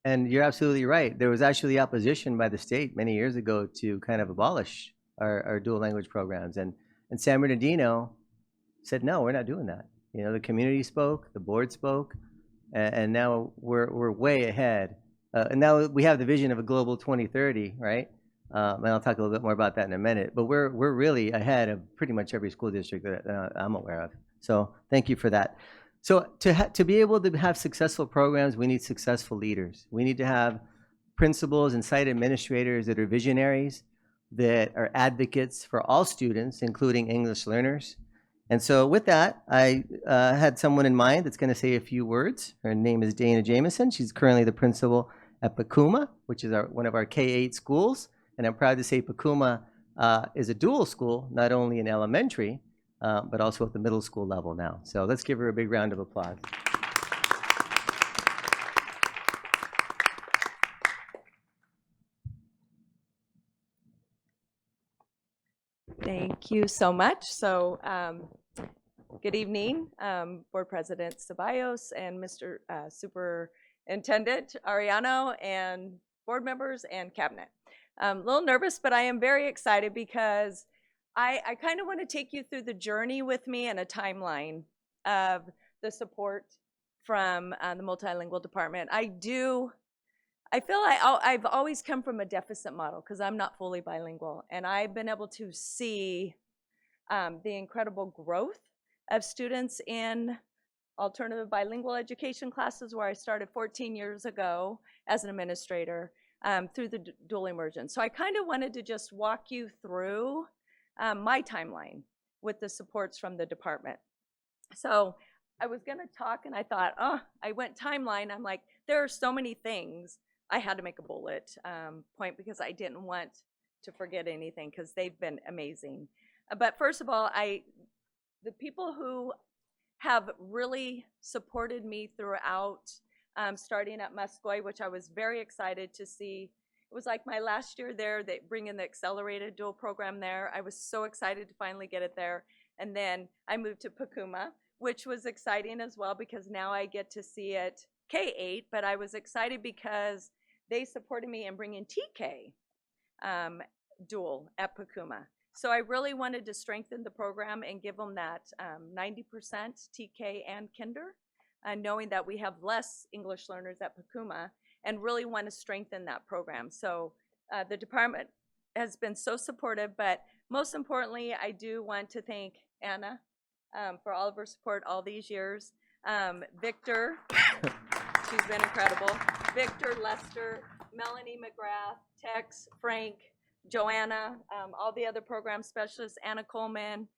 And you're absolutely right. There was actually opposition by the state many years ago to kind of abolish our dual language programs. And San Bernardino said, no, we're not doing that. You know, the community spoke, the board spoke, and now we're way ahead. And now we have the vision of a global 2030, right? And I'll talk a little bit more about that in a minute. But we're really ahead of pretty much every school district that I'm aware of. So thank you for that. So to be able to have successful programs, we need successful leaders. We need to have principals and site administrators that are visionaries, that are advocates for all students, including English learners. And so with that, I had someone in mind that's going to say a few words. Her name is Dana Jameson. She's currently the principal at Pacuma, which is one of our K-8 schools. And I'm proud to say Pacuma is a dual school, not only in elementary, but also at the middle school level now. So let's give her a big round of applause. Thank you so much. So good evening, Board President Ceballos and Mr. Superintendent Arellano and board members and cabinet. A little nervous, but I am very excited because I kind of want to take you through the journey with me and a timeline of the support from the multilingual department. I feel I've always come from a deficit model because I'm not fully bilingual, and I've been able to see the incredible growth of students in alternative bilingual education classes where I started 14 years ago as an administrator through the dual immersion. So I kind of wanted to just walk you through my timeline with the supports from the department. So I was going to talk and I thought, I went timeline. I'm like, there are so many things. I had to make a bullet point because I didn't want to forget anything because they've been amazing. But first of all, the people who have really supported me throughout starting at Muscoy, which I was very excited to see. It was like my last year there, they bring in the accelerated dual program there. I was so excited to finally get it there. And then I moved to Pacuma, which was exciting as well because now I get to see it K-8, but I was excited because they supported me in bringing TK dual at Pacuma. So I really wanted to strengthen the program and give them that 90% TK and Kinder, knowing that we have less English learners at Pacuma, and really want to strengthen that program. So the department has been so supportive, but most importantly, I do want to thank Anna for all of her support all these years. Victor, she's been incredible. Victor, Lester, Melanie McGrath, Tex, Frank, Joanna, all the other program specialists, Anna Coleman,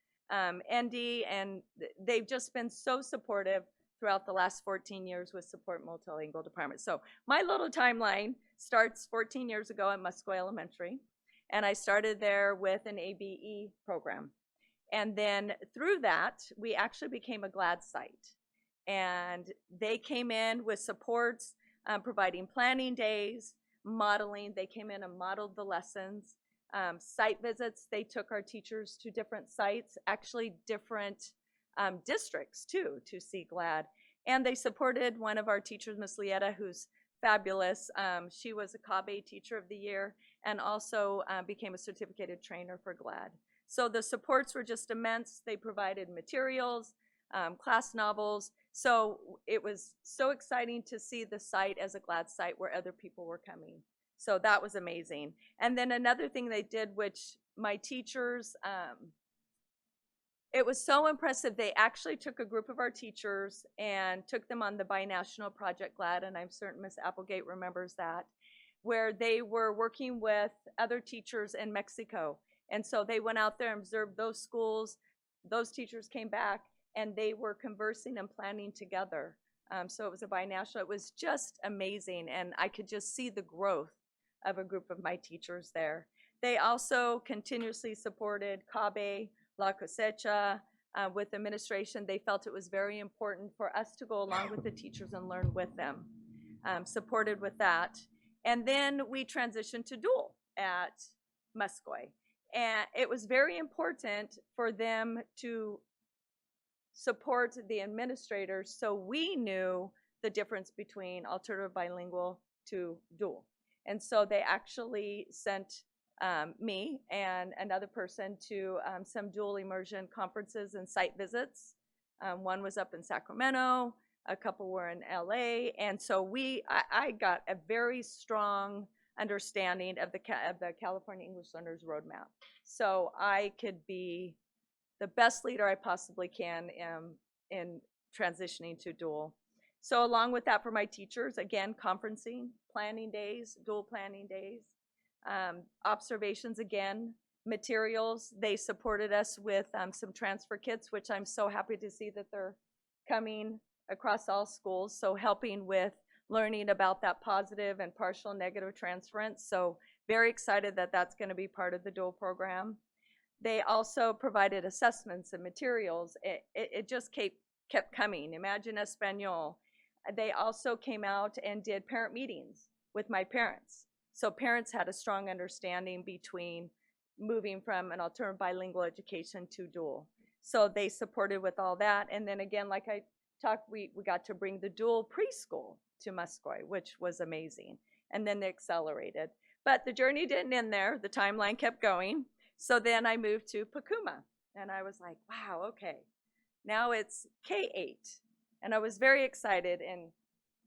Andy, and they've just been so supportive throughout the last 14 years with Support Multilingual Department. So my little timeline starts 14 years ago at Muscoy Elementary, and I started there with an ABE program. And then through that, we actually became a GLAD site. And they came in with supports, providing planning days, modeling. They came in and modeled the lessons. Site visits, they took our teachers to different sites, actually different districts too, to see GLAD. And they supported one of our teachers, Miss Lieta, who's fabulous. She was a CABE Teacher of the Year and also became a certificated trainer for GLAD. So the supports were just immense. They provided materials, class novels. So it was so exciting to see the site as a GLAD site where other people were coming. So that was amazing. And then another thing they did, which my teachers, it was so impressive. They actually took a group of our teachers and took them on the binational Project GLAD, and I'm certain Miss Applegate remembers that, where they were working with other teachers in Mexico. And so they went out there and observed those schools. Those teachers came back, and they were conversing and planning together. So it was a binational. It was just amazing, and I could just see the growth of a group of my teachers there. They also continuously supported CABE, La Cosecha, with administration. They felt it was very important for us to go along with the teachers and learn with them, supported with that. And then we transitioned to dual at Muscoy. And it was very important for them to support the administrators so we knew the difference between alternative bilingual to dual. And so they actually sent me and another person to some dual immersion conferences and site visits. One was up in Sacramento, a couple were in LA, and so I got a very strong understanding of the California English Learners Roadmap. So I could be the best leader I possibly can in transitioning to dual. So along with that for my teachers, again, conferencing, planning days, dual planning days, observations again, materials. They supported us with some transfer kits, which I'm so happy to see that they're coming across all schools. So helping with learning about that positive and partial negative transference. So very excited that that's going to be part of the dual program. They also provided assessments and materials. It just kept coming. Imagine Espanol. They also came out and did parent meetings with my parents. So parents had a strong understanding between moving from an alternative bilingual education to dual. So they supported with all that. And then again, like I talked, we got to bring the dual preschool to Muscoy, which was amazing. And then they accelerated. But the journey didn't end there. The timeline kept going. So then I moved to Pacuma. And I was like, wow, okay. Now it's K-8. And I was very excited. And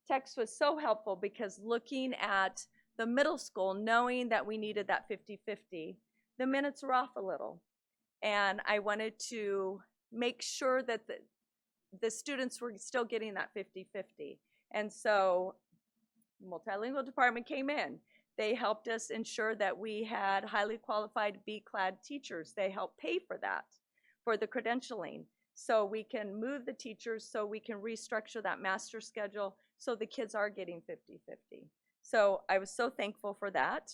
Tex was so helpful because looking at the middle school, knowing that we needed that 50-50, the minutes were off a little. And I wanted to make sure that the students were still getting that 50-50. And so the multilingual department came in. They helped us ensure that we had highly qualified B-clad teachers. They helped pay for that, for the credentialing. So we can move the teachers, so we can restructure that master schedule so the kids are getting 50-50. So I was so thankful for that.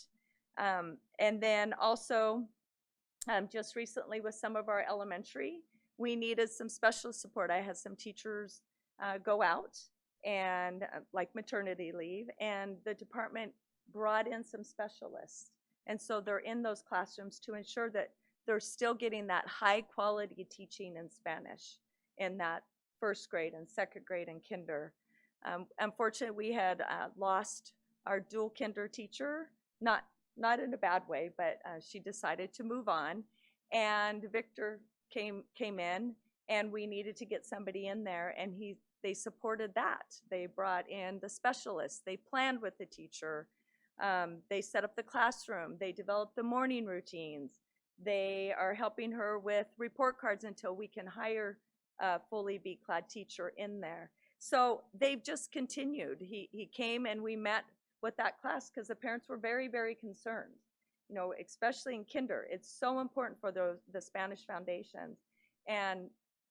And then also, just recently with some of our elementary, we needed some special support. I had some teachers go out and like maternity leave, and the department brought in some specialists. And so they're in those classrooms to ensure that they're still getting that high quality teaching in Spanish in that first grade and second grade and kinder. Unfortunately, we had lost our dual kinder teacher, not in a bad way, but she decided to move on. And Victor came in, and we needed to get somebody in there, and they supported that. They brought in the specialists. They planned with the teacher. They set up the classroom. They developed the morning routines. They are helping her with report cards until we can hire a fully B-clad teacher in there. So they've just continued. He came and we met with that class because the parents were very, very concerned, you know, especially in kinder. It's so important for the Spanish foundations. And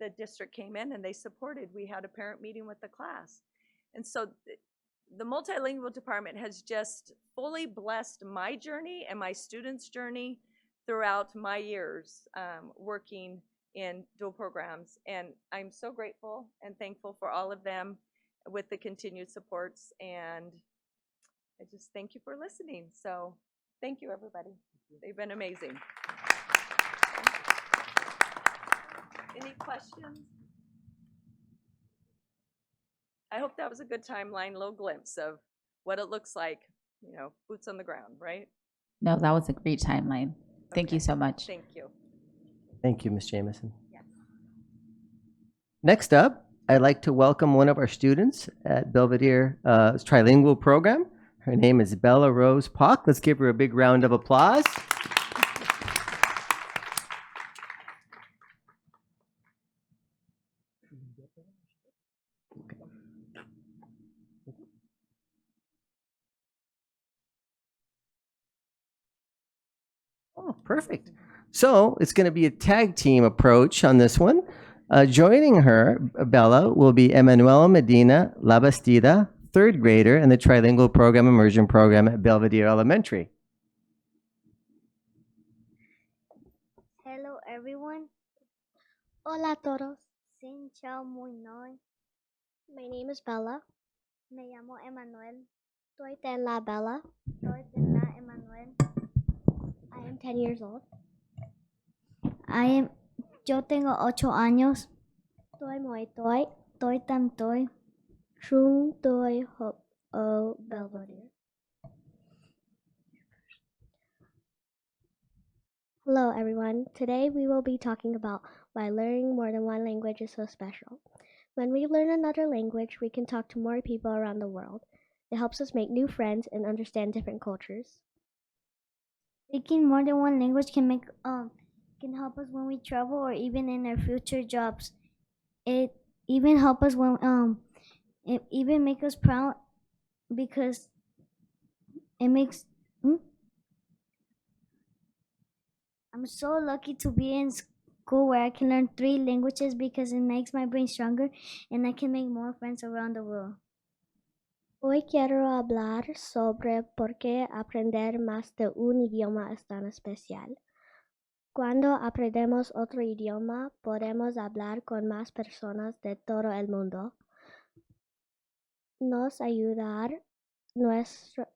the district came in and they supported. We had a parent meeting with the class. And so the multilingual department has just fully blessed my journey and my students' journey throughout my years working in dual programs. And I'm so grateful and thankful for all of them with the continued supports. And I just thank you for listening. So thank you, everybody. They've been amazing. Any questions? I hope that was a good timeline, little glimpse of what it looks like, you know, boots on the ground, right? No, that was a great timeline. Thank you so much. Thank you. Thank you, Ms. Jamison. Next up, I'd like to welcome one of our students at Belvedere Trilingual Program. Her name is Bella Rose Pock. Let's give her a big round of applause. Oh, perfect. So it's going to be a tag team approach on this one. Joining her, Bella, will be Emanuela Medina Labastida, third grader in the Trilingual Program Immersion Program at Belvedere Elementary. Hello, everyone. Hola todos. Xin chao muy noi. My name is Bella. Me llamo Emanuel. Soy de la Bella. Soy de la Emanuel. I am 10 years old. Yo tengo 8 años. Tôi moi tôi tam tôi, chúng tôi học ở Belvedere. Hello everyone. Today we will be talking about why learning more than one language is so special. When we learn another language, we can talk to more people around the world. It helps us make new friends and understand different cultures. Speaking more than one language can help us when we travel or even in our future jobs. It even help us when it even make us proud because it makes I'm so lucky to be in school where I can learn 3 languages because it makes my brain stronger and I can make more friends around the world. Hoy quiero hablar sobre por qué aprender más de un idioma es tan especial. Cuando aprendemos otro idioma, podemos hablar con más personas de todo el mundo. Nos ayudar nuestros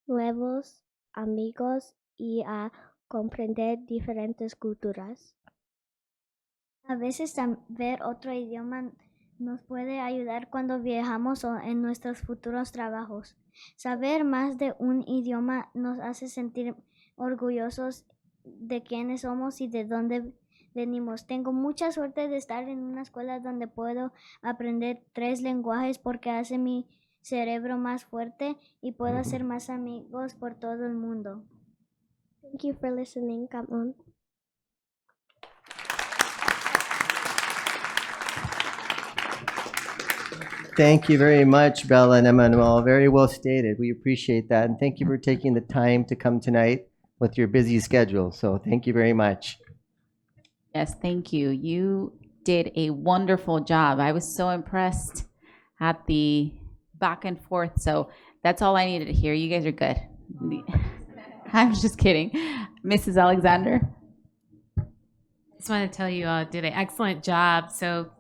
nuevos amigos y a comprender diferentes culturas. A veces ver otro idioma nos puede ayudar cuando viajamos o en nuestros futuros trabajos. Saber más de un idioma nos hace sentir orgullosos de quiénes somos y de dónde venimos. Tengo mucha suerte de estar en una escuela donde puedo aprender 3 lenguajes porque hace mi cerebro más fuerte y puedo hacer más amigos por todo el mundo. Thank you for listening. Come on. Thank you very much, Bella and Emmanuel. Very well stated. We appreciate that. And thank you for taking the time to come tonight with your busy schedule. So thank you very much. Yes, thank you. You did a wonderful job. I was so impressed at the back and forth. So that's all I needed to hear. You guys are good. I'm just kidding. Mrs. Alexander. Just want to tell you all did an excellent job. So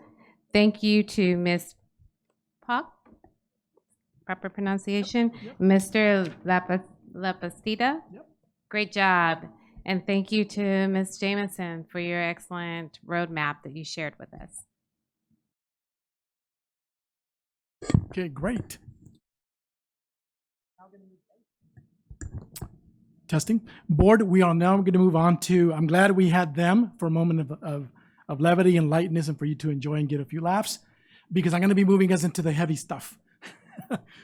thank you to Ms. Pop, proper pronunciation, Mr. Lapastida. Great job. And thank you to Ms. Jamison for your excellent roadmap that you shared with us. Okay, great. Testing. Board, we are now going to move on to, I'm glad we had them for a moment of levity and lightness and for you to enjoy and get a few laughs, because I'm going to be moving us into the heavy stuff.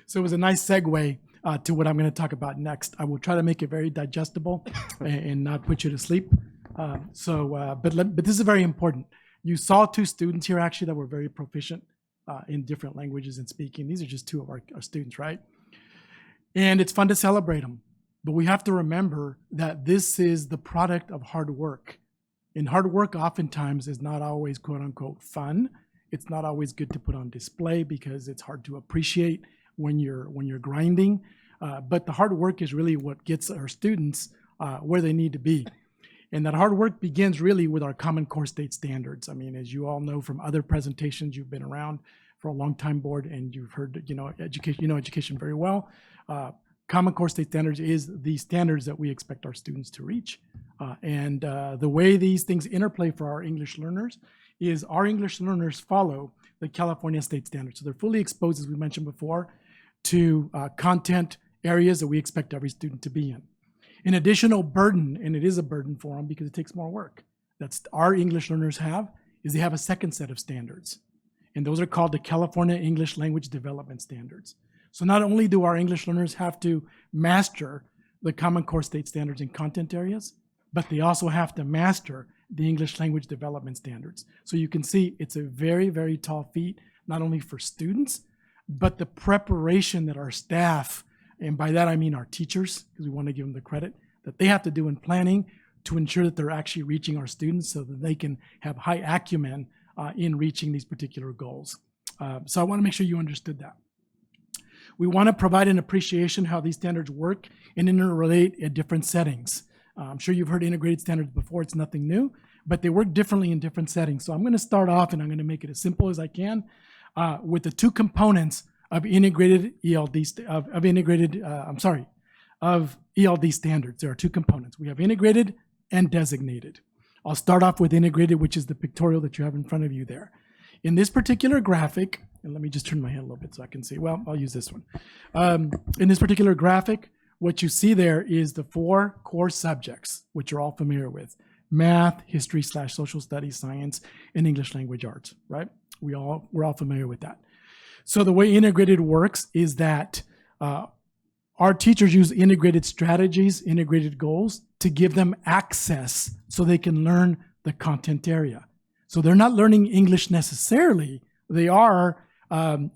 So it was a nice segue to what I'm going to talk about next. I will try to make it very digestible and not put you to sleep. But this is very important. You saw 2 students here actually that were very proficient in different languages and speaking. These are just 2 of our students, right? And it's fun to celebrate them. But we have to remember that this is the product of hard work. And hard work oftentimes is not always quote unquote fun. It's not always good to put on display because it's hard to appreciate when you're grinding. But the hard work is really what gets our students where they need to be. And that hard work begins really with our Common Core State Standards. I mean, as you all know from other presentations, you've been around for a long time, board, and you've heard, education very well. Common Core State Standards is the standards that we expect our students to reach. And the way these things interplay for our English learners is our English learners follow the California State Standards. So they're fully exposed, as we mentioned before, to content areas that we expect every student to be in. An additional burden, and it is a burden for them because it takes more work, that's our English learners have, is they have a second set of standards. And those are called the California English Language Development Standards. So not only do our English learners have to master the Common Core State Standards in content areas, but they also have to master the English Language Development Standards. So you can see it's a very, very tall feat, not only for students, but the preparation that our staff, and by that I mean our teachers, because we want to give them the credit, that they have to do in planning to ensure that they're actually reaching our students so that they can have high acumen in reaching these particular goals. So I want to make sure you understood that. We want to provide an appreciation how these standards work and interrelate at different settings. I'm sure you've heard integrated standards before, it's nothing new, but they work differently in different settings. So I'm going to start off and I'm going to make it as simple as I can with the 2 components of integrated ELD, of ELD standards. There are 2 components. We have integrated and designated. I'll start off with integrated, which is the pictorial that you have in front of you there. In this particular graphic, and let me just turn my head a little bit so I can see. Well, I'll use this one. In this particular graphic, what you see there is the 4 core subjects, which you're all familiar with: math, history / social studies, science, and English language arts, right? We're all familiar with that. So the way integrated works is that our teachers use integrated strategies, integrated goals to give them access so they can learn the content area. So they're not learning English necessarily. They are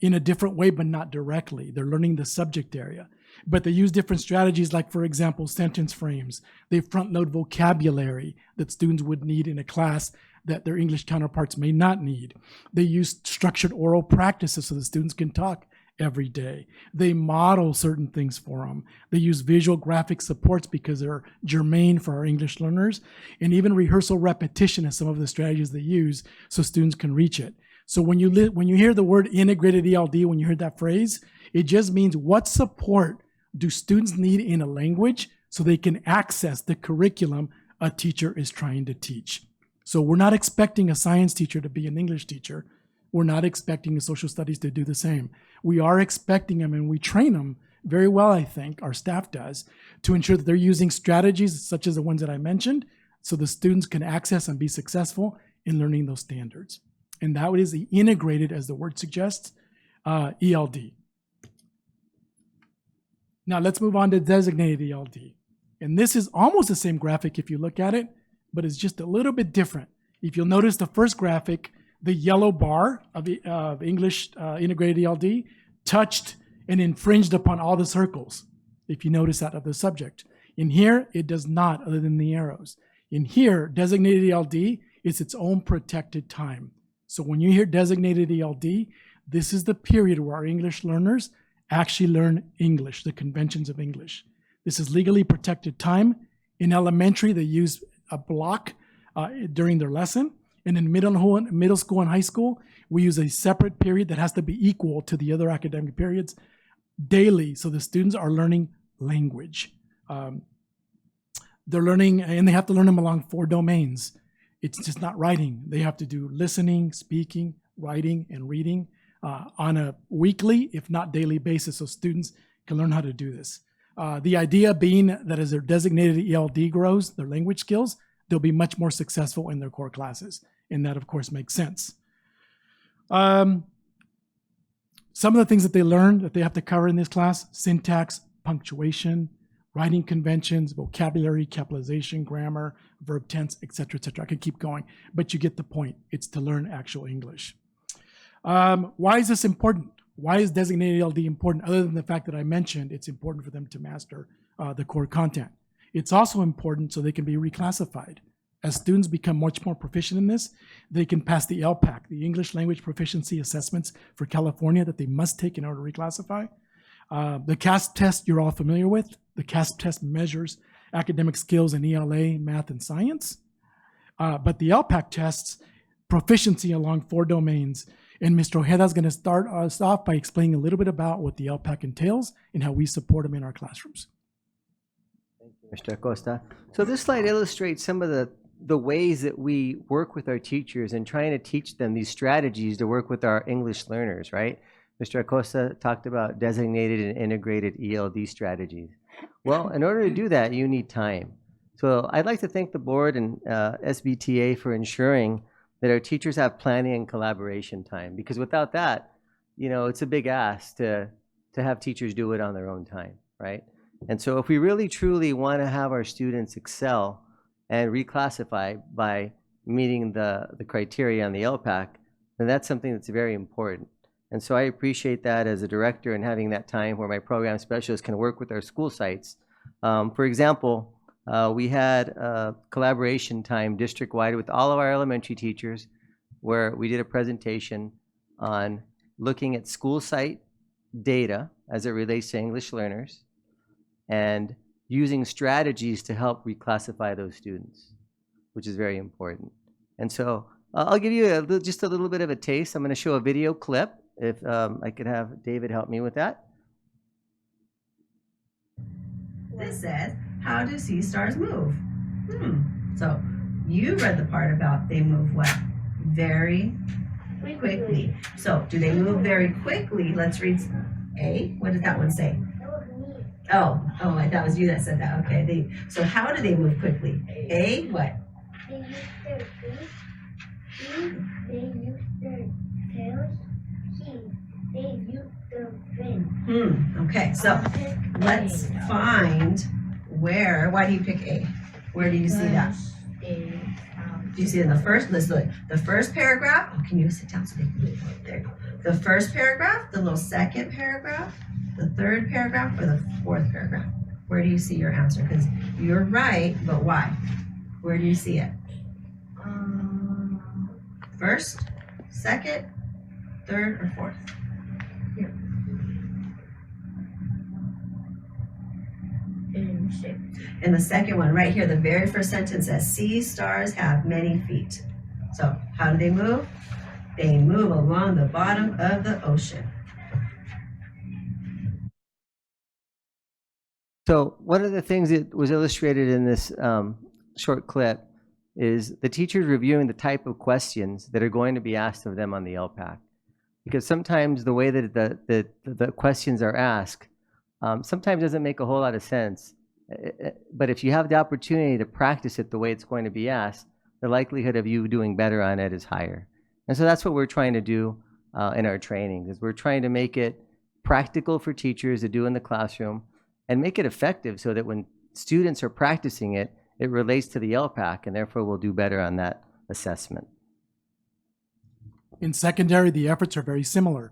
in a different way, but not directly. They're learning the subject area. But they use different strategies, like, for example, sentence frames. They front load vocabulary that students would need in a class that their English counterparts may not need. They use structured oral practices so the students can talk every day. They model certain things for them. They use visual graphic supports because they're germane for our English learners, and even rehearsal repetition is some of the strategies they use so students can reach it. So when you hear the word integrated ELD, when you hear that phrase, it just means what support do students need in a language so they can access the curriculum a teacher is trying to teach. So we're not expecting a science teacher to be an English teacher. We're not expecting a social studies to do the same. We are expecting them, and we train them very well, I think, our staff does, to ensure that they're using strategies such as the ones that I mentioned so the students can access and be successful in learning those standards. And that is the integrated, as the word suggests, ELD. Now let's move on to designated ELD. And this is almost the same graphic if you look at it, but it's just a little bit different. If you'll notice the first graphic, the yellow bar of English integrated ELD touched and infringed upon all the circles, if you notice that, of the subject. In here, it does not, other than the arrows. In here, designated ELD is its own protected time. So when you hear designated ELD, this is the period where our English learners actually learn English, the conventions of English. This is legally protected time. In elementary, they use a block during their lesson. And in middle school and high school, we use a separate period that has to be equal to the other academic periods daily. So the students are learning language. They're learning, and they have to learn them along 4 domains. It's just not writing. They have to do listening, speaking, writing, and reading on a weekly, if not daily basis, so students can learn how to do this. The idea being that as their designated ELD grows, their language skills, they'll be much more successful in their core classes. And that, of course, makes sense. Some of the things that they learn that they have to cover in this class: syntax, punctuation, writing conventions, vocabulary, capitalization, grammar, verb tense, etc., etc. I could keep going, but you get the point. It's to learn actual English. Why is this important? Why is designated ELD important, other than the fact that I mentioned it's important for them to master the core content? It's also important so they can be reclassified. As students become much more proficient in this, they can pass the LPAC, the English Language Proficiency Assessments for California, that they must take in order to reclassify. The CASP test you're all familiar with. The CASP test measures academic skills in ELA, math, and science. But the LPAC tests proficiency along 4 domains. And Mr. Ojeda is going to start us off by explaining a little bit about what the LPAC entails and how we support them in our classrooms. Mr. Acosta. So this slide illustrates some of the ways that we work with our teachers and trying to teach them these strategies to work with our English learners, right? Mr. Acosta talked about designated and integrated ELD strategies. Well, in order to do that, you need time. So I'd like to thank the board and SBTA for ensuring that our teachers have planning and collaboration time, because without that, you know, it's a big ask to have teachers do it on their own time, right? And so if we really truly want to have our students excel and reclassify by meeting the criteria on the LPAC, then that's something that's very important. And so I appreciate that as a director and having that time where my program specialists can work with our school sites. For example, we had a collaboration time district-wide with all of our elementary teachers where we did a presentation on looking at school site data as it relates to English learners and using strategies to help reclassify those students, which is very important. And so I'll give you just a little bit of a taste. I'm going to show a video clip. If I could have David help me with that. This says, how do sea stars move? So You read the part about they move what? Very quickly. So do they move very quickly? Let's read A. What did that one say? Oh, that was you that said that. Okay. So how do they move quickly? A, what? They use their feet. B, they use their tails. C, they use their fins. Okay, so let's find where. Why do you pick A? Where do you see that? Do you see it in the first? Let's look. The first paragraph. Oh, can you sit down so they can read it? There you go. The first paragraph, the little second paragraph, the third paragraph, or the fourth paragraph? Where do you see your answer? Because you're right, but why? Where do you see it? First, second, third, or fourth? Here. In the second one, right here, the very first sentence says, sea stars have many feet. So how do they move? They move along the bottom of the ocean. So one of the things that was illustrated in this short clip is the teachers reviewing the type of questions that are going to be asked of them on the LPAC. Because sometimes the way that the questions are asked sometimes doesn't make a whole lot of sense. But if you have the opportunity to practice it the way it's going to be asked, the likelihood of you doing better on it is higher. And so that's what we're trying to do in our trainings, is we're trying to make it practical for teachers to do in the classroom and make it effective so that when students are practicing it, it relates to the LPAC, and therefore we'll do better on that assessment. In secondary, the efforts are very similar.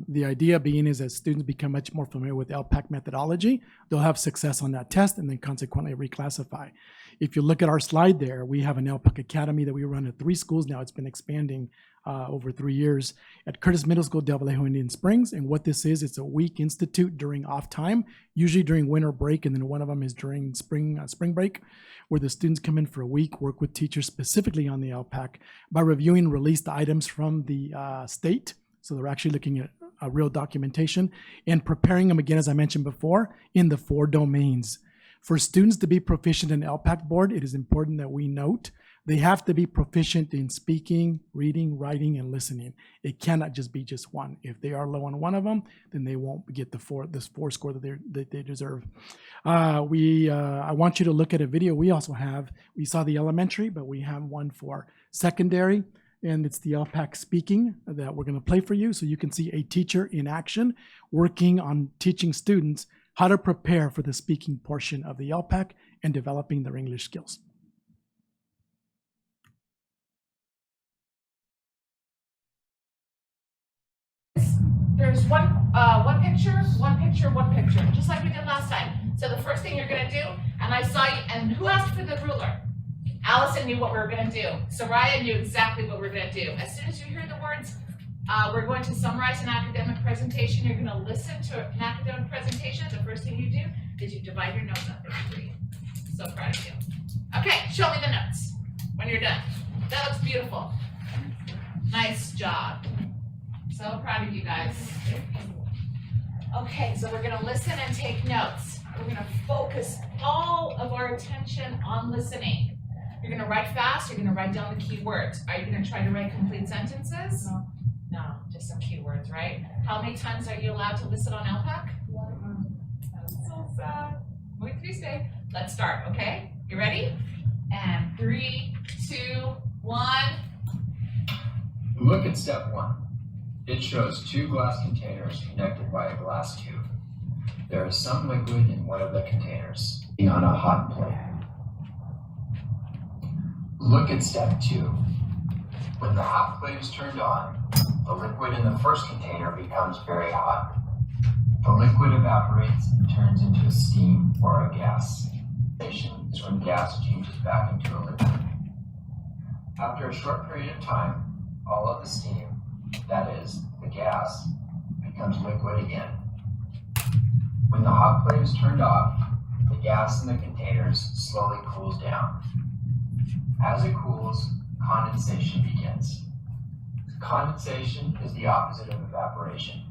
The idea being is as students become much more familiar with LPAC methodology, they'll have success on that test and then consequently reclassify. If you look at our slide there, we have an LPAC Academy that we run at 3 schools now. It's been expanding over 3 years at Curtis Middle School, Del Vallejo, Indian Springs. And what this is, it's a week institute during off time, usually during winter break, and then one of them is during spring break, where the students come in for a week, work with teachers specifically on the LPAC by reviewing released items from the state. So they're actually looking at real documentation and preparing them, again, as I mentioned before, in the 4 domains. For students to be proficient in LPAC board, it is important that we note they have to be proficient in speaking, reading, writing, and listening. It cannot just be just one. If they are low on one of them, then they won't get this 4 score that they deserve. I want you to look at a video we also have. We saw the elementary, but we have one for secondary. And it's the LPAC speaking that we're going to play for you, so you can see a teacher in action working on teaching students how to prepare for the speaking portion of the LPAC and developing their English skills. There's one picture, just like we did last time. So the first thing you're going to do, and I saw you, and who asked for the ruler? Allison knew what we were going to do. Soraya knew exactly what we were going to do. As soon as you hear the words, we're going to summarize an academic presentation. You're going to listen to an academic presentation. The first thing you do is you divide your notes up into 3. So proud of you. Okay, show me the notes when you're done. That looks beautiful. Nice job. So proud of you guys. Okay, so we're going to listen and take notes. We're going to focus all of our attention on listening. You're going to write fast. You're going to write down the key words. Are you going to try to write complete sentences? No, just some key words, right? How many times are you allowed to listen on LPAC? 1. That's so sad. Muy triste. Let's start, okay? You ready? And 3, 2, 1. Look at step 1. It shows 2 glass containers connected by a glass tube. There is some liquid in one of the containers on a hot plate. Look at step 2. When the hot plate is turned on, the liquid in the first container becomes very hot. The liquid evaporates and turns into a steam or a gas. Station is when gas changes back into a liquid. After a short period of time, all of the steam, that is, the gas, becomes liquid again. When the hot plate is turned off, the gas in the containers slowly cools down. As it cools, condensation begins. Condensation is the opposite of evaporation.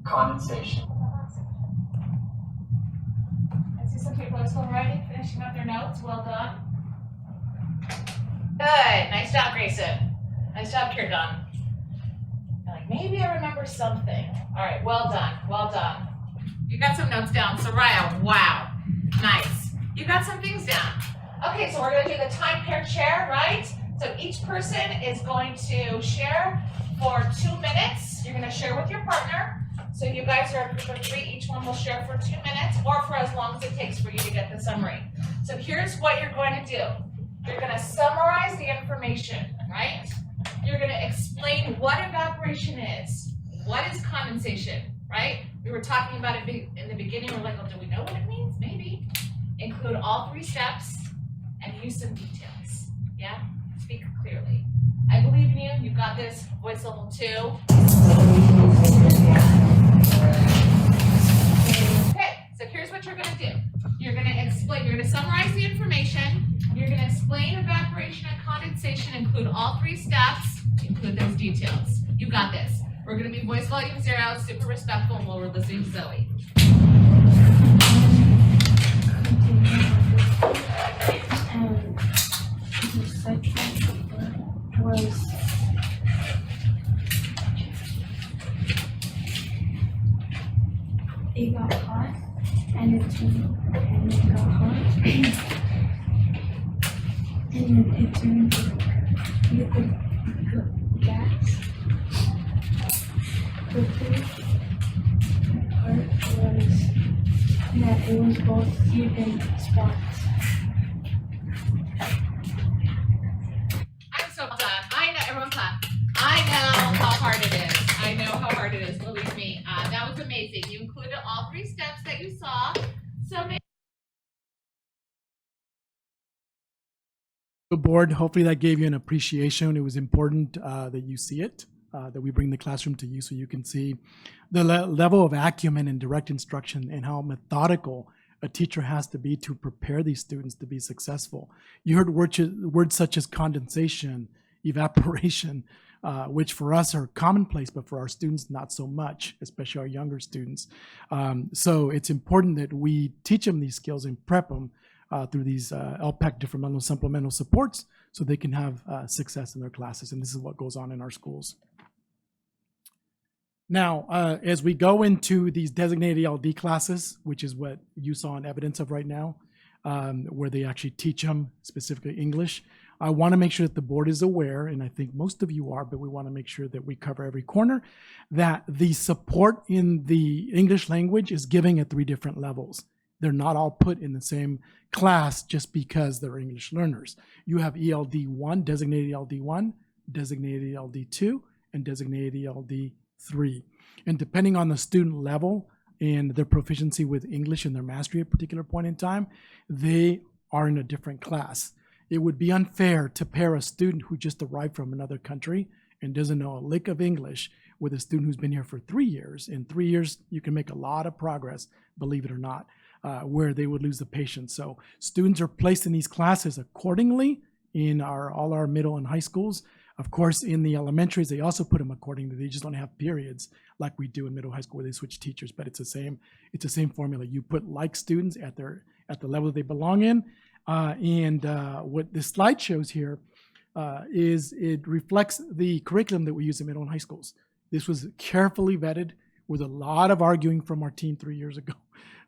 Condensation. I see some people are still writing, finishing up their notes. Well done. Nice job, Grayson. Nice job, Kirdan. Like, maybe I remember something. All right, well done, well done. You got some notes down. Soraya, wow, nice. You got some things down. Okay, so we're gonna do the time pair share, right? So each person is going to share for 2 minutes. You're gonna share with your partner. So you guys are a group of 3, each one will share for 2 minutes or for as long as it takes for you to get the summary. So here's what you're going to do. You're gonna summarize the information, right? You're gonna explain what evaporation is, what is condensation, right? We were talking about it in the beginning, we're like, oh, do we know what it means? Maybe. Include all 3 steps and use some details, yeah? Speak clearly. I believe in you, you got this, voice level 2. Okay, so here's what you're gonna do. You're gonna explain, you're gonna summarize the information, you're gonna explain evaporation and condensation, include all 3 steps, include those details. You got this. We're gonna be voice volume 0, super respectful, while we're listening to Zoe. Was it got hot and it got hot and then it turned to liquid gas. The third part was that it was both even spots. I'm so done. I know, everyone clap. I know how hard it is. I know how hard it is, believe me. That was amazing. You included all 3 steps that you saw. So The board, hopefully that gave you an appreciation. It was important that you see it, that we bring the classroom to you so you can see the level of acumen and direct instruction and how methodical a teacher has to be to prepare these students to be successful. You heard words such as condensation, evaporation, which for us are commonplace, but for our students, not so much, especially our younger students. So it's important that we teach them these skills and prep them through these LPAC developmental supplemental supports so they can have success in their classes. And this is what goes on in our schools. Now, as we go into these designated ELD classes, which is what you saw in evidence of right now, where they actually teach them specifically English, I want to make sure that the board is aware, and I think most of you are, but we want to make sure that we cover every corner, that the support in the English language is giving at 3 different levels. They're not all put in the same class just because they're English learners. You have ELD 1, designated ELD 1, designated ELD 2, and designated ELD 3. And depending on the student level and their proficiency with English and their mastery at a particular point in time, they are in a different class. It would be unfair to pair a student who just arrived from another country and doesn't know a lick of English with a student who's been here for 3 years. In 3 years, you can make a lot of progress, believe it or not, where they would lose the patience. So students are placed in these classes accordingly in all our middle and high schools. Of course, in the elementaries, they also put them accordingly. They just don't have periods like we do in middle high school where they switch teachers, but it's the same formula. You put like students at the level that they belong in. What this slide shows here is it reflects the curriculum that we use in middle and high schools. This was carefully vetted with a lot of arguing from our team 3 years ago,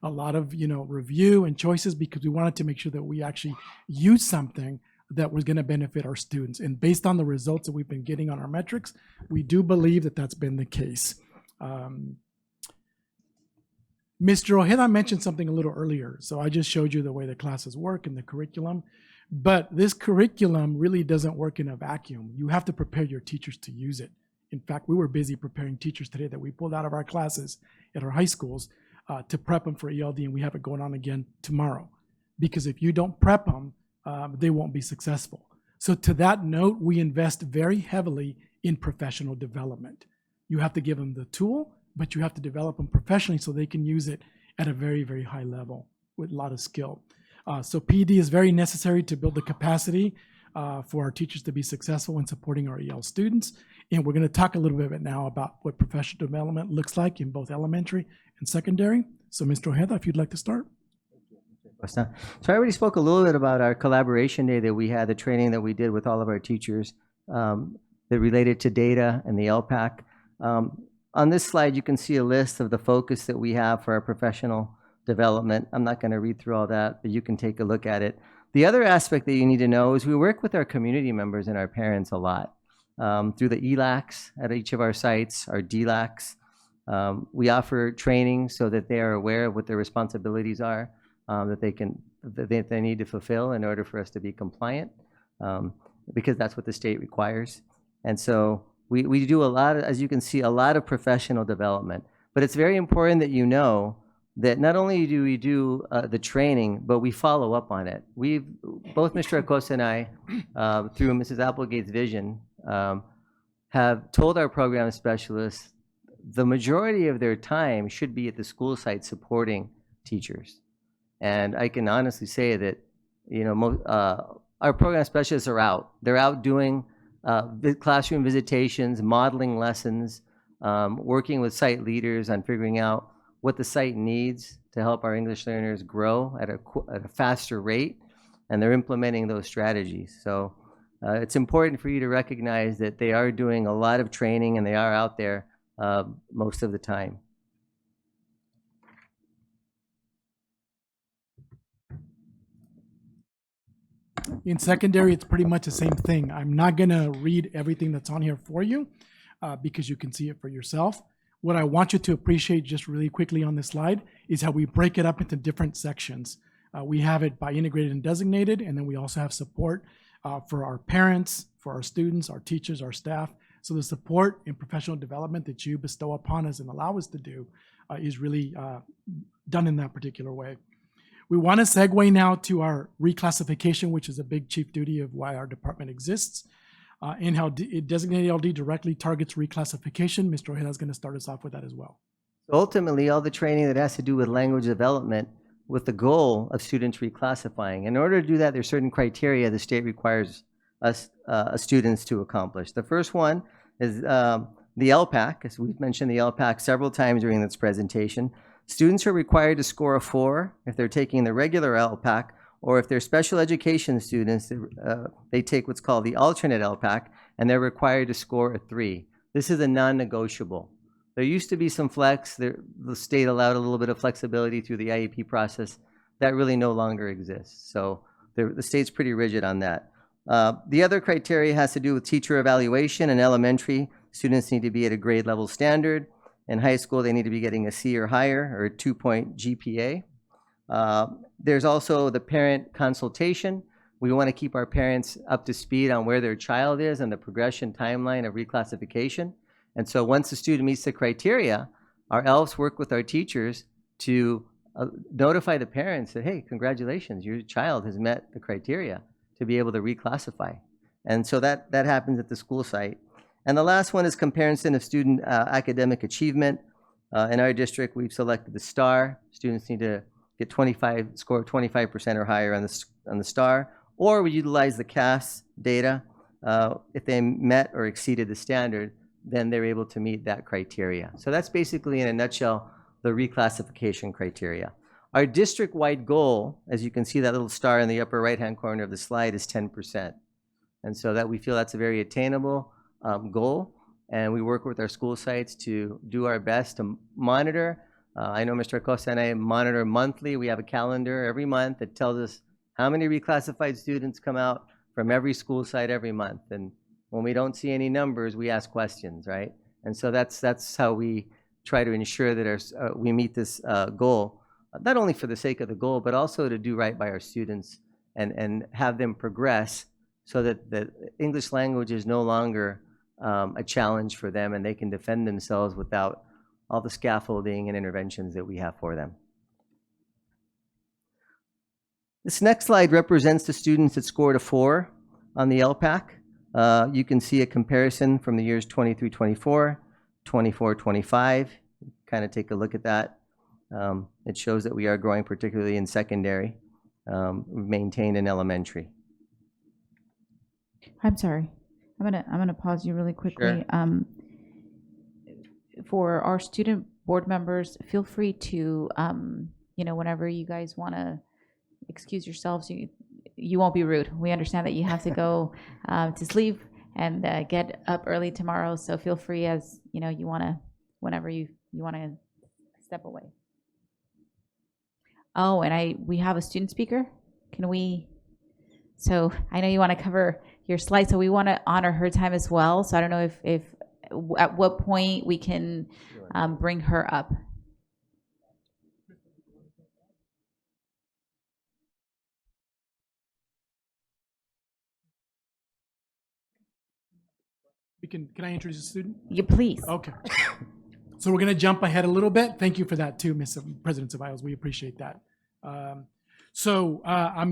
a lot of review and choices because we wanted to make sure that we actually use something that was going to benefit our students. And based on the results that we've been getting on our metrics, we do believe that that's been the case. Mr. Ojeda mentioned something a little earlier. So I just showed you the way the classes work and the curriculum. But this curriculum really doesn't work in a vacuum. You have to prepare your teachers to use it. In fact, we were busy preparing teachers today that we pulled out of our classes at our high schools to prep them for ELD, and we have it going on again tomorrow. Because if you don't prep them, they won't be successful. So to that note, we invest very heavily in professional development. You have to give them the tool, but you have to develop them professionally so they can use it at a very, very high level with a lot of skill. So PD is very necessary to build the capacity for our teachers to be successful in supporting our EL students. And we're going to talk a little bit now about what professional development looks like in both elementary and secondary. So Mr. Ojeda, if you'd like to start. So I already spoke a little bit about our collaboration day that we had, the training that we did with all of our teachers that related to data and the LPAC. On this slide, you can see a list of the focus that we have for our professional development. I'm not going to read through all that, but you can take a look at it. The other aspect that you need to know is we work with our community members and our parents a lot through the ELACs at each of our sites, our DLACs. We offer training so that they are aware of what their responsibilities are that they need to fulfill in order for us to be compliant, because that's what the state requires. And so we do a lot of, as you can see, a lot of professional development. But it's very important that you know that not only do we do the training, but we follow up on it. Both Mr. Acosta and I, through Mrs. Applegate's vision, have told our program specialists the majority of their time should be at the school site supporting teachers. And I can honestly say that, our program specialists are out. They're out doing classroom visitations, modeling lessons, working with site leaders on figuring out what the site needs to help our English learners grow at a faster rate, and they're implementing those strategies. So it's important for you to recognize that they are doing a lot of training and they are out there most of the time. In secondary, it's pretty much the same thing. I'm not going to read everything that's on here for you because you can see it for yourself. What I want you to appreciate just really quickly on this slide is how we break it up into different sections. We have it by integrated and designated, and then we also have support for our parents, for our students, our teachers, our staff. So the support and professional development that you bestow upon us and allow us to do is really done in that particular way. We want to segue now to our reclassification, which is a big chief duty of why our department exists, and how designated LD directly targets reclassification. Mr. Ojeda is going to start us off with that as well. Ultimately, all the training that has to do with language development with the goal of students reclassifying. In order to do that, there's certain criteria the state requires us students to accomplish. The first one is the LPAC, as we've mentioned the LPAC several times during this presentation. Students are required to score a 4 if they're taking the regular LPAC, or if they're special education students, they take what's called the alternate LPAC, and they're required to score a 3. This is a non-negotiable. There used to be some flex. The state allowed a little bit of flexibility through the IEP process. That really no longer exists. So the state's pretty rigid on that. The other criteria has to do with teacher evaluation. In elementary, students need to be at a grade level standard. In high school, they need to be getting a C or higher, or a 2-point GPA. There's also the parent consultation. We want to keep our parents up to speed on where their child is and the progression timeline of reclassification. And so once the student meets the criteria, our ELFs work with our teachers to notify the parents that, hey, congratulations, your child has met the criteria to be able to reclassify. And so that happens at the school site. And the last one is comparison of student academic achievement. In our district, we've selected the STAR. Students need to get score 25% or higher on the STAR, or we utilize the CAS data. If they met or exceeded the standard, then they're able to meet that criteria. So that's basically, in a nutshell, the reclassification criteria. Our district-wide goal, as you can see that little star in the upper right-hand corner of the slide, is 10%. And so that we feel that's a very attainable goal, and we work with our school sites to do our best to monitor. I know Mr. Acosta and I monitor monthly. We have a calendar every month that tells us how many reclassified students come out from every school site every month. And when we don't see any numbers, we ask questions, right? And so that's how we try to ensure that we meet this goal, not only for the sake of the goal, but also to do right by our students and have them progress so that the English language is no longer a challenge for them, and they can defend themselves without all the scaffolding and interventions that we have for them. This next slide represents the students that scored a 4 on the LPAC. You can see a comparison from the years 23-24, 24-25. Kind of take a look at that. It shows that we are growing, particularly in secondary. We've maintained in elementary. I'm sorry. I'm gonna pause you really quickly. Sure. For our student board members, feel free to, whenever you guys want to excuse yourselves. You won't be rude. We understand that you have to go to sleep and get up early tomorrow. So feel free as you want to, whenever you want to step away. Oh, and we have a student speaker. Can we? So I know you want to cover your slide, so we want to honor her time as well. So I don't know if at what point we can bring her up. Can I introduce a student? Yeah, please. Okay. So we're going to jump ahead a little bit. Thank you for that too, President Ceballos. We appreciate that. I'm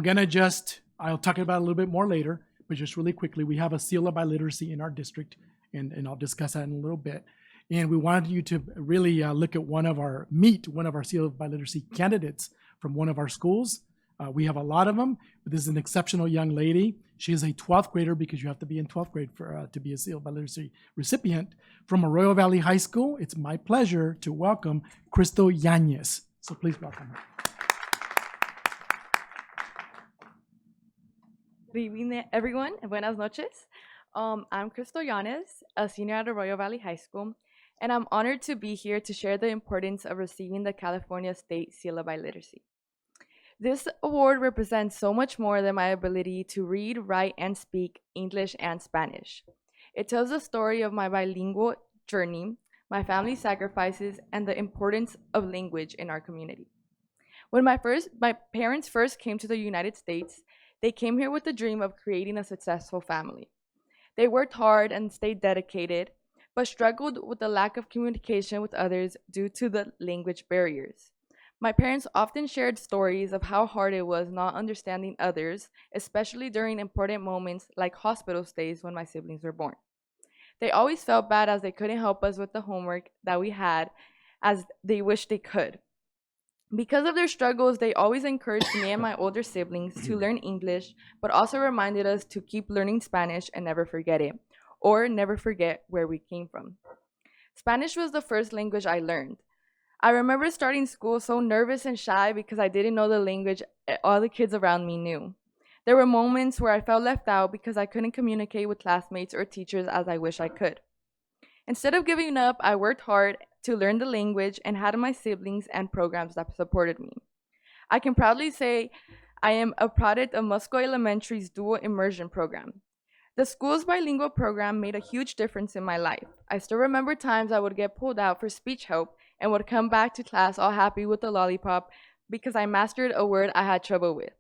going to I'll talk about it a little bit more later, but just really quickly, we have a seal of biliteracy in our district, and I'll discuss that in a little bit. And we wanted you to really look at one of our seal of biliteracy candidates from one of our schools. We have a lot of them, but this is an exceptional young lady. She is a 12th grader, because you have to be in 12th grade to be a seal of biliteracy recipient, from Arroyo Valley High School. It's my pleasure to welcome Crystal Yanez. So please welcome her. Good evening, everyone. Buenas noches. I'm Crystal Yanez, a senior at Arroyo Valley High School, and I'm honored to be here to share the importance of receiving the California State Seal of Biliteracy. This award represents so much more than my ability to read, write, and speak English and Spanish. It tells the story of my bilingual journey, my family's sacrifices, and the importance of language in our community. When my parents first came to the United States, they came here with the dream of creating a successful family. They worked hard and stayed dedicated, but struggled with the lack of communication with others due to the language barriers. My parents often shared stories of how hard it was not understanding others, especially during important moments like hospital stays when my siblings were born. They always felt bad as they couldn't help us with the homework that we had as they wished they could. Because of their struggles, they always encouraged me and my older siblings to learn English, but also reminded us to keep learning Spanish and never forget it, or never forget where we came from. Spanish was the first language I learned. I remember starting school so nervous and shy because I didn't know the language all the kids around me knew. There were moments where I felt left out because I couldn't communicate with classmates or teachers as I wish I could. Instead of giving up, I worked hard to learn the language and had my siblings and programs that supported me. I can proudly say I am a product of Musco Elementary's dual immersion program. The school's bilingual program made a huge difference in my life. I still remember times I would get pulled out for speech help and would come back to class all happy with a lollipop because I mastered a word I had trouble with.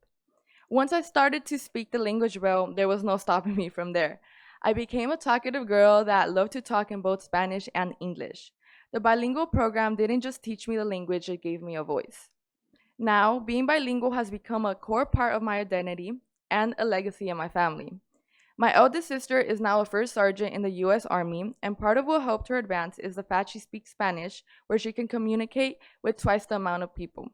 Once I started to speak the language well, there was no stopping me from there. I became a talkative girl that loved to talk in both Spanish and English. The bilingual program didn't just teach me the language, it gave me a voice. Now, being bilingual has become a core part of my identity and a legacy in my family. My eldest sister is now a first sergeant in the U.S. Army, and part of what helped her advance is the fact she speaks Spanish, where she can communicate with twice the amount of people.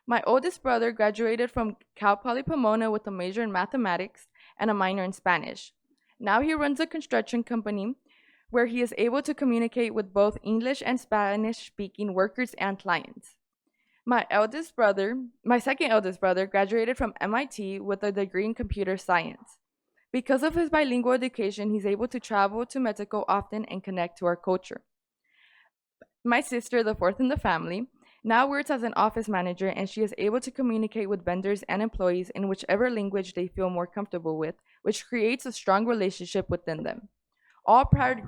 My oldest brother graduated from Cal Poly Pomona with a major in mathematics and a minor in Spanish. Now he runs a construction company where he is able to communicate with both English and Spanish-speaking workers and clients. My second eldest brother graduated from MIT with a degree in computer science. Because of his bilingual education, he's able to travel to Mexico often and connect to our culture. My sister, the fourth in the family, now works as an office manager, and she is able to communicate with vendors and employees in whichever language they feel more comfortable with, which creates a strong relationship within them. All proud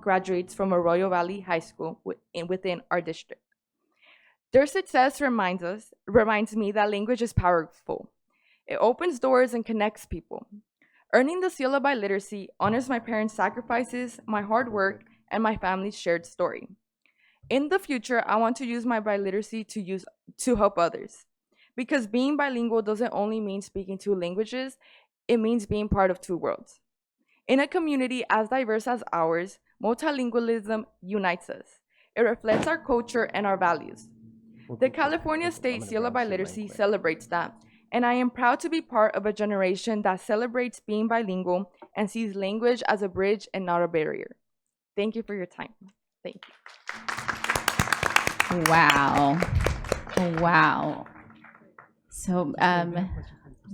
graduates from Arroyo Valley High School within our district. Their success reminds me that language is powerful. It opens doors and connects people. Earning the seal of biliteracy honors my parents' sacrifices, my hard work, and my family's shared story. In the future, I want to use my biliteracy to help others. Because being bilingual doesn't only mean speaking two languages, it means being part of two worlds. In a community as diverse as ours, multilingualism unites us. It reflects our culture and our values. The California State Seal of Biliteracy celebrates that, and I am proud to be part of a generation that celebrates being bilingual and sees language as a bridge and not a barrier. Thank you for your time. Thank you. Wow. Wow. So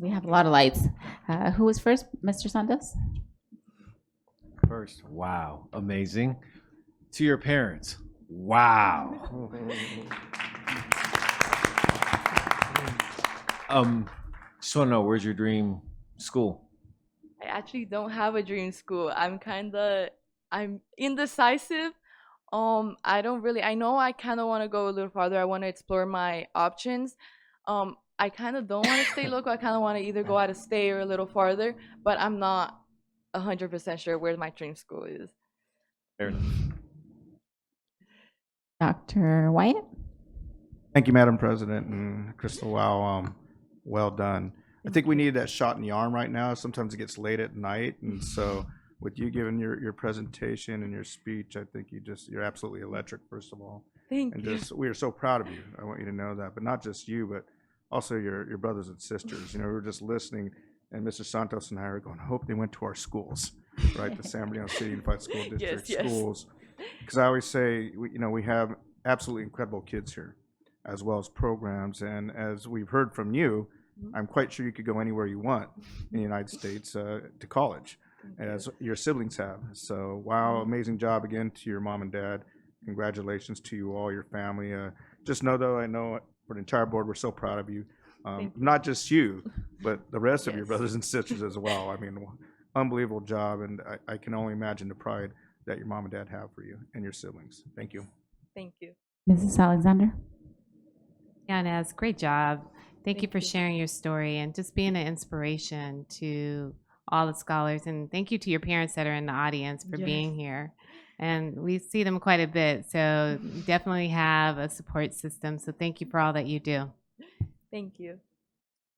we have a lot of lights. Who was first? Mr. Santos? First, wow, amazing. To your parents, wow. Just want to know, where's your dream school? I actually don't have a dream school. I'm indecisive. I know I kind of want to go a little farther. I want to explore my options. I kind of don't want to stay local. I kind of want to either go out of state or a little farther, but I'm not 100% sure where my dream school is. Fair enough. Dr. Wyatt? Thank you, Madam President, and Crystal, wow, well done. I think we need that shot in the arm right now. Sometimes it gets late at night, and so with you giving your presentation and your speech, I think you're absolutely electric, first of all. Thank and you. We are so proud of you. I want you to know that, but not just you, but also your brothers and sisters. You know, we were just listening, and Mr. Santos and I are going, I hope they went to our schools, right? The San Bernardino City Unified School District Yes. schools. Because I always say, we have absolutely incredible kids here, as well as programs. And as we've heard from you, I'm quite sure you could go anywhere you want in the United States to college, as your siblings have. So, wow, amazing job again to your mom and dad. Congratulations to you all, your family. Just know, though, I know for the entire board, we're so proud of you. Not just you, but the rest of your brothers and sisters as well. I mean, unbelievable job, and I can only imagine the pride that your mom and dad have for you and your siblings. Thank you. Thank you. Mrs. Alexander? Yanez, great job. Thank you for sharing your story and just being an inspiration to all the scholars. And thank you to your parents that are in the audience for being here. And we see them quite a bit, so definitely have a support system. So thank you for all that you do. Thank you.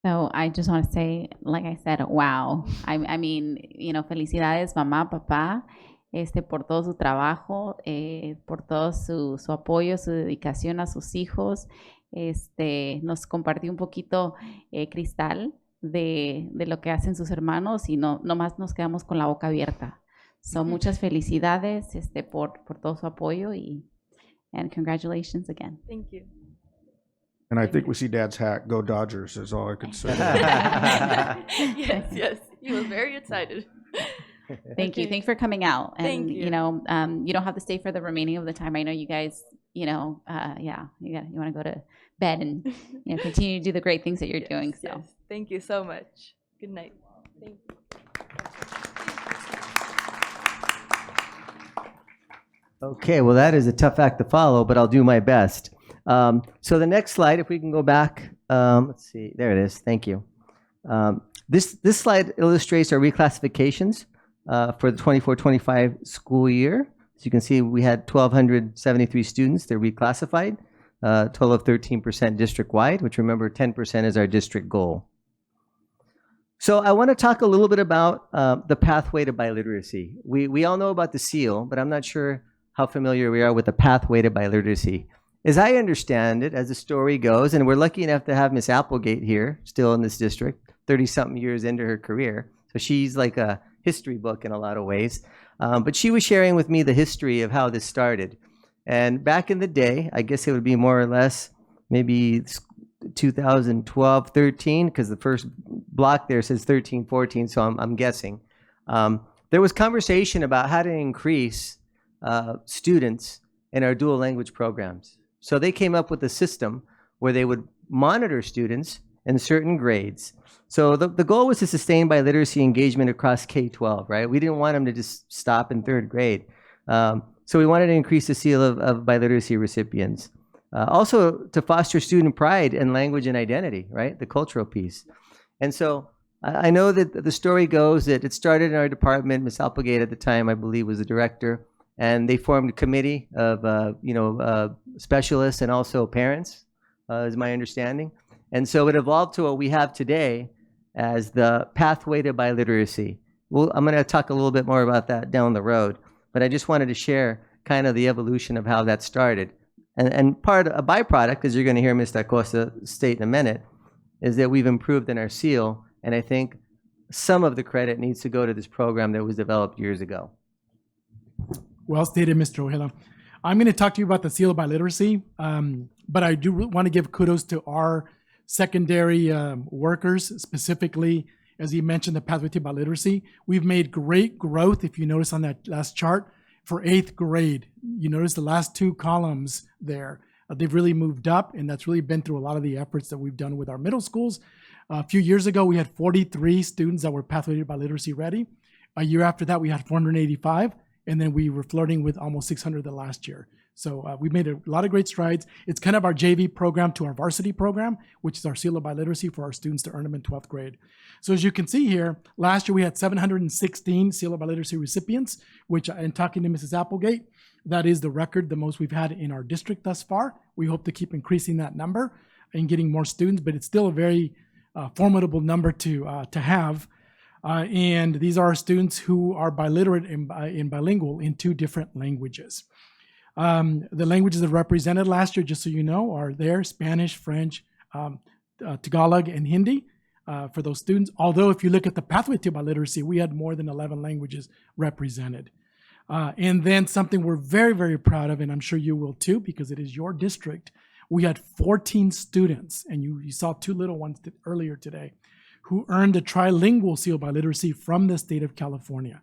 So I just want to say, like I said, wow. I mean, felicidades, mamá, papá, por todo su trabajo, por todo su apoyo, su dedicación a sus hijos. Nos compartió un poquito Cristal de lo que hacen sus hermanos y nomás nos quedamos con la boca abierta. So muchas felicidades por todo su apoyo and congratulations again. Thank you. And I think we see Dad's hat. Go Dodgers is all I could say. Yes. He was very excited. Thank you. Thanks for coming out. And, Thank you. you don't have to stay for the remaining of the time. I know you guys, you want to go to bed and, continue to do the great things that you're doing. So Yes. Thank you so much. Good night. Thank you. Okay, well, that is a tough act to follow, but I'll do my best. So the next slide, if we can go back, let's see, there it is. Thank you. This slide illustrates our reclassifications for the 24-25 school year. As you can see, we had 1,273 students. They're reclassified, a total of 13% district-wide, which remember 10% is our district goal. So I want to talk a little bit about the pathway to biliteracy. We all know about the SEAL, but I'm not sure how familiar we are with the pathway to biliteracy. As I understand it, as the story goes, and we're lucky enough to have Miss Applegate here, still in this district, 30-something years into her career. So she's like a history book in a lot of ways. But she was sharing with me the history of how this started. And back in the day, I guess it would be more or less maybe 2012, 13, because the first block there says 13, 14, so I'm guessing. There was conversation about how to increase students in our dual language programs. So they came up with a system where they would monitor students in certain grades. So the goal was to sustain biliteracy engagement across K-12, right? We didn't want them to just stop in third grade. So we wanted to increase the seal of biliteracy recipients. Also to foster student pride in language and identity, right? The cultural piece. And so I know that the story goes that it started in our department. Ms. Applegate at the time, I believe, was the director. And they formed a committee of, specialists and also parents, is my understanding. And so it evolved to what we have today as the pathway to biliteracy. Well, I'm going to talk a little bit more about that down the road, but I just wanted to share kind of the evolution of how that started. And a byproduct, as you're going to hear Mr. Acosta state in a minute, is that we've improved in our SEAL, and I think some of the credit needs to go to this program that was developed years ago. Well stated, Mr. Ojeda. I'm going to talk to you about the seal of biliteracy, but I do want to give kudos to our secondary workers, specifically, as he mentioned, the Pathway to Biliteracy. We've made great growth, if you notice on that last chart, for 8th grade. You notice the last 2 columns there. They've really moved up, and that's really been through a lot of the efforts that we've done with our middle schools. A few years ago, we had 43 students that were Pathway to Biliteracy ready. A year after that, we had 485, and then we were flirting with almost 600 the last year. So we made a lot of great strides. It's kind of our JV program to our varsity program, which is our Seal of Biliteracy for our students to earn them in 12th grade. So as you can see here, last year we had 716 Seal of Biliteracy recipients, which, in talking to Mrs. Applegate, that is the record, the most we've had in our district thus far. We hope to keep increasing that number and getting more students, but it's still a very formidable number to have. And these are our students who are biliterate and bilingual in 2 different languages. The languages that represented last year, just so you know, are there: Spanish, French, Tagalog, and Hindi for those students. Although if you look at the Pathway to Biliteracy, we had more than 11 languages represented. And then something we're very, very proud of, and I'm sure you will too, because it is your district, we had 14 students, and you saw 2 little ones earlier today, who earned the trilingual Seal of Biliteracy from the state of California.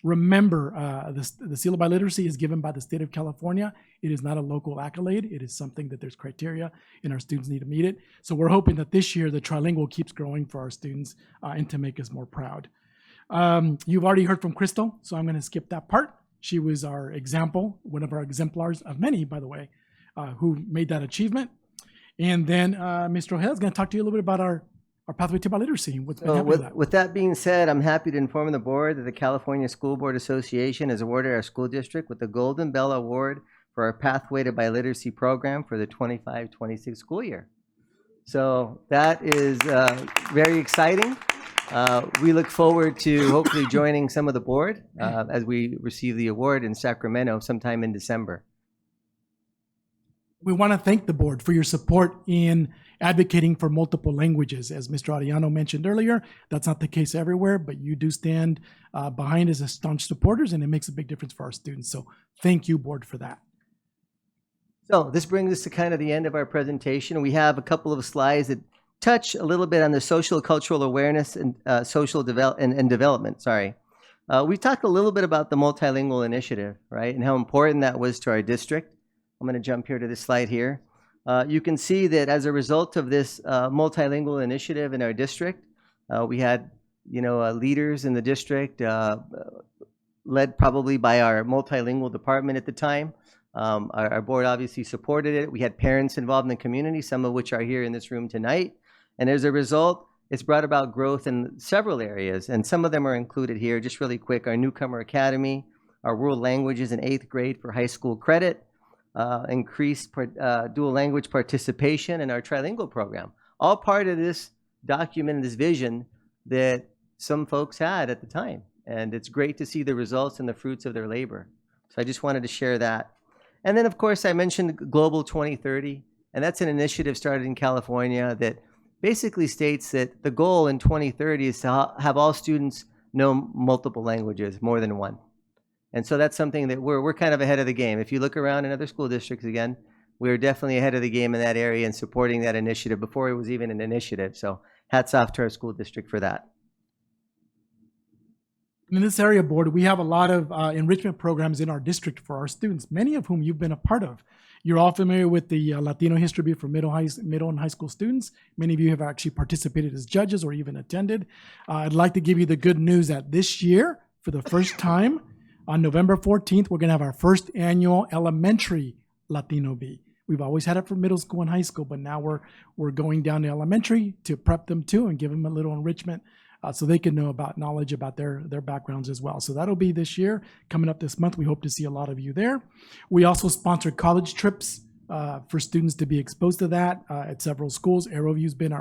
Remember, the Seal of Biliteracy is given by the state of California. It is not a local accolade. It is something that there's criteria, and our students need to meet it. So we're hoping that this year the trilingual keeps growing for our students and to make us more proud. You've already heard from Crystal, so I'm going to skip that part. She was our example, one of our exemplars of many, by the way, who made that achievement. And then Mr. Ojeda is going to talk to you a little bit about our Pathway to Biliteracy. With that being said, I'm happy to inform the board that the California School Board Association has awarded our school district with the Golden Bell Award for our Pathway to Biliteracy program for the 25-26 school year. So that is very exciting. We look forward to hopefully joining some of the board as we receive the award in Sacramento sometime in December. We want to thank the board for your support in advocating for multiple languages. As Mr. Arellano mentioned earlier, that's not the case everywhere, but you do stand behind as a staunch supporters, and it makes a big difference for our students. So thank you, board, for that. So this brings us to kind of the end of our presentation. We have a couple of slides that touch a little bit on the social cultural awareness and social development. We talked a little bit about the multilingual initiative, right, and how important that was to our district. I'm going to jump here to this slide here. You can see that as a result of this multilingual initiative in our district, we had, leaders in the district led probably by our multilingual department at the time. Our board obviously supported it. We had parents involved in the community, some of which are here in this room tonight. And as a result, it's brought about growth in several areas, and some of them are included here. Just really quick, our Newcomer Academy, our world languages in 8th grade for high school credit, increased dual language participation in our trilingual program. All part of this document, this vision that some folks had at the time. And it's great to see the results and the fruits of their labor. So I just wanted to share that. And then, of course, I mentioned Global 2030, and that's an initiative started in California that basically states that the goal in 2030 is to have all students know multiple languages, more than one. And so that's something that we're kind of ahead of the game. If you look around in other school districts, again, we're definitely ahead of the game in that area and supporting that initiative before it was even an initiative. So hats off to our school district for that. In this area, board, we have a lot of enrichment programs in our district for our students, many of whom you've been a part of. You're all familiar with the Latino History Bureau for middle and high school students. Many of you have actually participated as judges or even attended. I'd like to give you the good news that this year, for the first time, on November 14th, we're going to have our first annual elementary Latino Bee. We've always had it for middle school and high school, but now we're going down to elementary to prep them too and give them a little enrichment so they can know about knowledge about their backgrounds as well. So that'll be this year. Coming up this month, we hope to see a lot of you there. We also sponsor college trips for students to be exposed to that at several schools. Arrowview's been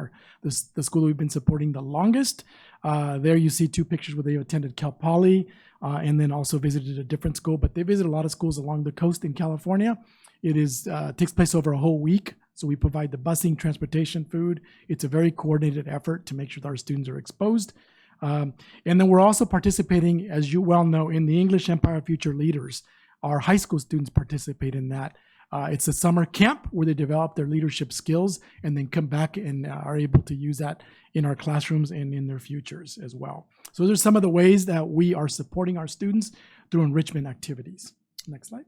the school we've been supporting the longest. There you see 2 pictures where they attended Cal Poly and then also visited a different school, but they visit a lot of schools along the coast in California. It takes place over a whole week. So we provide the busing, transportation, food. It's a very coordinated effort to make sure that our students are exposed. And then we're also participating, as you well know, in the English Empire Future Leaders. Our high school students participate in that. It's a summer camp where they develop their leadership skills and then come back and are able to use that in our classrooms and in their futures as well. So those are some of the ways that we are supporting our students through enrichment activities. Next slide.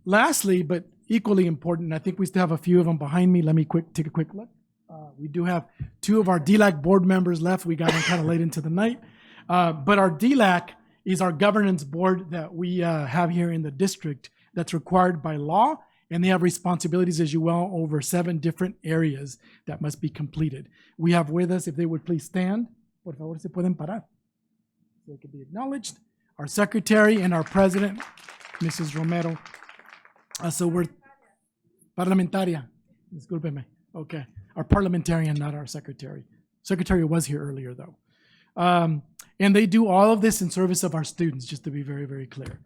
Lastly, but equally important, I think we still have a few of them behind me. Let me take a quick look. We do have 2 of our DLAC board members left. We got them kind of late into the night. But our DLAC is our governance board that we have here in the district that's required by law, and they have responsibilities, as you well, over 7 different areas that must be completed. We have with us, if they would please stand, por favor se pueden parar, so they can be acknowledged, our secretary and our president, Mrs. Romero. So we're parlamentaria, discúlpeme, okay. Our parliamentarian, not our secretary. Secretary was here earlier, though. And they do all of this in service of our students, just to be very, very clear.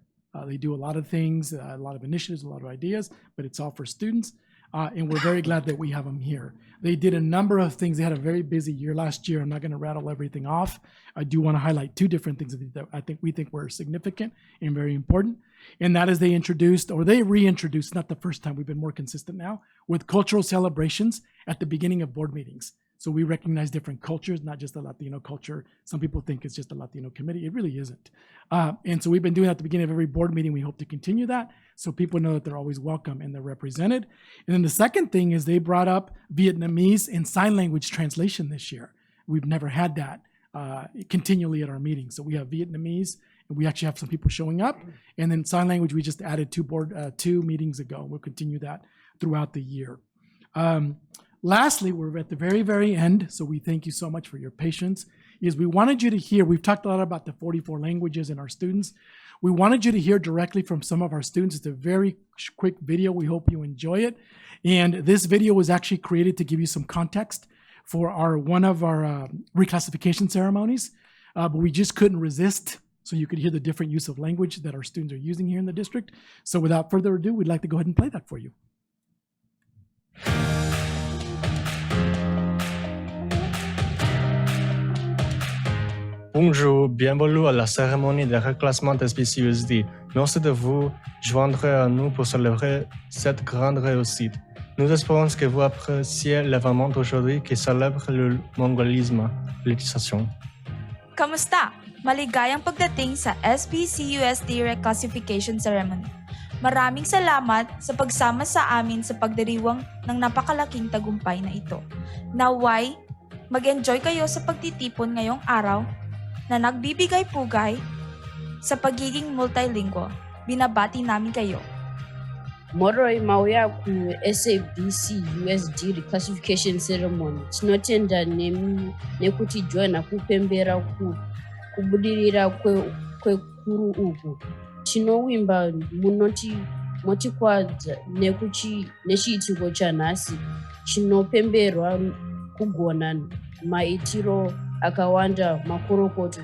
They do a lot of things, a lot of initiatives, a lot of ideas, but it's all for students. And we're very glad that we have them here. They did a number of things. They had a very busy year last year. I'm not going to rattle everything off. I do want to highlight 2 different things that we think were significant and very important. And that is they reintroduced, not the first time, we've been more consistent now, with cultural celebrations at the beginning of board meetings. So we recognize different cultures, not just the Latino culture. Some people think it's just a Latino committee. It really isn't. And so we've been doing that at the beginning of every board meeting. We hope to continue that so people know that they're always welcome and they're represented. And then the second thing is they brought up Vietnamese and sign language translation this year. We've never had that continually at our meetings. So we have Vietnamese, and we actually have some people showing up. And then sign language, we just added 2 meetings ago. We'll continue that throughout the year. Lastly, we're at the very, very end, so we thank you so much for your patience, is we wanted you to hear, we've talked a lot about the 44 languages and our students. We wanted you to hear directly from some of our students. It's a very quick video. We hope you enjoy it. And this video was actually created to give you some context for one of our reclassification ceremonies, but we just couldn't resist, so you could hear the different use of language that our students are using here in the district. So without further ado, we'd like to go ahead and play that for you. Bonjour, bienvenue à la cérémonie de reclassement SBCUSD. Merci de vous joindre à nous pour célébrer cette grande réussite. Nous espérons que vous appréciez l'événement d'aujourd'hui qui célèbre le mongolisme. Félicitations. Kamusta? Maligayang pagdating sa SBCUSD Reclassification Ceremony. Maraming salamat sa pagsama sa amin sa pagdiriwang ng napakalaking tagumpay na ito. Naway, mag-enjoy kayo sa pagtitipon ngayong araw na nagbibigay-pugay sa pagiging multilingual. Binabati namin kayo. Moroi mauya ku SABC USD Reclassification Ceremony. Tinotenda nekuti joina kupembera kubudirira kwekuru uku. Tinowimba motikwadza nechiitiko chanhasi chinopemberwa kugona maitiro akawanda makorokoto.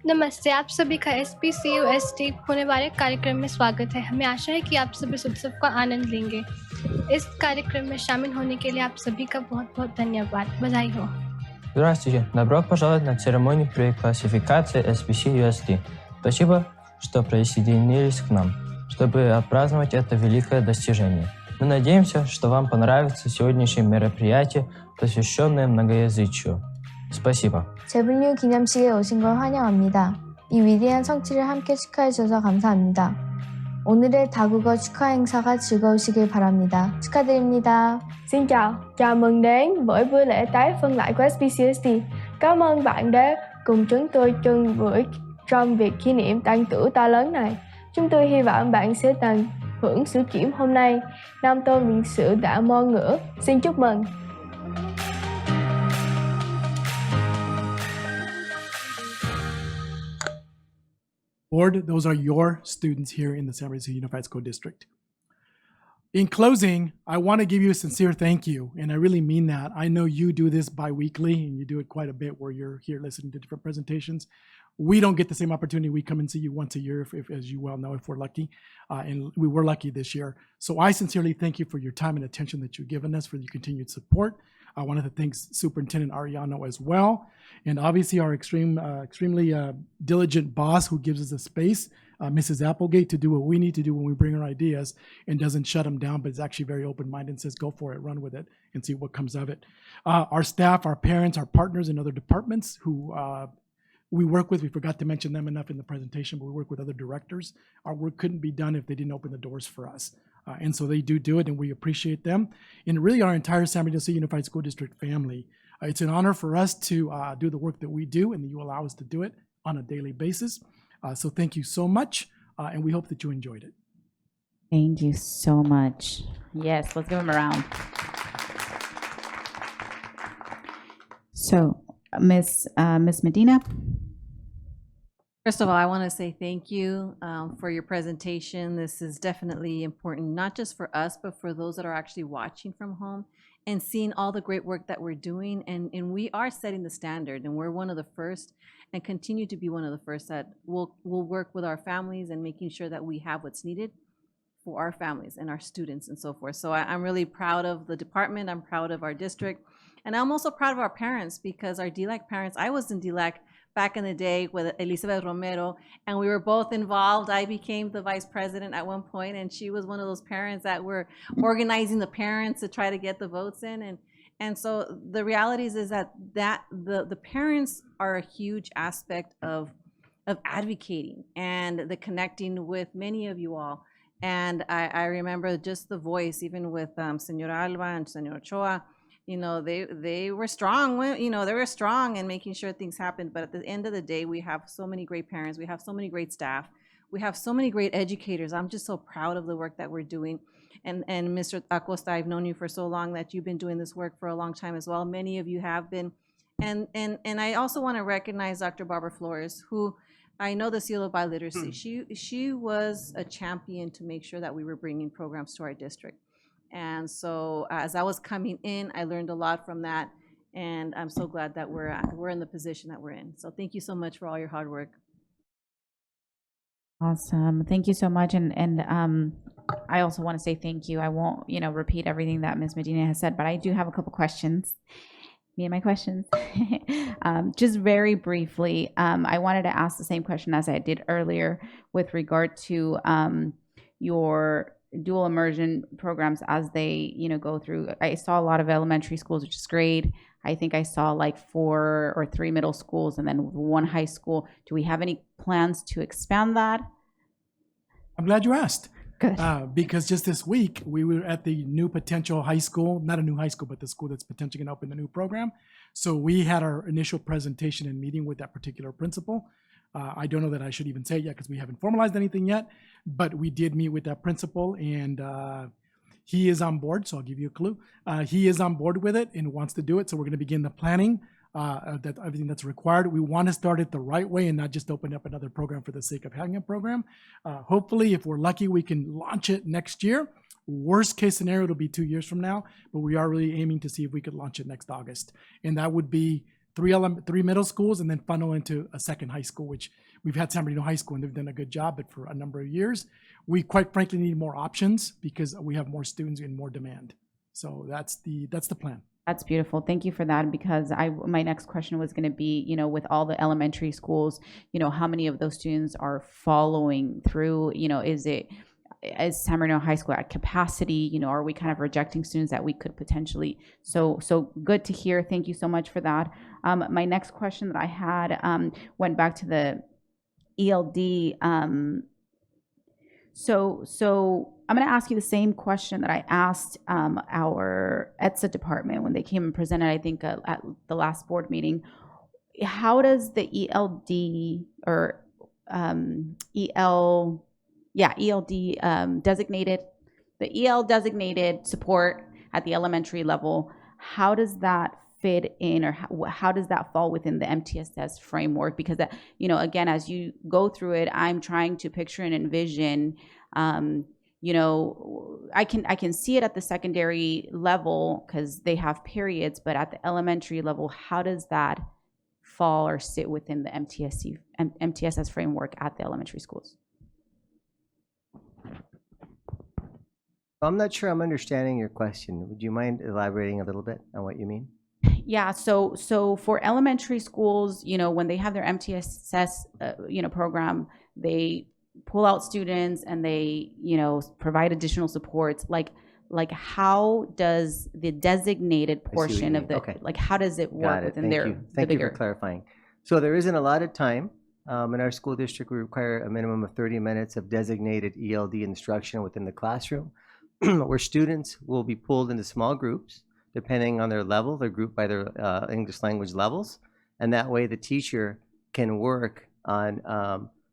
नमस्ते, आप सभी का SBCUSD होने वाले कार्यक्रम में स्वागत है। हमें आशा है कि आप सभी इस उत्सव का आनंद लेंगे। इस कार्यक्रम में शामिल होने के लिए आप सभी का बहुत-बहुत धन्यवाद। बधाई हो। Здравствуйте, добро пожаловать на церемонию преклассификации SBCUSD. Спасибо, что присоединились к нам, чтобы отпраздновать это великое достижение. Мы надеемся, что вам понравится сегодняшнее мероприятие, посвященное многоязычию. Спасибо. 제분류 기념식에 오신 걸 환영합니다. 이 위대한 성취를 함께 축하해 주셔서 감사합니다. 오늘의 다국어 축하 행사가 즐거우시길 바랍니다. 축하드립니다. Xin chào, chào mừng đến với buổi lễ tái phân loại của SBCUSD. Cảm ơn bạn đã cùng chúng tôi chung vui trong việc kỷ niệm tăng tuổi to lớn này. Chúng tôi hy vọng bạn sẽ tận hưởng sự kiểm hôm nay. Nam tôn lịch sử đã mo ngửa. Xin chúc mừng. Board, those are your students here in the San Francisco Unified School District. In closing, I want to give you a sincere thank you, and I really mean that. I know you do this bi-weekly, and you do it quite a bit where you're here listening to different presentations. We don't get the same opportunity. We come and see you once a year, if as you well know, if we're lucky, and we were lucky this year. So I sincerely thank you for your time and attention that you've given us, for your continued support. I wanted to thank Superintendent Arellano as well, and obviously our extremely diligent boss who gives us a space, Mrs. Applegate, to do what we need to do when we bring our ideas and doesn't shut them down, but is actually very open-minded and says, go for it, run with it, and see what comes of it. Our staff, our parents, our partners in other departments who we work with, we forgot to mention them enough in the presentation, but we work with other directors. Our work couldn't be done if they didn't open the doors for us. And so they do it, and we appreciate them. And really our entire San Bernardino State Unified School District family. It's an honor for us to do the work that we do, and that you allow us to do it on a daily basis. So thank you so much, and we hope that you enjoyed it. Thank you so much. Yes, let's give him a round. So, Miss Medina. First of all, I want to say thank you for your presentation. This is definitely important, not just for us, but for those that are actually watching from home and seeing all the great work that we're doing. And we are setting the standard, and we're one of the first and continue to be one of the first that will work with our families and making sure that we have what's needed for our families and our students and so forth. So I'm really proud of the department. I'm proud of our district. And I'm also proud of our parents, because our DLAC parents, I was in DLAC back in the day with Elizabeth Romero, and we were both involved. I became the vice president at one point, and she was one of those parents that were organizing the parents to try to get the votes in. And so the reality is that the parents are a huge aspect of advocating and the connecting with many of you all. And I remember just the voice, even with Senora Alba and Senor Ochoa. You know, they were strong, you know, they were strong in making sure things happened. But at the end of the day, we have so many great parents. We have so many great staff. We have so many great educators. I'm just so proud of the work that we're doing. And Mr. Acosta, I've known you for so long that you've been doing this work for a long time as well. Many of you have been. And I also want to recognize Dr. Barbara Flores, who I know the Seal of Biliteracy. She was a champion to make sure that we were bringing programs to our district. And so as I was coming in, I learned a lot from that, and I'm so glad that we're in the position that we're in. So thank you so much for all your hard work. Awesome. Thank you so much. And I also want to say thank you. I won't, repeat everything that Ms. Medina has said, but I do have a couple questions. Me and my questions. Just very briefly, I wanted to ask the same question as I did earlier with regard to your dual immersion programs as they, go through. I saw a lot of elementary schools, which is great. I think I saw like 4 or 3 middle schools and then 1 high school. Do we have any plans to expand that? I'm glad you asked. Good. Because just this week, we were at the new potential high school, not a new high school, but the school that's potentially going to open the new program. So we had our initial presentation and meeting with that particular principal. I don't know that I should even say it yet because we haven't formalized anything yet, but we did meet with that principal, and he is on board, so I'll give you a clue. He is on board with it and wants to do it, so we're going to begin the planning, that everything that's required. We want to start it the right way and not just open up another program for the sake of having a program. Hopefully, if we're lucky, we can launch it next year. Worst case scenario, it'll be 2 years from now, but we are really aiming to see if we could launch it next August. And that would be 3 middle schools and then funnel into a second high school, which we've had San Bernardino High School and they've done a good job, but for a number of years, we quite frankly need more options because we have more students and more demand. So that's the plan. That's beautiful. Thank you for that, because my next question was going to be, with all the elementary schools, how many of those students are following through? Is San Bernardino High School at capacity? Are we kind of rejecting students that we could potentially? So good to hear. Thank you so much for that. My next question that I had went back to the ELD. So I'm going to ask you the same question that I asked our ETSA department when they came and presented, I think, at the last board meeting. How does the ELD or ELD designated, the EL designated support at the elementary level, how does that fit in, or how does that fall within the MTSS framework? Because that, again, as you go through it, I'm trying to picture and envision, I can see it at the secondary level because they have periods, but at the elementary level, how does that fall or sit within the MTSS framework at the elementary schools? I'm not sure I'm understanding your question. Would you mind elaborating a little bit on what you mean? Yeah, so for elementary schools, when they have their MTSS, program, they pull out students and they, provide additional supports. Like how does the designated portion of the, Okay. like how does it work Got it. within Thank their, you. the Thank you bigger? for clarifying. So there isn't a lot of time. In our school district, we require a minimum of 30 minutes of designated ELD instruction within the classroom, where students will be pulled into small groups, depending on their level. They're grouped by their English language levels. And that way the teacher can work on,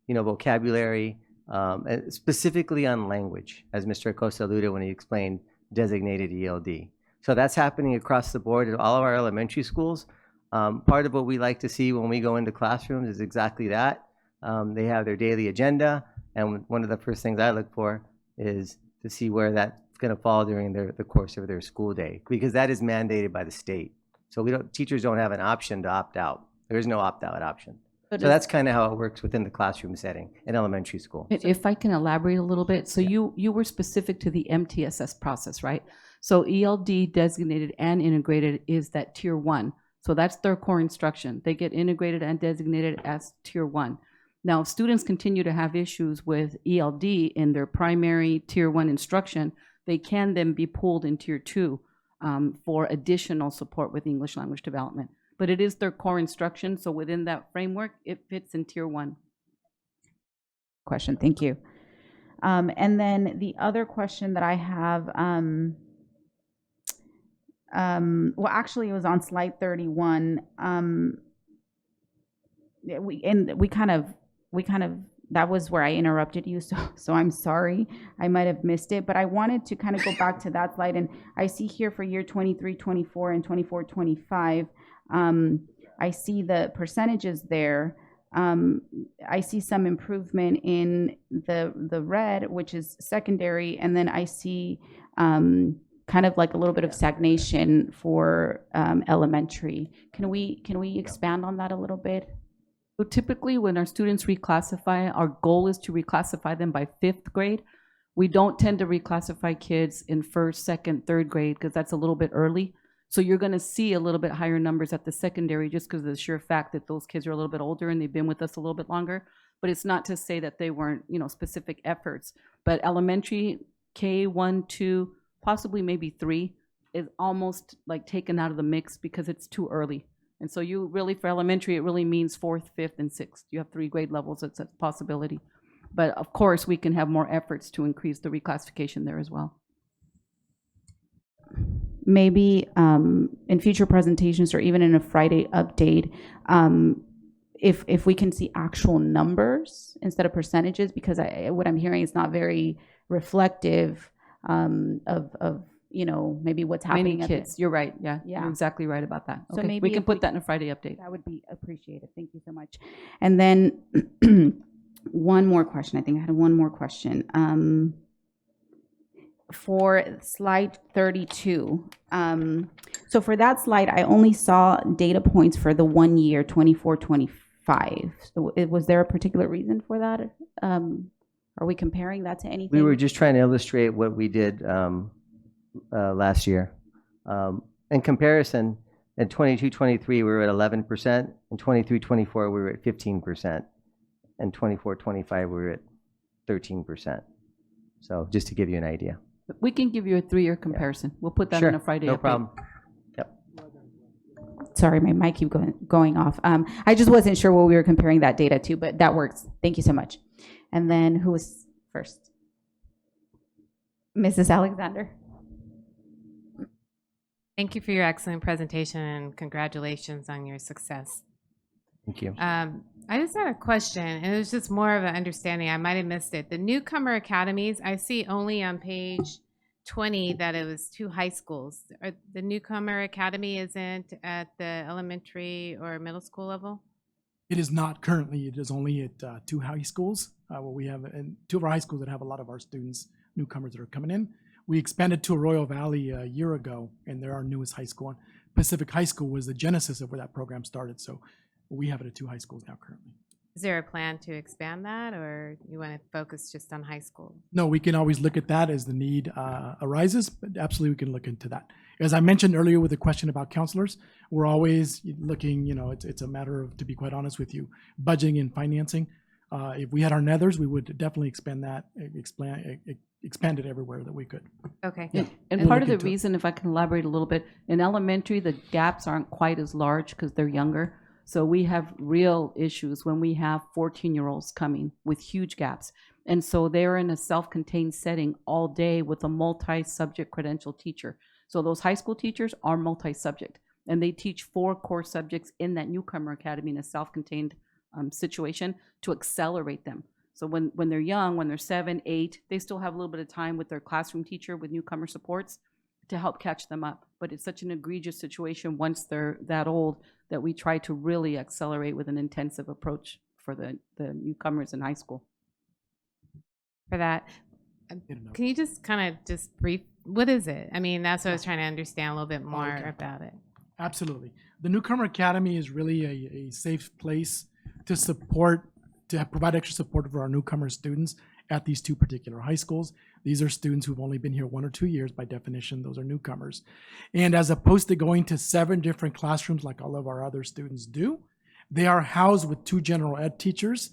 vocabulary, and specifically on language, as Mr. Acosta alluded when he explained designated ELD. So that's happening across the board at all of our elementary schools. Part of what we like to see when we go into classrooms is exactly that. They have their daily agenda, and one of the first things I look for is to see where that's going to fall during the course of their school day, because that is mandated by the state. So teachers don't have an option to opt out. There is no opt-out option. So that's kind of how it works within the classroom setting in elementary school. If I can elaborate a little bit, so you were specific to the MTSS process, right? So ELD designated and integrated is that tier 1. So that's their core instruction. They get integrated and designated as tier 1. Now, if students continue to have issues with ELD in their primary tier 1 instruction, they can then be pulled in tier 2 for additional support with English language development. But it is their core instruction, so within that framework, it fits in tier 1. Question, thank you. And then the other question that I have, well, actually, it was on slide 31. We kind of, that was where I interrupted you, so I'm sorry. I might have missed it, but I wanted to kind of go back to that slide, and I see here for year 23-24 and 24-25, I see the percentages there. I see some improvement in the red, which is secondary, and then I see kind of like a little bit of stagnation for elementary. Can we expand on that a little bit? So typically when our students reclassify, our goal is to reclassify them by 5th grade. We don't tend to reclassify kids in 1st, 2nd, 3rd grade because that's a little bit early. So you're going to see a little bit higher numbers at the secondary just because of the sheer fact that those kids are a little bit older and they've been with us a little bit longer. But it's not to say that they weren't, specific efforts. But elementary, K1, 2, possibly maybe 3 is almost like taken out of the mix because it's too early. And so you really, for elementary, it really means 4th, 5th, and 6th. You have 3 grade levels. It's a possibility. But of course, we can have more efforts to increase the reclassification there as well. Maybe in future presentations or even in a Friday update, if we can see actual numbers instead of percentages, because what I'm hearing is not very reflective of maybe what's happening. Many kids. You're right. Yeah, Yeah. You're exactly right about that. So Okay, maybe we can if put that in a Friday update. That would be appreciated. Thank you so much. And then one more question. I think I had one more question. For slide 32. So for that slide, I only saw data points for the 1 year, 24-25. So was there a particular reason for that? Are we comparing that to anything? We were just trying to illustrate what we did last year. In comparison, in 22-23, we were at 11%. In 23-24, we were at 15%. And 24-25, we were at 13%. So just to give you an idea. We can give you a 3-year comparison. We'll put that in a Friday no update. problem. Yep. Sorry, my mic keep going off. I just wasn't sure what we were comparing that data to, but that works. Thank you so much. And then who was first? Mrs. Alexander. Thank you for your excellent presentation and congratulations on your success. Thank you. I just had a question, and it was just more of an understanding. I might have missed it. The newcomer academies, I see only on page 20 that it was 2 high schools. The newcomer academy isn't at the elementary or middle school level? It is not currently. It is only at 2 high schools. Where we have and 2 of our high schools that have a lot of our students, newcomers that are coming in. We expanded to Arroyo Valley a year ago, and they're our newest high school. And Pacific High School was the genesis of where that program started. So we have it at 2 high schools now currently. Is there a plan to expand that, or you want to focus just on high school? No, we can always look at that as the need arises, but absolutely we can look into that. As I mentioned earlier with the question about counselors, we're always looking, it's a matter of, to be quite honest with you, budgeting and financing. If we had our nethers, we would definitely expand it everywhere that we could. Okay. And part of the reason, if I can elaborate a little bit, in elementary, the gaps aren't quite as large because they're younger. So we have real issues when we have 14-year-olds coming with huge gaps. And so they're in a self-contained setting all day with a multi-subject credential teacher. So those high school teachers are multi-subject, and they teach 4 core subjects in that newcomer academy in a self-contained situation to accelerate them. So when they're young, when they're 7, 8, they still have a little bit of time with their classroom teacher with newcomer supports to help catch them up. But it's such an egregious situation once they're that old that we try to really accelerate with an intensive approach for the newcomers in high school. For that, can you just kind of just brief, what is it? I mean, that's what I was trying to understand a little bit more about it. Absolutely. The Newcomer Academy is really a safe place to support, to provide extra support for our newcomer students at these 2 particular high schools. These are students who've only been here 1 or 2 years. By definition, those are newcomers. And as opposed to going to 7 different classrooms like all of our other students do, they are housed with 2 general ed teachers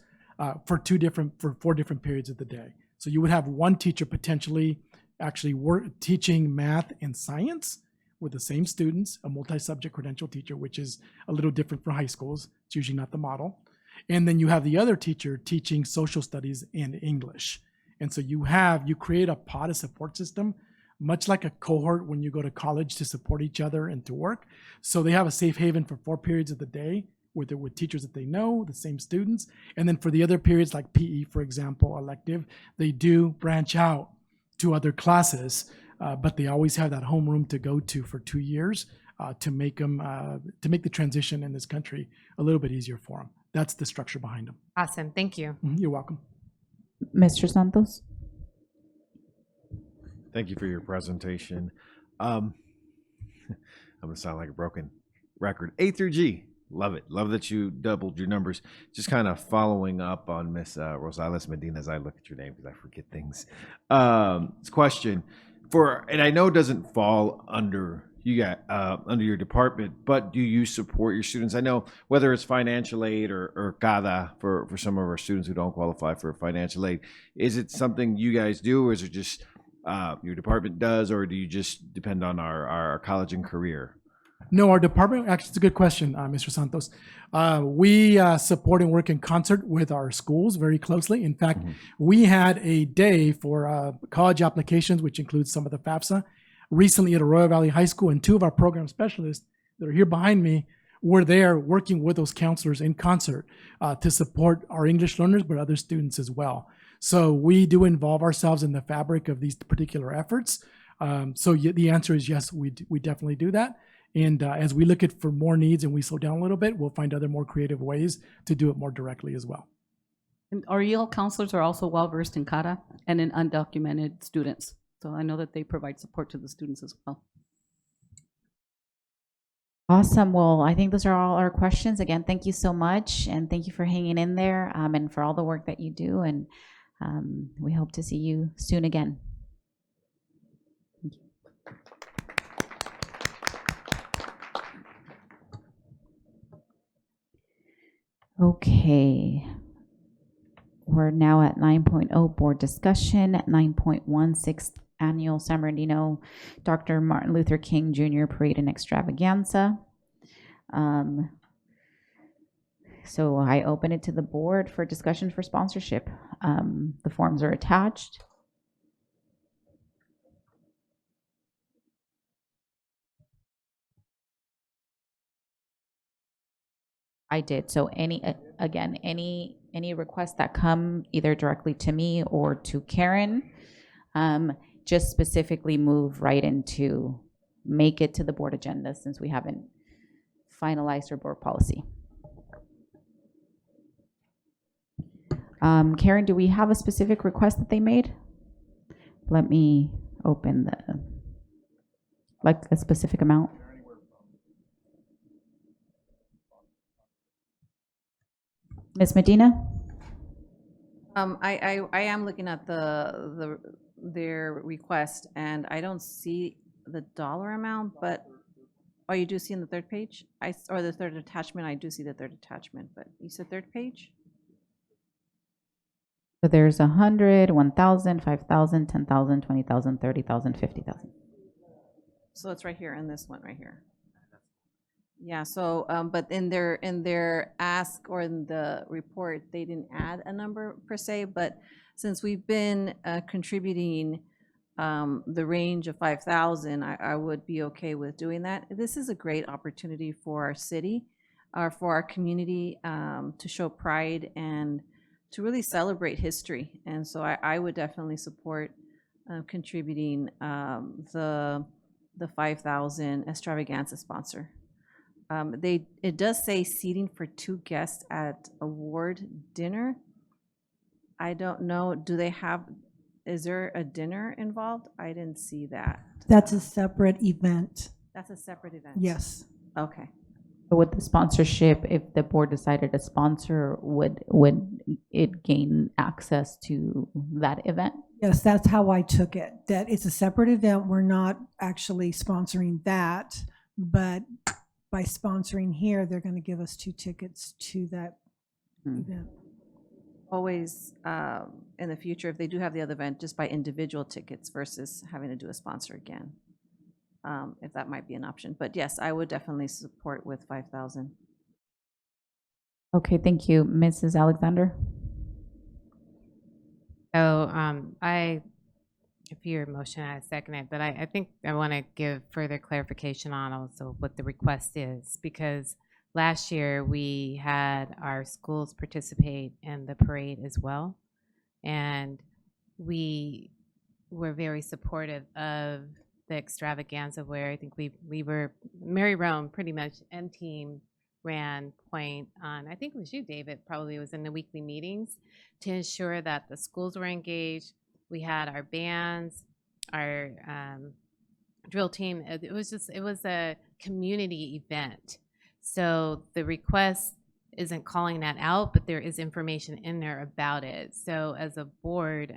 for 4 different periods of the day. So you would have 1 teacher potentially actually teaching math and science with the same students, a multi-subject credential teacher, which is a little different for high schools. It's usually not the model. And then you have the other teacher teaching social studies and English. And so you create a pod, a support system, much like a cohort when you go to college to support each other and to work. So they have a safe haven for 4 periods of the day with teachers that they know, the same students. And then for the other periods like PE, for example, elective, they do branch out to other classes, but they always have that homeroom to go to for 2 years to make the transition in this country a little bit easier for them. That's the structure behind them. Awesome. Thank you. You're welcome. Mr. Santos? Thank you for your presentation. I'm going to sound like a broken record. A through G. Love it. Love that you doubled your numbers. Just kind of following up on Miss Rosales Medina as I look at your name because I forget things. This question and I know it doesn't fall under under your department, but do you support your students? I know whether it's financial aid or CADA for some of our students who don't qualify for financial aid, is it something you guys do, or is it just your department does, or do you just depend on our college and career? No, our department, actually, it's a good question, Mr. Santos. We support and work in concert with our schools very closely. In fact, we had a day for college applications, which includes some of the FAFSA, recently at Arroyo Valley High School, and 2 of our program specialists that are here behind me were there working with those counselors in concert to support our English learners, but other students as well. So we do involve ourselves in the fabric of these particular efforts. So the answer is yes, we definitely do that. And as we look for more needs and we slow down a little bit, we'll find other more creative ways to do it more directly as well. And our EL counselors are also well-versed in CADA and in undocumented students. So I know that they provide support to the students as well. Awesome. Well, I think those are all our questions. Again, thank you so much. And thank you for hanging in there and for all the work that you do. And we hope to see you soon again. Thank you. Okay. We're now at 9.0 board discussion, 9.1 6th annual San Bernardino Dr. Martin Luther King Jr. Parade and Extravaganza. So I open it to the board for discussion for sponsorship. The forms are attached. I did. So any requests that come either directly to me or to Karen, just specifically move right into, make it to the board agenda since we haven't finalized our board policy. Karen, do we have a specific request that they made? Let me open the, like a specific amount? Ms. Medina? I am looking at their request, and I don't see the dollar amount, but, oh, you do see in the third page? Or the third attachment, I do see the third attachment, but you said third page? So there's 100, 1,000, 5,000, 10,000, 20,000, 30,000, 50,000. So it's right here in this one right here. Yeah, so, but in their ask or in the report, they didn't add a number per se, but since we've been contributing the range of 5,000, I would be okay with doing that. This is a great opportunity for our city, or for our community, to show pride and to really celebrate history. And so I would definitely support contributing the 5,000 extravaganza sponsor. It does say seating for 2 guests at award dinner. I don't know, is there a dinner involved? I didn't see that. That's a separate event. That's a separate event? Yes. Okay. But with the sponsorship, if the board decided to sponsor, would it gain access to that event? Yes, that's how I took it, that it's a separate event. We're not actually sponsoring that, but by sponsoring here, they're going to give us 2 tickets to that event. Always, in the future, if they do have the other event, just buy individual tickets versus having to do a sponsor again, if that might be an option. But yes, I would definitely support with 5,000. Okay, thank you. Mrs. Alexander? So if your motion, I second it, but I think I want to give further clarification on also what the request is, because last year we had our schools participate in the parade as well, and we were very supportive of the extravaganza, where I think we were, Mary Rome pretty much, and team ran point on, I think it was you, David, probably was in the weekly meetings, to ensure that the schools were engaged. We had our bands, our drill team. It was a community event. So the request isn't calling that out, but there is information in there about it. So as a board,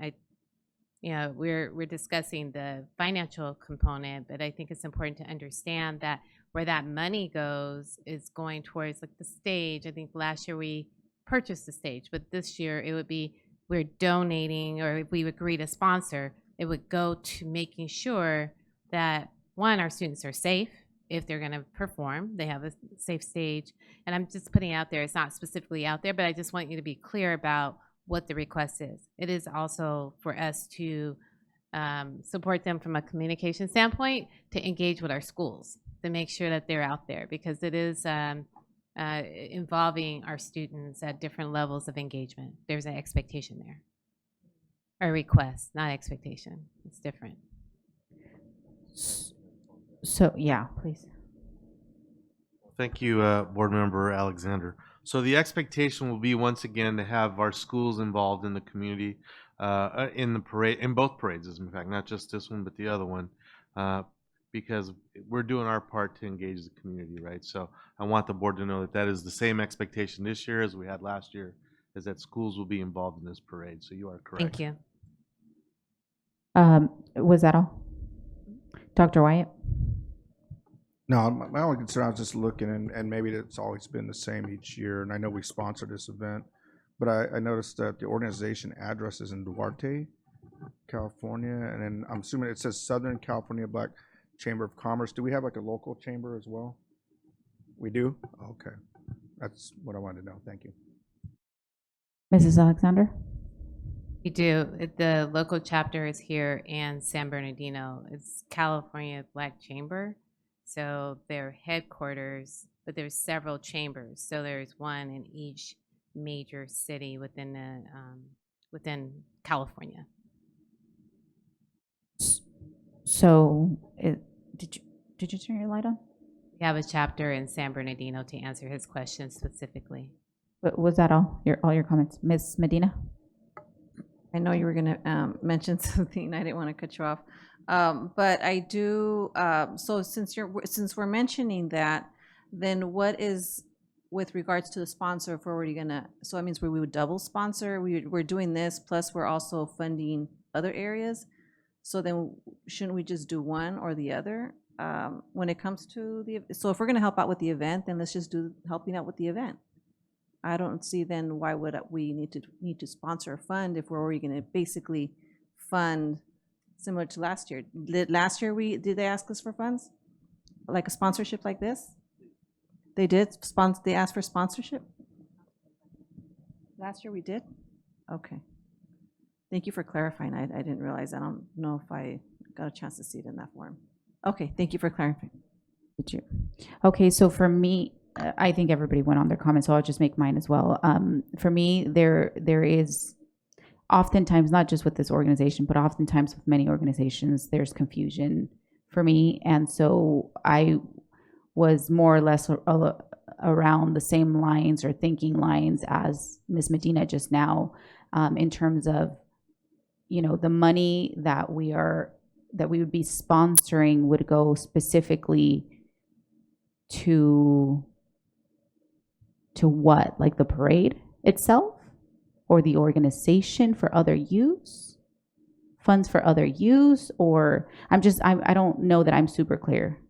we're discussing the financial component, but I think it's important to understand that where that money goes is going towards like the stage. I think last year we purchased the stage, but this year it would be, we're donating, or if we agree to sponsor, it would go to making sure that, one, our students are safe if they're going to perform, they have a safe stage. And I'm just putting it out there, it's not specifically out there, but I just want you to be clear about what the request is. It is also for us to support them from a communication standpoint, to engage with our schools, to make sure that they're out there, because it is involving our students at different levels of engagement. There's an expectation there. Or request, not expectation. It's different. So, yeah, please. Thank you, Board Member Alexander. So the expectation will be, once again, to have our schools involved in the community, in the parade, in both parades, as a matter of fact, not just this one, but the other one, because we're doing our part to engage the community, right? So I want the board to know that that is the same expectation this year as we had last year, is that schools will be involved in this parade. So you are correct. Thank you. Was that all? Dr. Wyatt? No, my only concern, I was just looking, and maybe it's always been the same each year, and I know we sponsored this event, but I noticed that the organization address is in Duarte, California, and then I'm assuming it says Southern California Black Chamber of Commerce. Do we have like a local chamber as well? We do? Okay. That's what I wanted to know. Thank you. Mrs. Alexander? We do. The local chapter is here in San Bernardino. It's California Black Chamber. So their headquarters, but there's several chambers. So there's one in each major city within within California. So, did you turn your light on? We have a chapter in San Bernardino to answer his question specifically. But was that all your comments, Ms. Medina? I know you were going to mention something. I didn't want to cut you off. But I do, so since we're mentioning that, then what is, with regards to the sponsor, if we're already gonna, so that means we would double sponsor, we're doing this, plus we're also funding other areas. So then shouldn't we just do one or the other? When it comes to so if we're gonna help out with the event, then let's just do helping out with the event. I don't see then why would we need to sponsor a fund if we're already gonna basically fund similar to last year. Last year did they ask us for funds? Like a sponsorship like this? They did they asked for sponsorship? Last year we did? Okay. Thank you for clarifying. I didn't realize. I don't know if I got a chance to see it in that form. Okay, thank you for clarifying. Did you? Okay, so for me, I think everybody went on their comments, so I'll just make mine as well. For me, there is oftentimes, not just with this organization, but oftentimes with many organizations, there's confusion for me. And so I was more or less around the same lines or thinking lines as Ms. Medina just now, in terms of, the money that we would be sponsoring would go specifically to what? Like the parade itself? Or the organization for other use? Funds for other use? Or I don't know that I'm super clear.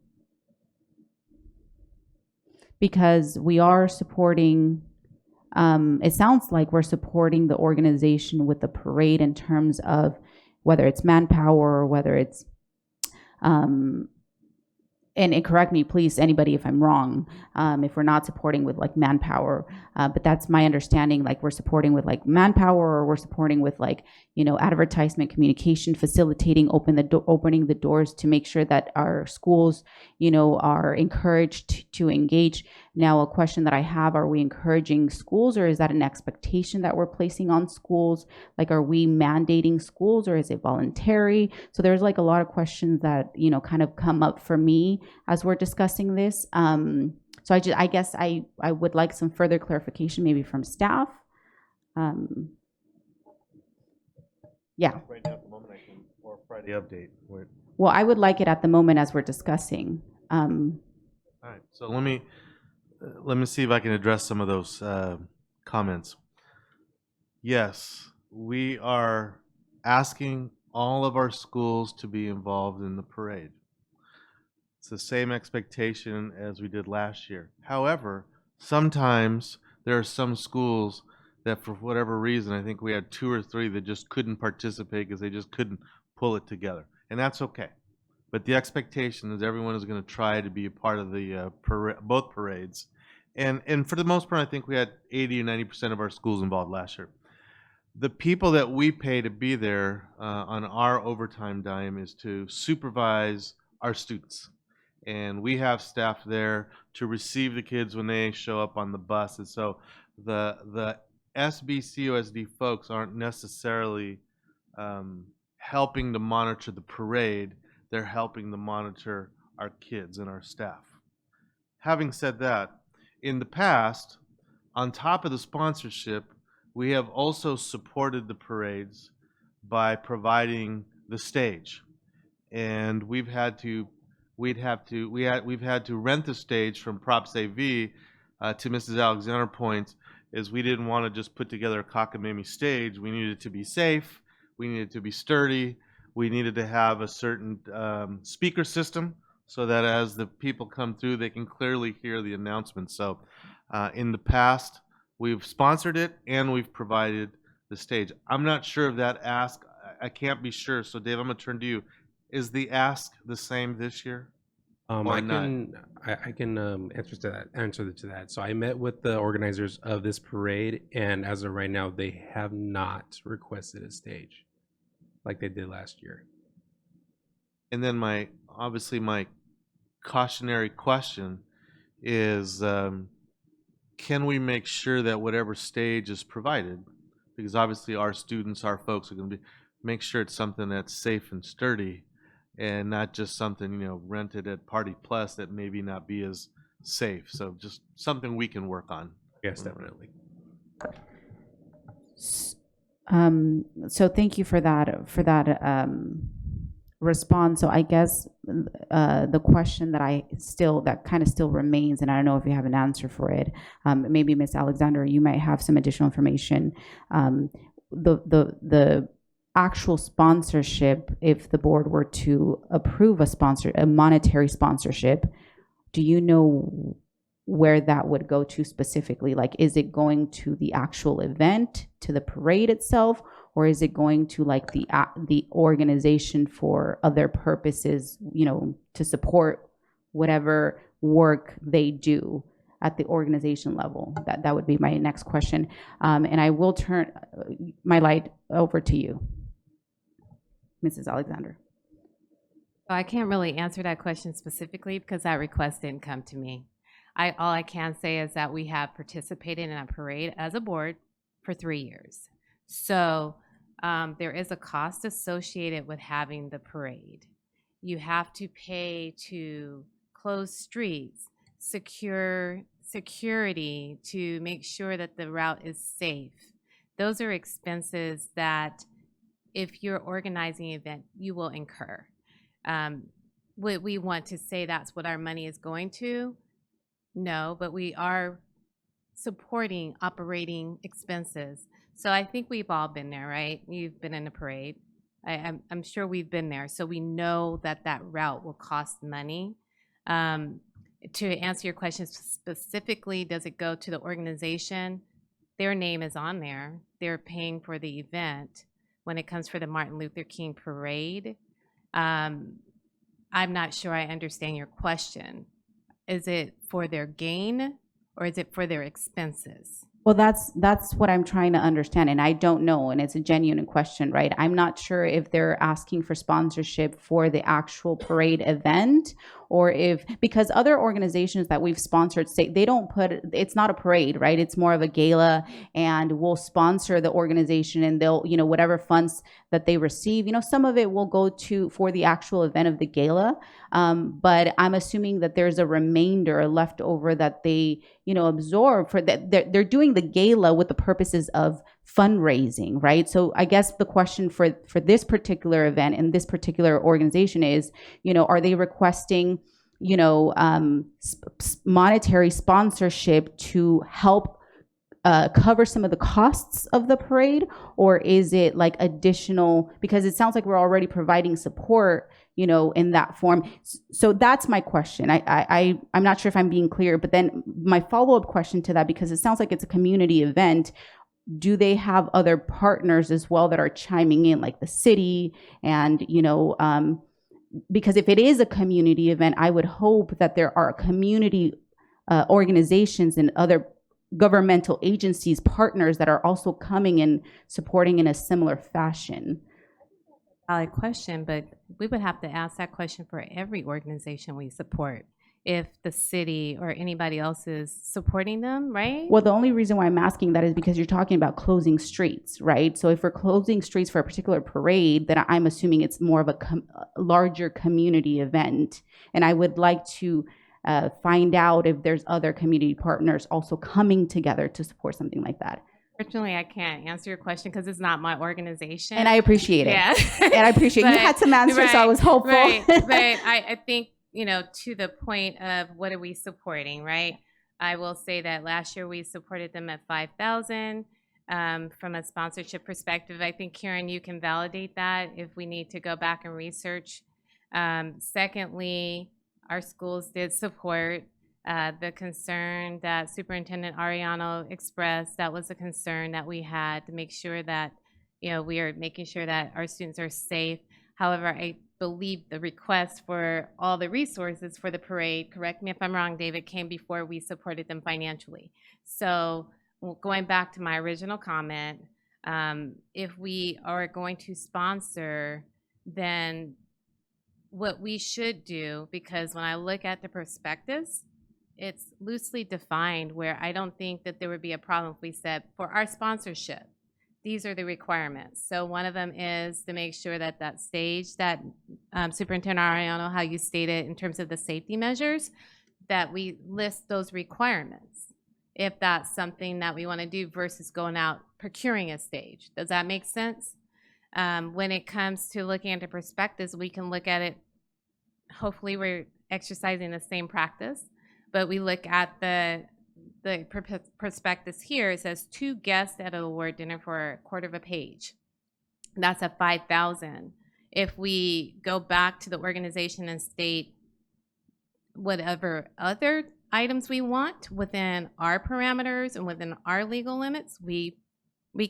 Because we are supporting, it sounds like we're supporting the organization with the parade in terms of whether it's manpower or whether it's, and correct me, please, anybody, if I'm wrong, if we're not supporting with like manpower, but that's my understanding, like we're supporting with like manpower, or we're supporting with like, advertisement, communication, facilitating, opening the doors to make sure that our schools, are encouraged to engage. Now, a question that I have, are we encouraging schools, or is that an expectation that we're placing on schools? Like, are we mandating schools, or is it voluntary? So there's like a lot of questions that, kind of come up for me as we're discussing this. So I guess I would like some further clarification, maybe from staff. Yeah. Right now at the moment, or Friday update. Well, I would like it at the moment as we're discussing. All right, so let me see if I can address some of those comments. Yes, we are asking all of our schools to be involved in the parade. It's the same expectation as we did last year. However, sometimes there are some schools that for whatever reason, I think we had 2 or 3 that just couldn't participate because they just couldn't pull it together. And that's okay. But the expectation is everyone is going to try to be a part of the both parades. And for the most part, I think we had 80 or 90% of our schools involved last year. The people that we pay to be there on our overtime dime is to supervise our students. And we have staff there to receive the kids when they show up on the bus. And so the SBCUSD folks aren't necessarily helping to monitor the parade. They're helping to monitor our kids and our staff. Having said that, in the past, on top of the sponsorship, we have also supported the parades by providing the stage. And we've had to rent the stage from Props AV, to Mrs. Alexander points, is we didn't want to just put together a cockamamie stage. We needed it to be safe. We needed it to be sturdy. We needed to have a certain speaker system so that as the people come through, they can clearly hear the announcements. So in the past, we've sponsored it and we've provided the stage. I'm not sure of that ask. I can't be sure. So Dave, I'm going to turn to you. Is the ask the same this year? I can answer to that. So I met with the organizers of this parade, and as of right now, they have not requested a stage like they did last year. And then my cautionary question is, can we make sure that whatever stage is provided, because obviously our students, our folks are going to make sure it's something that's safe and sturdy, and not just something, rented at Party Plus that maybe not be as safe. So just something we can work on. Yes, definitely. So thank you for that respond. So I guess the question that kind of still remains, and I don't know if you have an answer for it. Maybe Ms. Alexander, you might have some additional information. The actual sponsorship, if the board were to approve a monetary sponsorship, do you know where that would go to specifically? Like, is it going to the actual event, to the parade itself, or is it going to like the organization for other purposes, to support whatever work they do at the organization level? That would be my next question. And I will turn my light over to you, Mrs. Alexander. So I can't really answer that question specifically because that request didn't come to me. All I can say is that we have participated in a parade as a board for 3 years. So there is a cost associated with having the parade. You have to pay to close streets, security to make sure that the route is safe. Those are expenses that if you're organizing an event, you will incur. Would we want to say that's what our money is going to? No, but we are supporting operating expenses. So I think we've all been there, right? You've been in a parade. I'm sure we've been there. So we know that that route will cost money. To answer your question specifically, does it go to the organization? Their name is on there. They're paying for the event. When it comes for the Martin Luther King parade, I'm not sure I understand your question. Is it for their gain or is it for their expenses? Well, that's what I'm trying to understand, and I don't know, and it's a genuine question, right? I'm not sure if they're asking for sponsorship for the actual parade event, or because other organizations that we've sponsored say they don't it's not a parade, right? It's more of a gala, and we'll sponsor the organization, and they'll, whatever funds that they receive, some of it will go for the actual event of the gala. But I'm assuming that there's a remainder left over that they, absorb for that. They're doing the gala with the purposes of fundraising, right? So I guess the question for this particular event and this particular organization is, are they requesting, monetary sponsorship to help cover some of the costs of the parade, or is it like additional, because it sounds like we're already providing support, in that form. So that's my question. I'm not sure if I'm being clear, but then my follow-up question to that, because it sounds like it's a community event, do they have other partners as well that are chiming in, like the city? And, because if it is a community event, I would hope that there are community organizations and other governmental agencies, partners that are also coming and supporting in a similar fashion. Valid question, but we would have to ask that question for every organization we support, if the city or anybody else is supporting them, right? Well, the only reason why I'm asking that is because you're talking about closing streets, right? So if we're closing streets for a particular parade, then I'm assuming it's more of a larger community event. And I would like to find out if there's other community partners also coming together to support something like that. Fortunately, I can't answer your question because it's not my organization. And I appreciate it. Yeah. And I appreciate you had some answers, right, so I was hopeful. Right, but I think, to the point of what are we supporting, right? I will say that last year we supported them at $5,000 from a sponsorship perspective. I think, Karen, you can validate that if we need to go back and research. Secondly, our schools did support the concern that Superintendent Arellano expressed. That was a concern that we had to make sure that, we are making sure that our students are safe. However, I believe the request for all the resources for the parade, correct me if I'm wrong, David, came before we supported them financially. So going back to my original comment, if we are going to sponsor, then what we should do, because when I look at the prospectus, it's loosely defined, where I don't think that there would be a problem if we said, for our sponsorship, these are the requirements. So one of them is to make sure that that stage, that Superintendent Arellano, how you stated in terms of the safety measures, that we list those requirements, if that's something that we want to do versus going out procuring a stage. Does that make sense? When it comes to looking at the prospectus, we can look at it. Hopefully, we're exercising the same practice, but we look at the prospectus here. It says 2 guests at an award dinner for a quarter of a page. That's at $5,000. If we go back to the organization and state whatever other items we want within our parameters and within our legal limits, we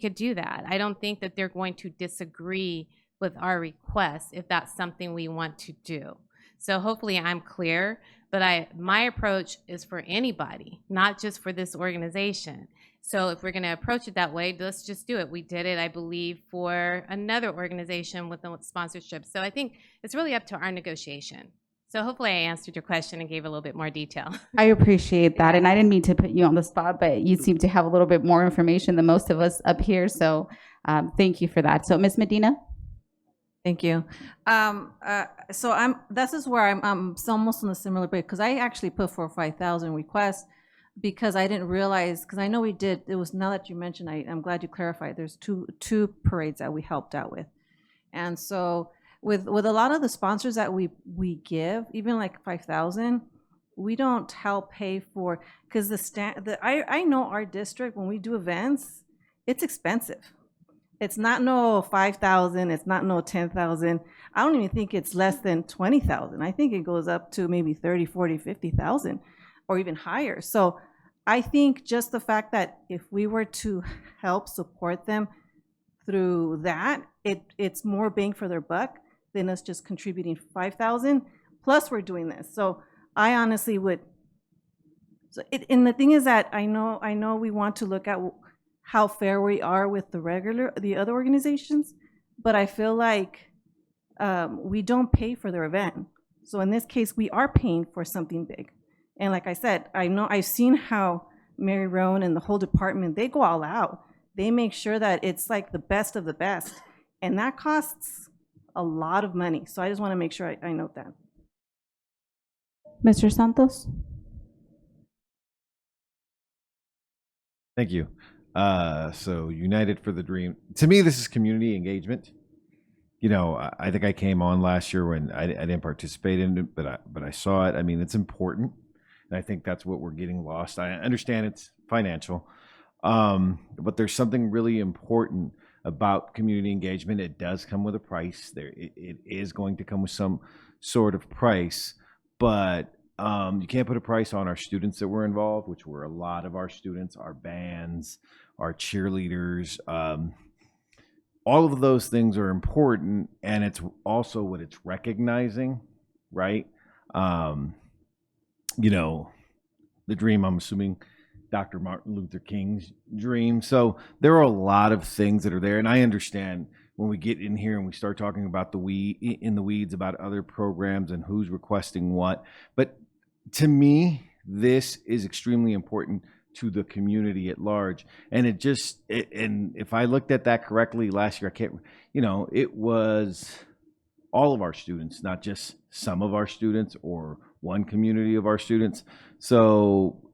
could do that. I don't think that they're going to disagree with our request if that's something we want to do. So hopefully I'm clear, but my approach is for anybody, not just for this organization. So if we're going to approach it that way, let's just do it. We did it, I believe, for another organization with sponsorship. So I think it's really up to our negotiation. So hopefully I answered your question and gave a little bit more detail. I appreciate that. And I didn't mean to put you on the spot, but you seem to have a little bit more information than most of us up here. So thank you for that. So Ms. Medina? Thank you. So this is where I'm almost on a similar break, because I actually put for 5,000 requests because I didn't realize, because I know we did, it was, now that you mentioned, I'm glad you clarified, there's two parades that we helped out with. And so with a lot of the sponsors that we give, even like 5,000, we don't help pay for, because I know our district, when we do events, it's expensive. It's not no 5,000, it's not no 10,000. I don't even think it's less than 20,000. I think it goes up to maybe 30, 40, 50,000 or even higher. So I think just the fact that if we were to help support them through that, it's more bang for their buck than us just contributing 5,000. Plus we're doing this. So I honestly would, and the thing is that I know we want to look at how fair we are with the other organizations, but I feel like we don't pay for their event. So in this case, we are paying for something big. And like I said, I've seen how Mary Roan and the whole department, they go all out. They make sure that it's like the best of the best. And that costs a lot of money. So I just want to make sure I note that. Mr. Santos? Thank you. So United for the Dream. To me, this is community engagement. You know, I think I came on last year when I didn't participate in it, but I saw it. I mean, it's important, and I think that's what we're getting lost. I understand it's financial, but there's something really important about community engagement. It does come with a price. It is going to come with some sort of price, but you can't put a price on our students that were involved, which were a lot of our students, our bands, our cheerleaders. All of those things are important, and it's also what it's recognizing, right? You know, the dream, I'm assuming Dr. Martin Luther King's dream. So there are a lot of things that are there, and I understand when we get in here and we start talking about the weeds about other programs and who's requesting what. But to me, this is extremely important to the community at large. And and if I looked at that correctly last year, it was all of our students, not just some of our students or one community of our students. So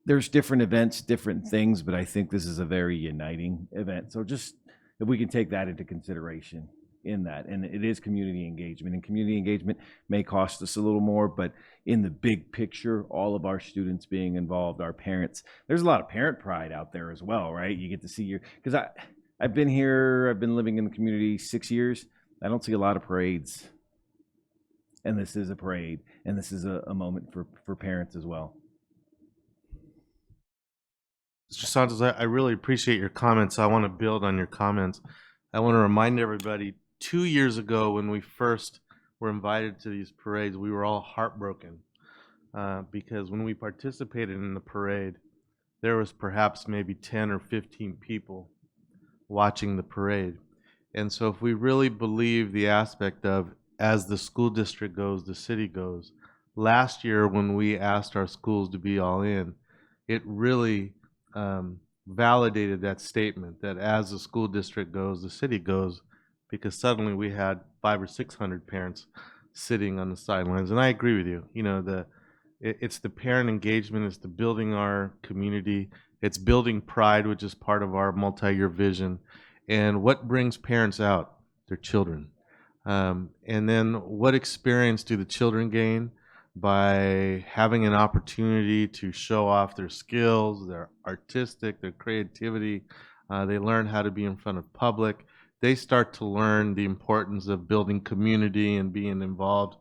there's different events, different things, but I think this is a very uniting event. So just if we can take that into consideration in that, and it is community engagement, and community engagement may cost us a little more, but in the big picture, all of our students being involved, our parents, there's a lot of parent pride out there as well, right? You get to see because I've been here, I've been living in the community 6 years. I don't see a lot of parades, and this is a parade, and this is a moment for parents as well. Mr. Santos, I really appreciate your comments. I want to build on your comments. I want to remind everybody, 2 years ago when we first were invited to these parades, we were all heartbroken because when we participated in the parade, there was perhaps maybe 10 or 15 people watching the parade. And so if we really believe the aspect of as the school district goes, the city goes, last year when we asked our schools to be all in, it really validated that statement that as the school district goes, the city goes, because suddenly we had 500 or 600 parents sitting on the sidelines. And I agree with you. You know, it's the parent engagement, it's the building our community, it's building pride, which is part of our multi-year vision. And what brings parents out? Their children. And then what experience do the children gain by having an opportunity to show off their skills, their artistic, their creativity? They learn how to be in front of public. They start to learn the importance of building community and being involved.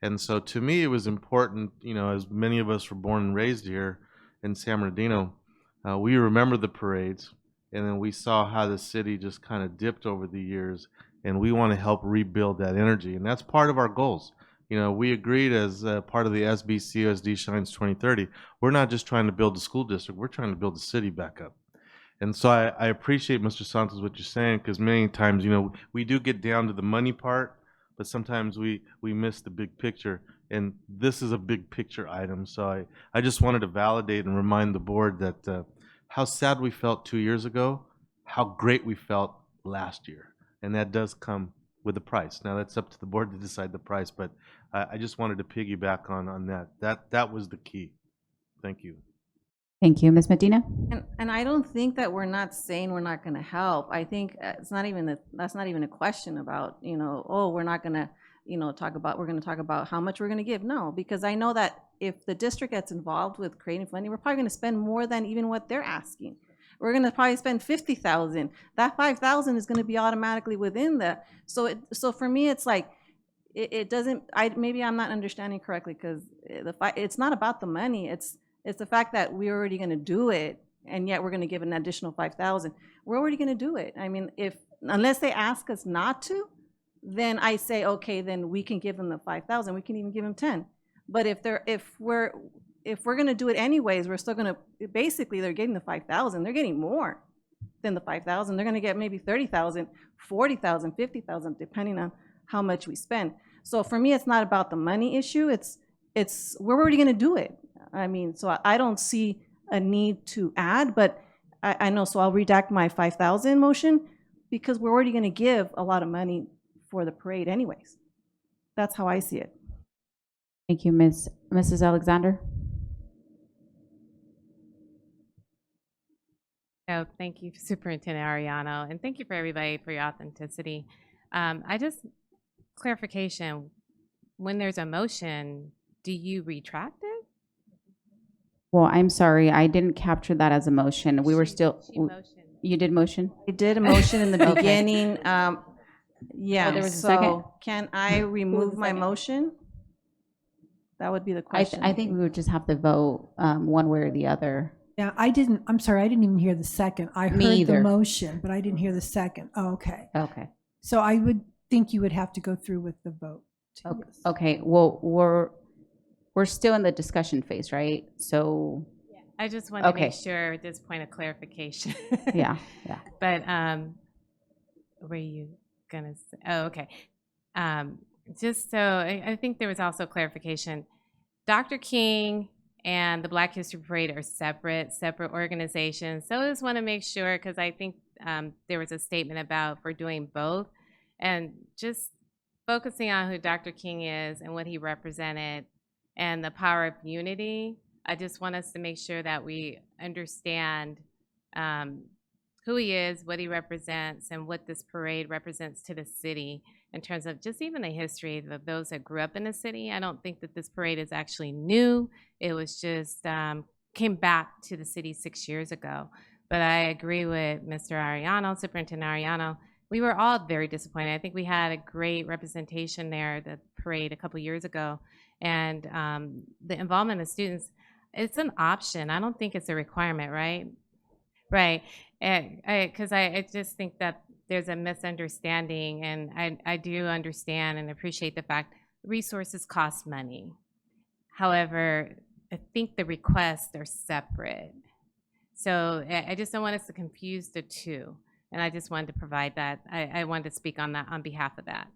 And so to me, it was important, you know, as many of us were born and raised here in San Bernardino, we remember the parades, and then we saw how the city just kind of dipped over the years, and we want to help rebuild that energy. And that's part of our goals. You know, we agreed as part of the SBCUSD Shines 2030, we're not just trying to build a school district, we're trying to build the city back up. And so I appreciate, Mr. Santos, what you're saying, because many times, you know, we do get down to the money part, but sometimes we miss the big picture. And this is a big picture item. So I just wanted to validate and remind the board that how sad we felt 2 years ago, how great we felt last year. And that does come with a price. Now that's up to the board to decide the price, but I just wanted to piggyback on that. That was the key. Thank you. Thank you. Ms. Medina? And I don't think that we're not saying we're not going to help. I think it's not even that's not even a question about, you know, oh, we're not going to, you know, we're going to talk about how much we're going to give. No, because I know that if the district gets involved with creating funding, we're probably going to spend more than even what they're asking. We're going to probably spend $50,000. That $5,000 is going to be automatically within that. So for me, it's like, it doesn't, maybe I'm not understanding correctly, because it's not about the money. It's the fact that we're already going to do it, and yet we're going to give an additional $5,000. We're already going to do it. I mean, unless they ask us not to, then I say, okay, then we can give them the $5,000. We can even give them 10. But if we're going to do it anyways, we're still going to, basically they're getting the $5,000. They're getting more than the $5,000. They're going to get maybe $30,000, $40,000, $50,000, depending on how much we spend. So for me, it's not about the money issue. It's we're already going to do it. I mean, so I don't see a need to add, but I know, so I'll redact my 5,000 motion, because we're already going to give a lot of money for the parade anyways. That's how I see it. Thank you, Mrs. Alexander. Oh, thank you, Superintendent Ariano, and thank you for everybody for your authenticity. Clarification, when there's a motion, do you retract it? Well, I'm sorry, I didn't capture that as a motion. We were still, you did motion? I did a motion in the Okay. beginning. Yeah, Oh, there was a second? Can I remove my motion? That would be the I question. think we would just have to vote one way or the other. Yeah, I'm sorry, I didn't even hear the second. I Me heard either. the motion, but I didn't hear the second. Oh, okay. Okay. So I would think you would have to go through with the vote. Okay, well, we're still in the discussion phase, right? So, I just want to Okay. make sure at this point of clarification. yeah. But were you gonna say? Oh, okay. Just so I think there was also clarification. Dr. King and the Black History Parade are separate organizations. So I just want to make sure, because I think there was a statement about we're doing both, and just focusing on who Dr. King is and what he represented and the power of unity. I just want us to make sure that we understand who he is, what he represents, and what this parade represents to the city in terms of just even the history of those that grew up in the city. I don't think that this parade is actually new. It was just came back to the city 6 years ago. But I agree with Mr. Ariano, Superintendent Ariano. We were all very disappointed. I think we had a great representation there, the parade a couple years ago. And the involvement of students, it's an option. I don't think it's a requirement, right? Right. Because I just think that there's a misunderstanding, and I do understand and appreciate the fact resources cost money. However, I think the requests are separate. So I just don't want us to confuse the two. And I just wanted to provide that. I wanted to speak on that on behalf of that.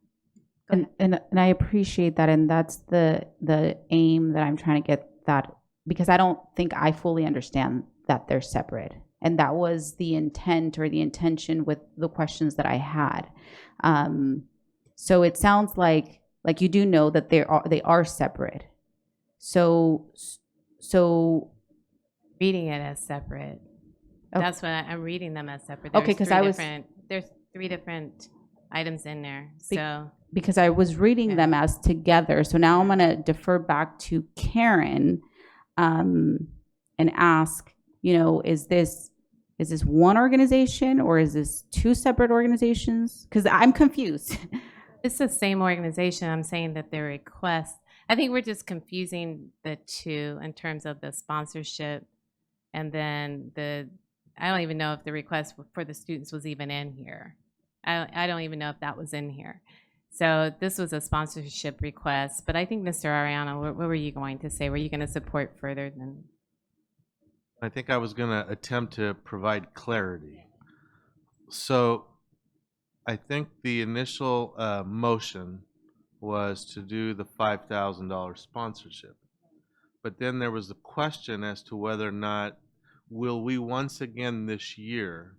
And I appreciate that, and that's the aim that I'm trying to get that, because I don't think I fully understand that they're separate. And that was the intent or the intention with the questions that I had. So it sounds like you do know that they are separate. So reading it as separate. Okay. That's what I'm reading them as separate. Okay, There's because three I was different there's 3 different items in there. Be- So Because I was reading them as together. So now I'm going to defer back to Karen and ask, is this one organization or is this 2 separate organizations? Because I'm confused. it's the same organization. I'm saying that their request, I think we're just confusing the 2 in terms of the sponsorship and then I don't even know if the request for the students was even in here. I don't even know if that was in here. So this was a sponsorship request, but I think Mr. Ariano, what were you going to say? Were you going to support further than? I think I was going to attempt to provide clarity. So I think the initial motion was to do the $5,000 sponsorship. But then there was a question as to whether or not will we once again this year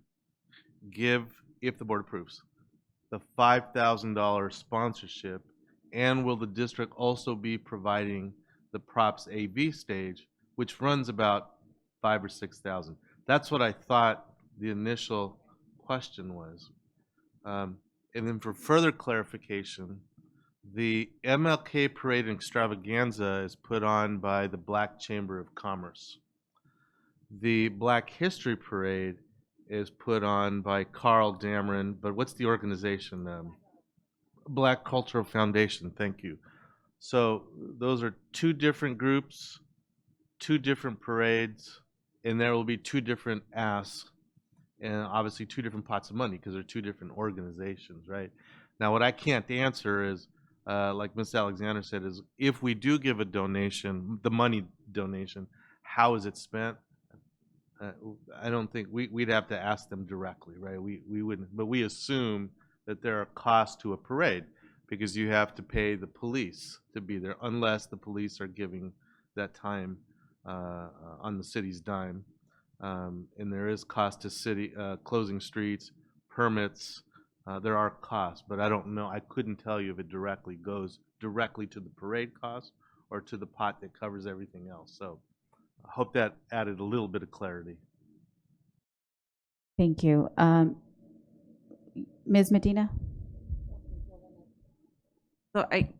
give, if the board approves, the $5,000 sponsorship, and will the district also be providing the props AV stage, which runs about $5,000 or $6,000. That's what I thought the initial question was. And then for further clarification, the MLK Parade and Extravaganza is put on by the Black Chamber of Commerce. The Black History Parade is put on by Carl Dameron, but what's the organization? Black Cultural Foundation, thank you. So those are 2 different groups, 2 different parades, and there will be 2 different asks, and obviously 2 different pots of money because they're 2 different organizations, right? Now what I can't answer is, like Ms. Alexander said, is if we do give a donation, the money donation, how is it spent? I don't think we'd have to ask them directly, right? We wouldn't, but we assume that there are costs to a parade because you have to pay the police to be there unless the police are giving that time on the city's dime. And there is cost to city, closing streets, permits. There are costs, but I don't know. I couldn't tell you if it directly goes directly to the parade cost or to the pot that covers everything else. So I hope that added a little bit of clarity. Thank you. Ms. Medina?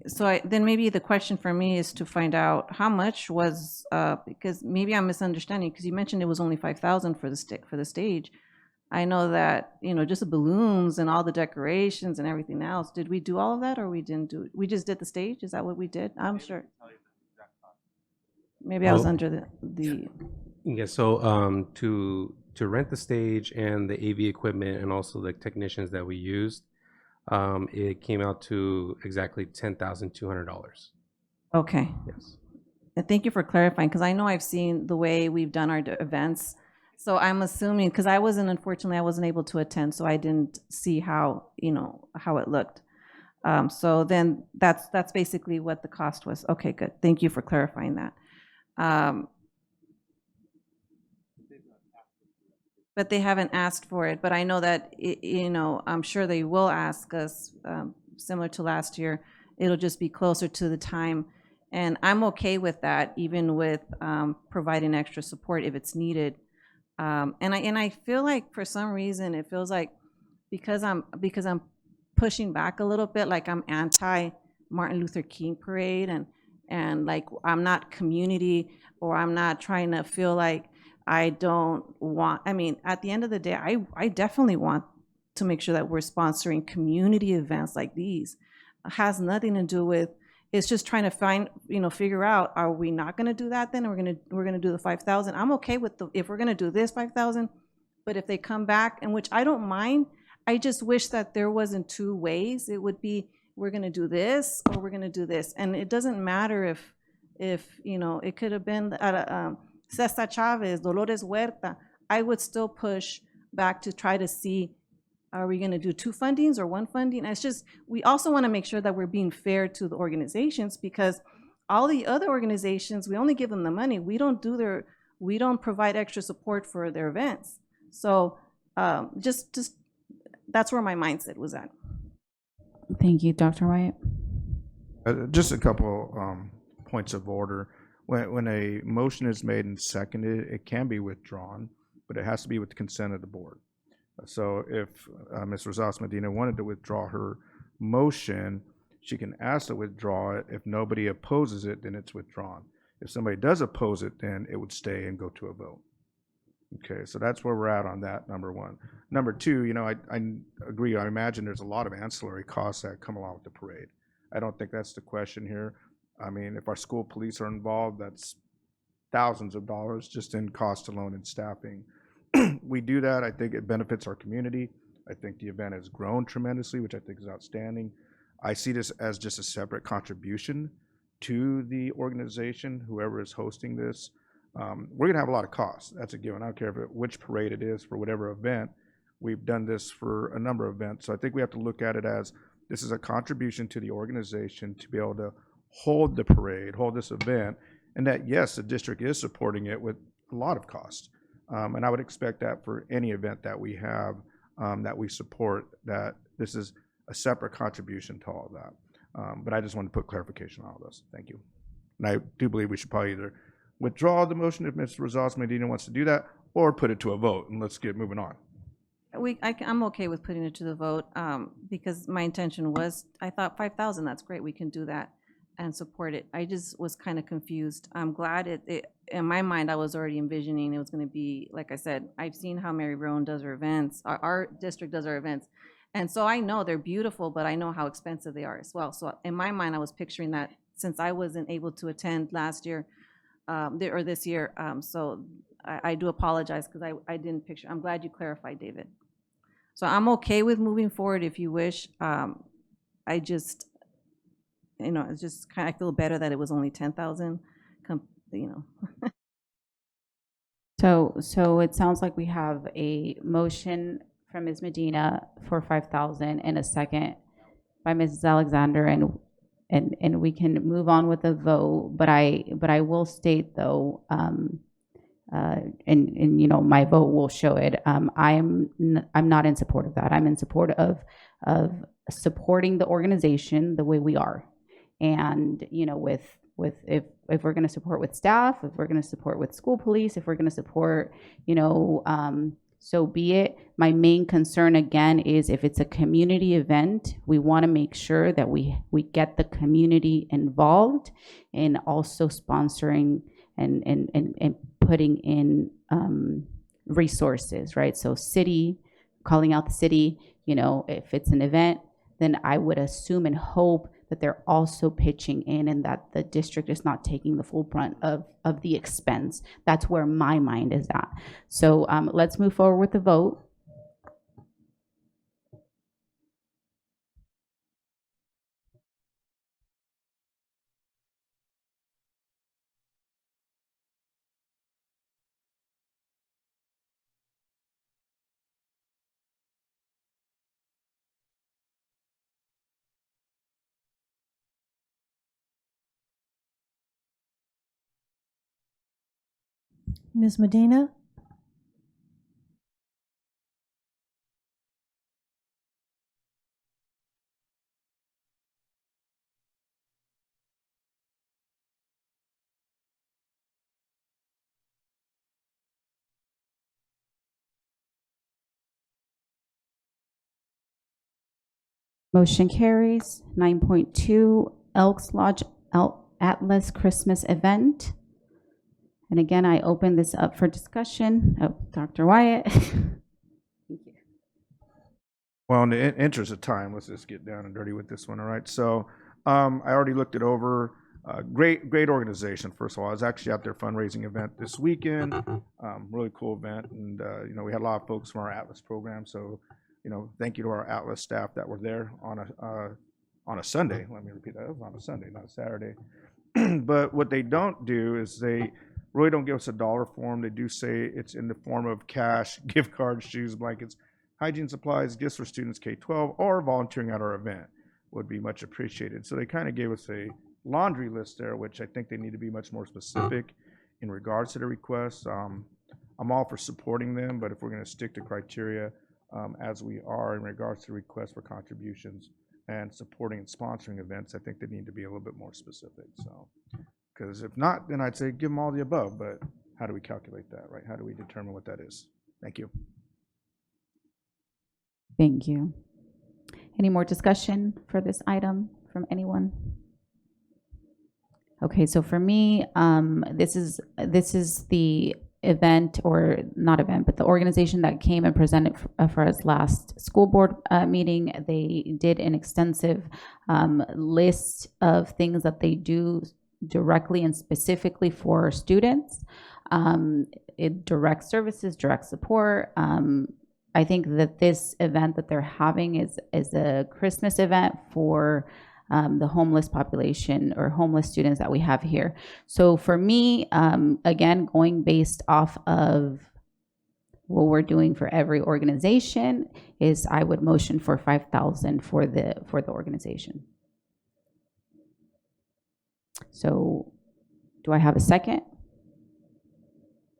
So then maybe the question for me is to find out how much was, because maybe I'm misunderstanding, because you mentioned it was only $5,000 for the stage. I know that, just the balloons and all the decorations and everything else. Did we do all of that or we didn't do it? We just did the stage? Is that what we did? I'm sure. Maybe I was under the. Yeah, so to rent the stage and the AV equipment and also the technicians that we used, it came out to exactly $10,200. Okay. Yes. And thank you for clarifying, because I know I've seen the way we've done our events. So I'm assuming, because unfortunately, I wasn't able to attend, so I didn't see how it looked. So then that's basically what the cost was. Okay, good. Thank you for clarifying that. But they haven't asked for it. But I know that, I'm sure they will ask us, similar to last year. It'll just be closer to the time. And I'm okay with that, even with providing extra support if it's needed. And I feel like for some reason, it feels like because I'm pushing back a little bit, like I'm anti Martin Luther King parade and like I'm not community, or I'm not trying to feel like I don't want, at the end of the day, I definitely want to make sure that we're sponsoring community events like these. It has nothing to do with, it's just trying to figure out, are we not going to do that then? We're going to do the 5,000. I'm okay with if we're going to do this 5,000, but if they come back, and which I don't mind, I just wish that there wasn't 2 ways. It would be, we're going to do this or we're going to do this. And it doesn't matter if it could have been at Cesta Chavez, Dolores Huerta. I would still push back to try to see, are we going to do 2 fundings or 1 funding? It's just, we also want to make sure that we're being fair to the organizations, because all the other organizations, we only give them the money. We don't provide extra support for their events. So just that's where my mindset was at. Thank you, Dr. Wyatt. Just a couple points of order. When a motion is made and seconded, it can be withdrawn, but it has to be with the consent of the board. So if Ms. Rosales Medina wanted to withdraw her motion, she can ask to withdraw it. If nobody opposes it, then it's withdrawn. If somebody does oppose it, then it would stay and go to a vote. Okay, so that's where we're at on that, number one. Number two, you know, I agree. I imagine there's a lot of ancillary costs that come along with the parade. I don't think that's the question here. I mean, if our school police are involved, that's thousands of dollars just in cost alone and staffing. We do that. I think it benefits our community. I think the event has grown tremendously, which I think is outstanding. I see this as just a separate contribution to the organization, whoever is hosting this. We're gonna have a lot of costs. That's a given. I don't care which parade it is for whatever event. We've done this for a number of events. So I think we have to look at it as this is a contribution to the organization to be able to hold the parade, hold this event, and that, yes, the district is supporting it with a lot of cost. And I would expect that for any event that we have, that we support, that this is a separate contribution to all of that. But I just want to put clarification on all this. Thank you. And I do believe we should probably either withdraw the motion if Ms. Rosales Medina wants to do that, or put it to a vote, and let's get moving on. I'm okay with putting it to the vote, because my intention was, I thought 5,000, that's great, we can do that and support it. I just was kind of confused. I'm glad in my mind, I was already envisioning it was gonna be, like I said, I've seen how Mary Rowan does her events, our district does our events. And so I know they're beautiful, but I know how expensive they are as well. So in my mind, I was picturing that since I wasn't able to attend last year, or this year, so I do apologize because I didn't picture. I'm glad you clarified, David. So I'm okay with moving forward if you wish. I just, you know, it's just kind of, I feel better that it was only 10,000, you know. So it sounds like we have a motion from Ms. Medina for 5,000 and a second by Mrs. Alexander, and we can move on with the vote. But I will state though, and you know, my vote will show it. I'm not in support of that. I'm in support of supporting the organization the way we are, and you know, with if we're going to support with staff, if we're going to support with school police, if we're going to support, you know, so be it. My main concern again is if it's a community event, we want to make sure that we get the community involved in also sponsoring and putting in resources, right? So city, calling out the city, you know, if it's an event, then I would assume and hope that they're also pitching in and that the district is not taking the full brunt of the expense. That's where my mind is at. So let's move forward with the vote. Ms. Medina? Motion carries. 9.2, Elks Lodge Atlas Christmas event. And again, I open this up for discussion. Oh, Dr. Wyatt. Well, in the interest of time, let's just get down and dirty with this one, all right? So I already looked it over. Great organization, first of all. I was actually at their fundraising event this weekend. Really cool event. And, you know, we had a lot of folks from our Atlas program. So, you know, thank you to our Atlas staff that were there on a Sunday. Let me repeat that. It was on a Sunday, not a Saturday. But what they don't do is they really don't give us a dollar form. They do say it's in the form of cash, gift cards, shoes, blankets, hygiene supplies, gifts for students K-12, or volunteering at our event would be much appreciated. So they kind of gave us a laundry list there, which I think they need to be much more specific in regards to the requests. I'm all for supporting them, but if we're going to stick to criteria as we are in regards to requests for contributions and supporting and sponsoring events, I think they need to be a little bit more specific. So, because if not, then I'd say give them all the above, but how do we calculate that, right? How do we determine what that is? Thank you. Thank you. Any more discussion for this item from anyone? Okay, so for me, this is the event, or not event, but the organization that came and presented for us last school board meeting. They did an extensive list of things that they do directly and specifically for students. Direct services, direct support. I think that this event that they're having is a Christmas event for the homeless population or homeless students that we have here. So for me, again, going based off of what we're doing for every organization, is I would motion for 5,000 for the organization. So do I have a second?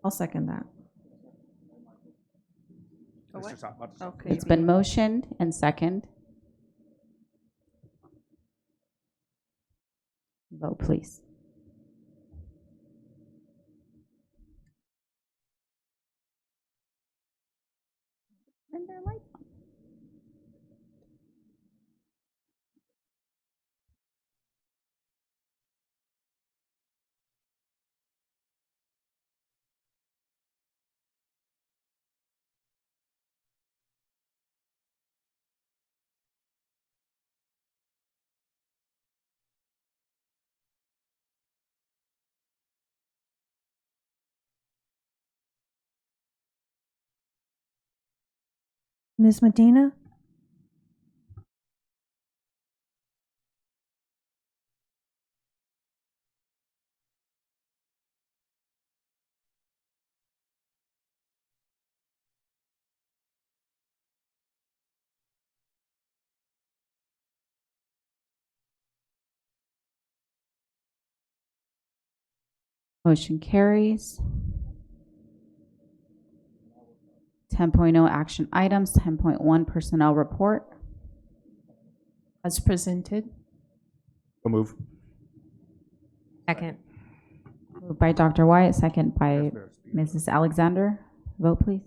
I'll second that. Okay. It's been motioned and second. Vote, please. Turn their lights on. Ms. Medina? Motion carries. 10.0 action items, 10.1 personnel report. As presented. So move. Second. Moved by Dr. Wyatt, second by Mrs. Alexander. Vote, please.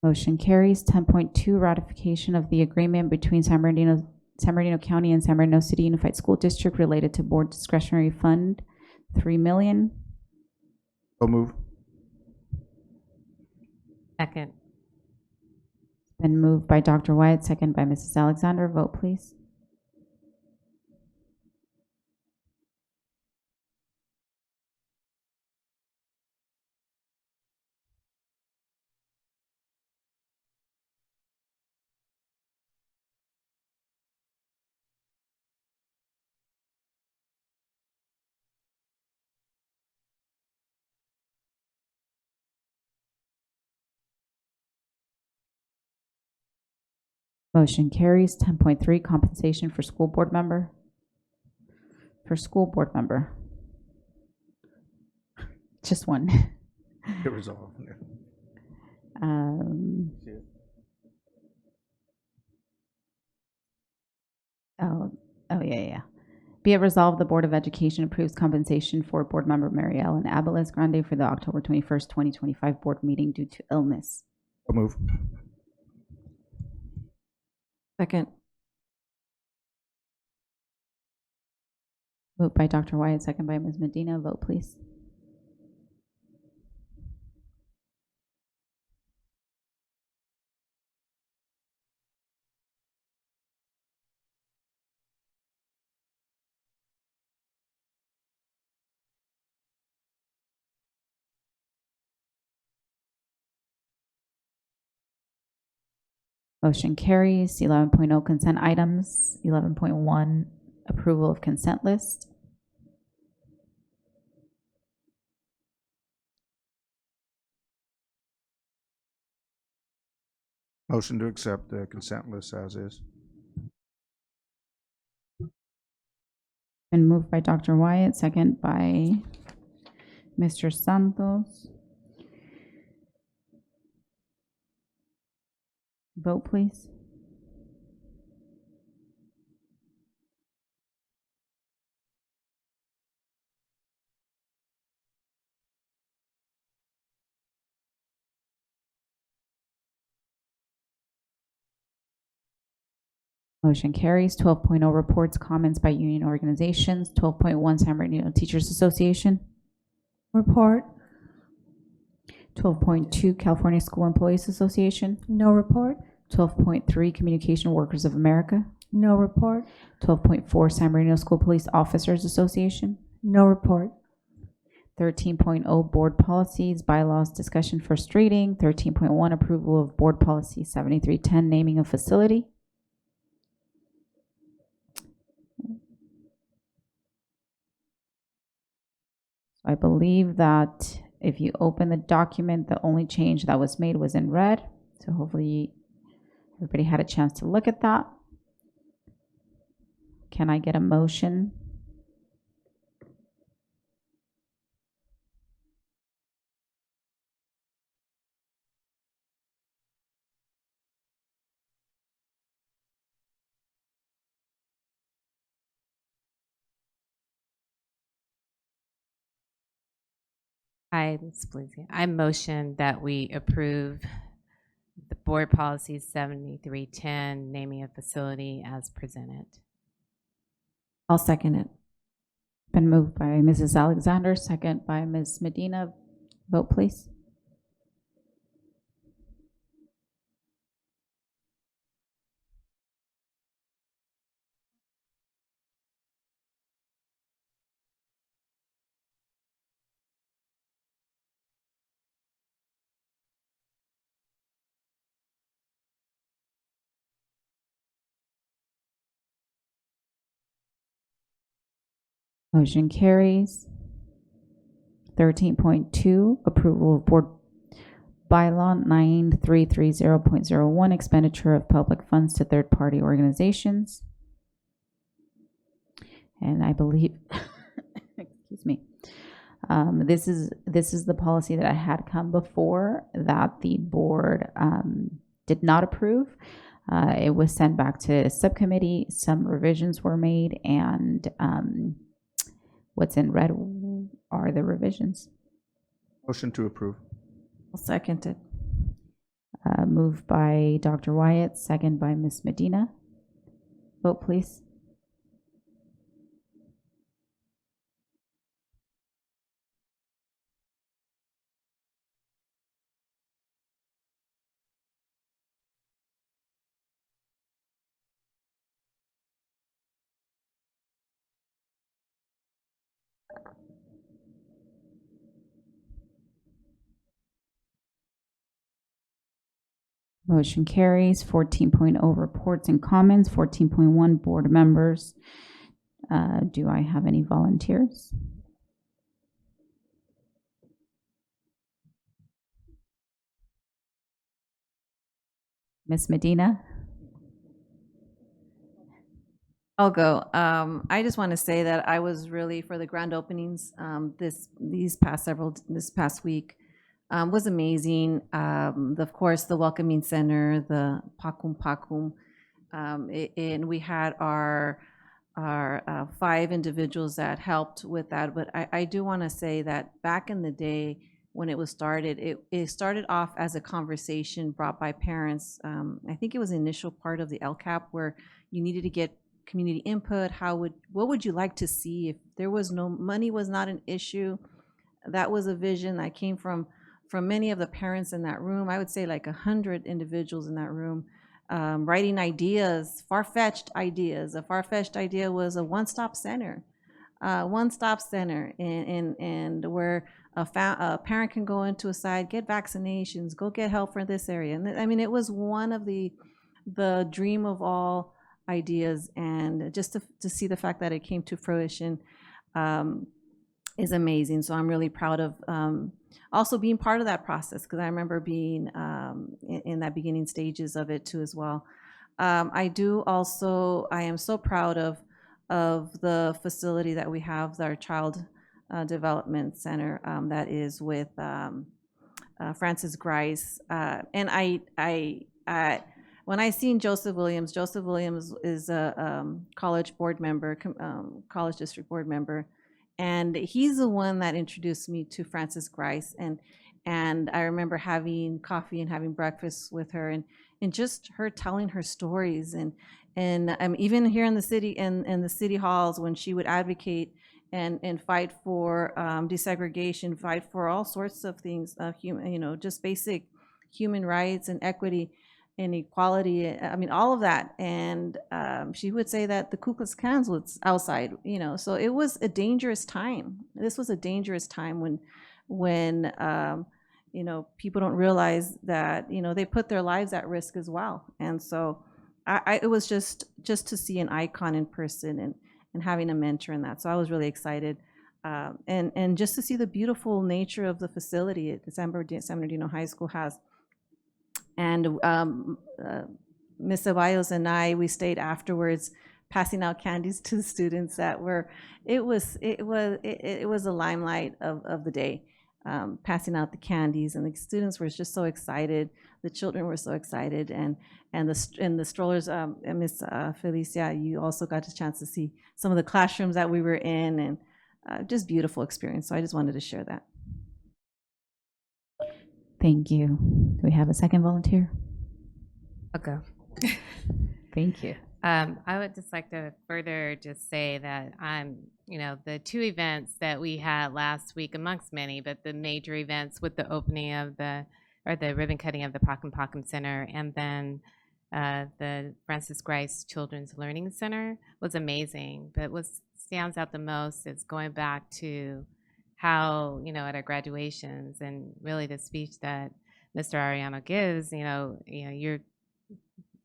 Motion carries. 10.2 ratification of the agreement between San Bernardino County and San Bernardino City Unified School District related to board discretionary fund, $3 million. So move. Second. Been moved by Dr. Wyatt, second by Mrs. Alexander. Vote, please. Motion carries. 10.3 compensation for school board member. Just one. Get resolved. Yeah. Be it resolved, the Board of Education approves compensation for board member Mary Ellen Abeles Grande for the October 21st, 2025 board meeting due to illness. So move. Second. Moved by Dr. Wyatt, second by Ms. Medina. Vote, please. Motion carries. 11.0 consent items. 11.1 approval of consent list. Motion to accept the consent list as is. Been moved by Dr. Wyatt, second by Mr. Santos. Vote, please. Motion carries. 12.0 reports, comments by union organizations. 12.1 San Bernardino Teachers Association. Report. 12.2 California School Employees Association. No report. 12.3 Communication Workers of America. No report. 12.4 San Bernardino School Police Officers Association. No report. 13.0 Board Policies, Bylaws, Discussion, First Reading. 13.1 Approval of Board Policy 7310, Naming of Facility. I believe that if you open the document, the only change that was made was in red. So hopefully everybody had a chance to look at that. Can I get a motion? Hi, this is Blizzie. I motion that we approve the board policy 7310, naming a facility as presented. I'll second it. Been moved by Mrs. Alexander, second by Ms. Medina. Vote, please. Motion carries. 13.2, approval of board bylaw 9330.01, expenditure of public funds to third-party organizations. And I believe, excuse me, this is the policy that I had come before that the board did not approve. It was sent back to subcommittee. Some revisions were made, and what's in red are the revisions. Motion to approve. I'll second it. Moved by Dr. Wyatt, second by Ms. Medina. Vote, please. Motion carries. 14.0 reports and comments. 14.1 board members. Do I have any volunteers? Ms. Medina? I'll go. I just want to say that I was really for the grand openings this past week. Was amazing. Of course, the Welcoming Center, the Pakum Pakum, and we had our 5 individuals that helped with that. But I do want to say that back in the day when it was started, it started off as a conversation brought by parents. I think it was the initial part of the LCAP where you needed to get community input. What would you like to see if there was no money was not an issue? That was a vision that came from many of the parents in that room. I would say like 100 individuals in that room, writing ideas, far-fetched ideas. A far-fetched idea was a one-stop center, and where a parent can go into a site, get vaccinations, go get help for this area. And I mean, it was one of the dream of all ideas, and just to see the fact that it came to fruition is amazing. So I'm really proud of also being part of that process, because I remember being in that beginning stages of it too as well. I am so proud of the facility that we have, our Child Development Center that is with Francis Grice. And when I seen Joseph Williams is a college board member, college district board member, and he's the one that introduced me to Francis Grice. And I remember having coffee and having breakfast with her, and just her telling her stories, and even here in the city, in the city halls, when she would advocate and fight for desegregation, fight for all sorts of things, just basic human rights and equity and equality. I mean, all of that. And she would say that the Ku Klux Klan was outside, so it was a dangerous time. This was a dangerous time when people don't realize that, they put their lives at risk as well. And so it was just to see an icon in person and having a mentor in that. So I was really excited. And just to see the beautiful nature of the facility at San Bernardino High School has. And Ms. Ceballos and we stayed afterwards passing out candies to the students it was the limelight of the day. Passing out the candies, and the students were just so excited. The children were so excited, and the strollers. Miss Felicia, you also got a chance to see some of the classrooms that we were in, and just beautiful experience. So I just wanted to share that. Thank you. Do we have a second volunteer? I'll go. Thank you. I would just like to further just say that the two events that we had last week, amongst many, but the major events with the opening of the ribbon cutting of the Pocum Pocum Center, and then the Francis Grice Children's Learning Center was amazing. But what stands out the most is going back to how, at our graduations, and really the speech that Mr. Arellano gives, you're,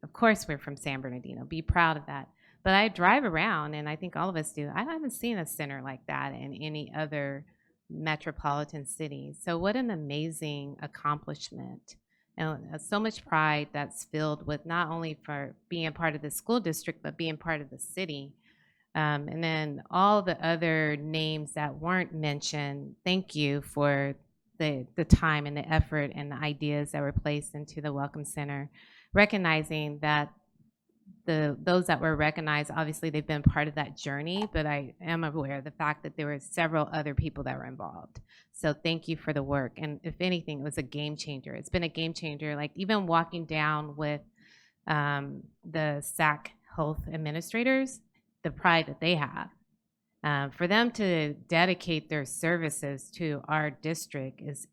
of course, we're from San Bernardino. Be proud of that. But I drive around, and I think all of us do. I haven't seen a center like that in any other metropolitan city. So what an amazing accomplishment. And so much pride that's filled with not only for being part of the school district, but being part of the city. And then all the other names that weren't mentioned, thank you for the time and the effort and the ideas that were placed into the Welcome Center, recognizing that those that were recognized, obviously they've been part of that journey, but I am aware of the fact that there were several other people that were involved. So thank you for the work. And if anything, it was a game changer. It's been a game changer. Like even walking down with the SAC health administrators, the pride that they have. For them to dedicate their services to our district is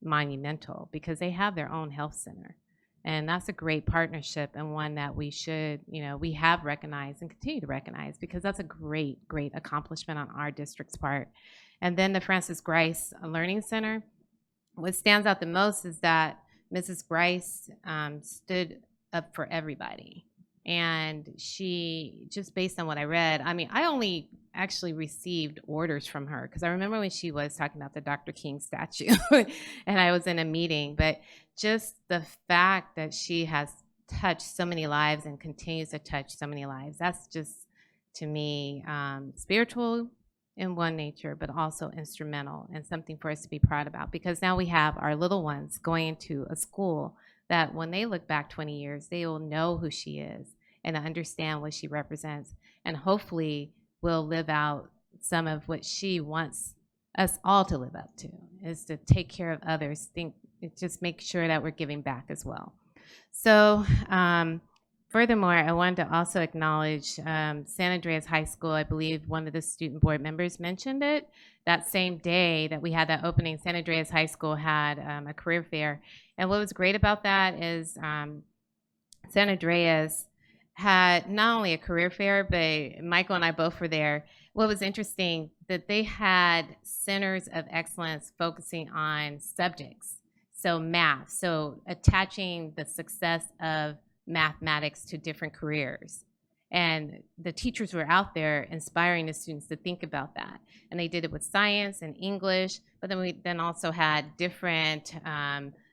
monumental because they have their own health center. And that's a great partnership, and one that we should, we have recognized and continue to recognize, because that's a great, great accomplishment on our district's part. And then the Francis Grice Learning Center, what stands out the most is that Mrs. Grice stood up for everybody. And she, just based on what I read, I only actually received orders from her because I remember when she was talking about the Dr. King statue and I was in a meeting, but just the fact that she has touched so many lives and continues to touch so many lives, that's just, to me, spiritual in one nature, but also instrumental and something for us to be proud about, because now we have our little ones going into a school that when they look back 20 years, they will know who she is and understand what she represents, and hopefully will live out some of what she wants us all to live up to, is to take care of others, just make sure that we're giving back as well. So furthermore, I wanted to also acknowledge San Andreas High School. I believe one of the student board members mentioned it. That same day that we had that opening, San Andreas High School had a career fair. And what was great about that is San Andreas had not only a career fair, but Michael and I both were there. What was interesting, that they had centers of excellence focusing on subjects. So math, so attaching the success of mathematics to different careers. And the teachers were out there inspiring the students to think about that. And they did it with science and English, but then we also had different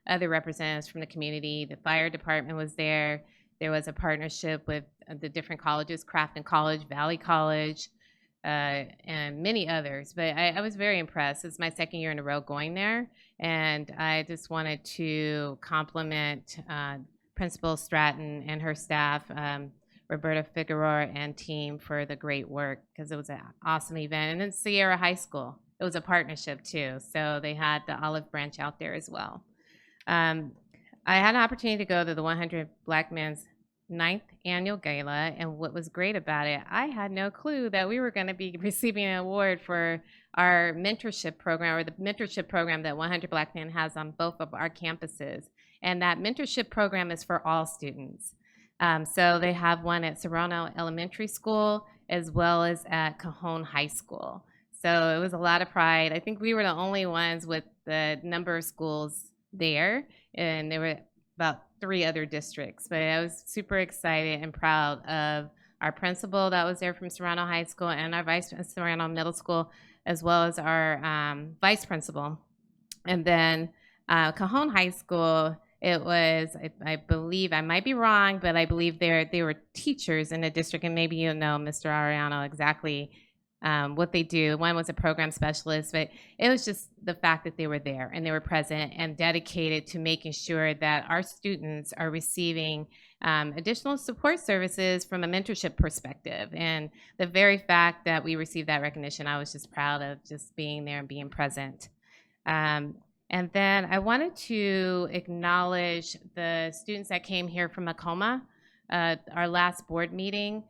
other representatives from the community. The fire department was there. There was a partnership with the different colleges, Crafton College, Valley College, and many others. But I was very impressed. It's my second year in a row going there, and I just wanted to compliment Principal Stratton and her staff, Roberta Figueroa and team, for the great work, because it was an awesome event. And then Sierra High School, it was a partnership too, so they had the olive branch out there as well. I had an opportunity to go to the 100 Black Men's 9th annual gala, and what was great about it, I had no clue that we were going to be receiving an award for our mentorship program, or the mentorship program that 100 Black Men has on both of our campuses. And that mentorship program is for all students. So they have one at Serrano Elementary School as well as at Cajon High School. So it was a lot of pride. I think we were the only ones with the number of schools there, and there were about 3 other districts. But I was super excited and proud of our principal that was there from Serrano High School, and our vice Serrano Middle School, as well as our vice principal. And then Cajon High School, it was, I believe, I might be wrong, but I believe they were teachers in the district, and maybe you know, Mr. Ariano, exactly what they do. One was a program specialist, but it was just the fact that they were there and they were present and dedicated to making sure that our students are receiving additional support services from a mentorship perspective. And the very fact that we received that recognition, I was just proud of just being there and being present. And then I wanted to acknowledge the students that came here from Macoma, our last board meeting,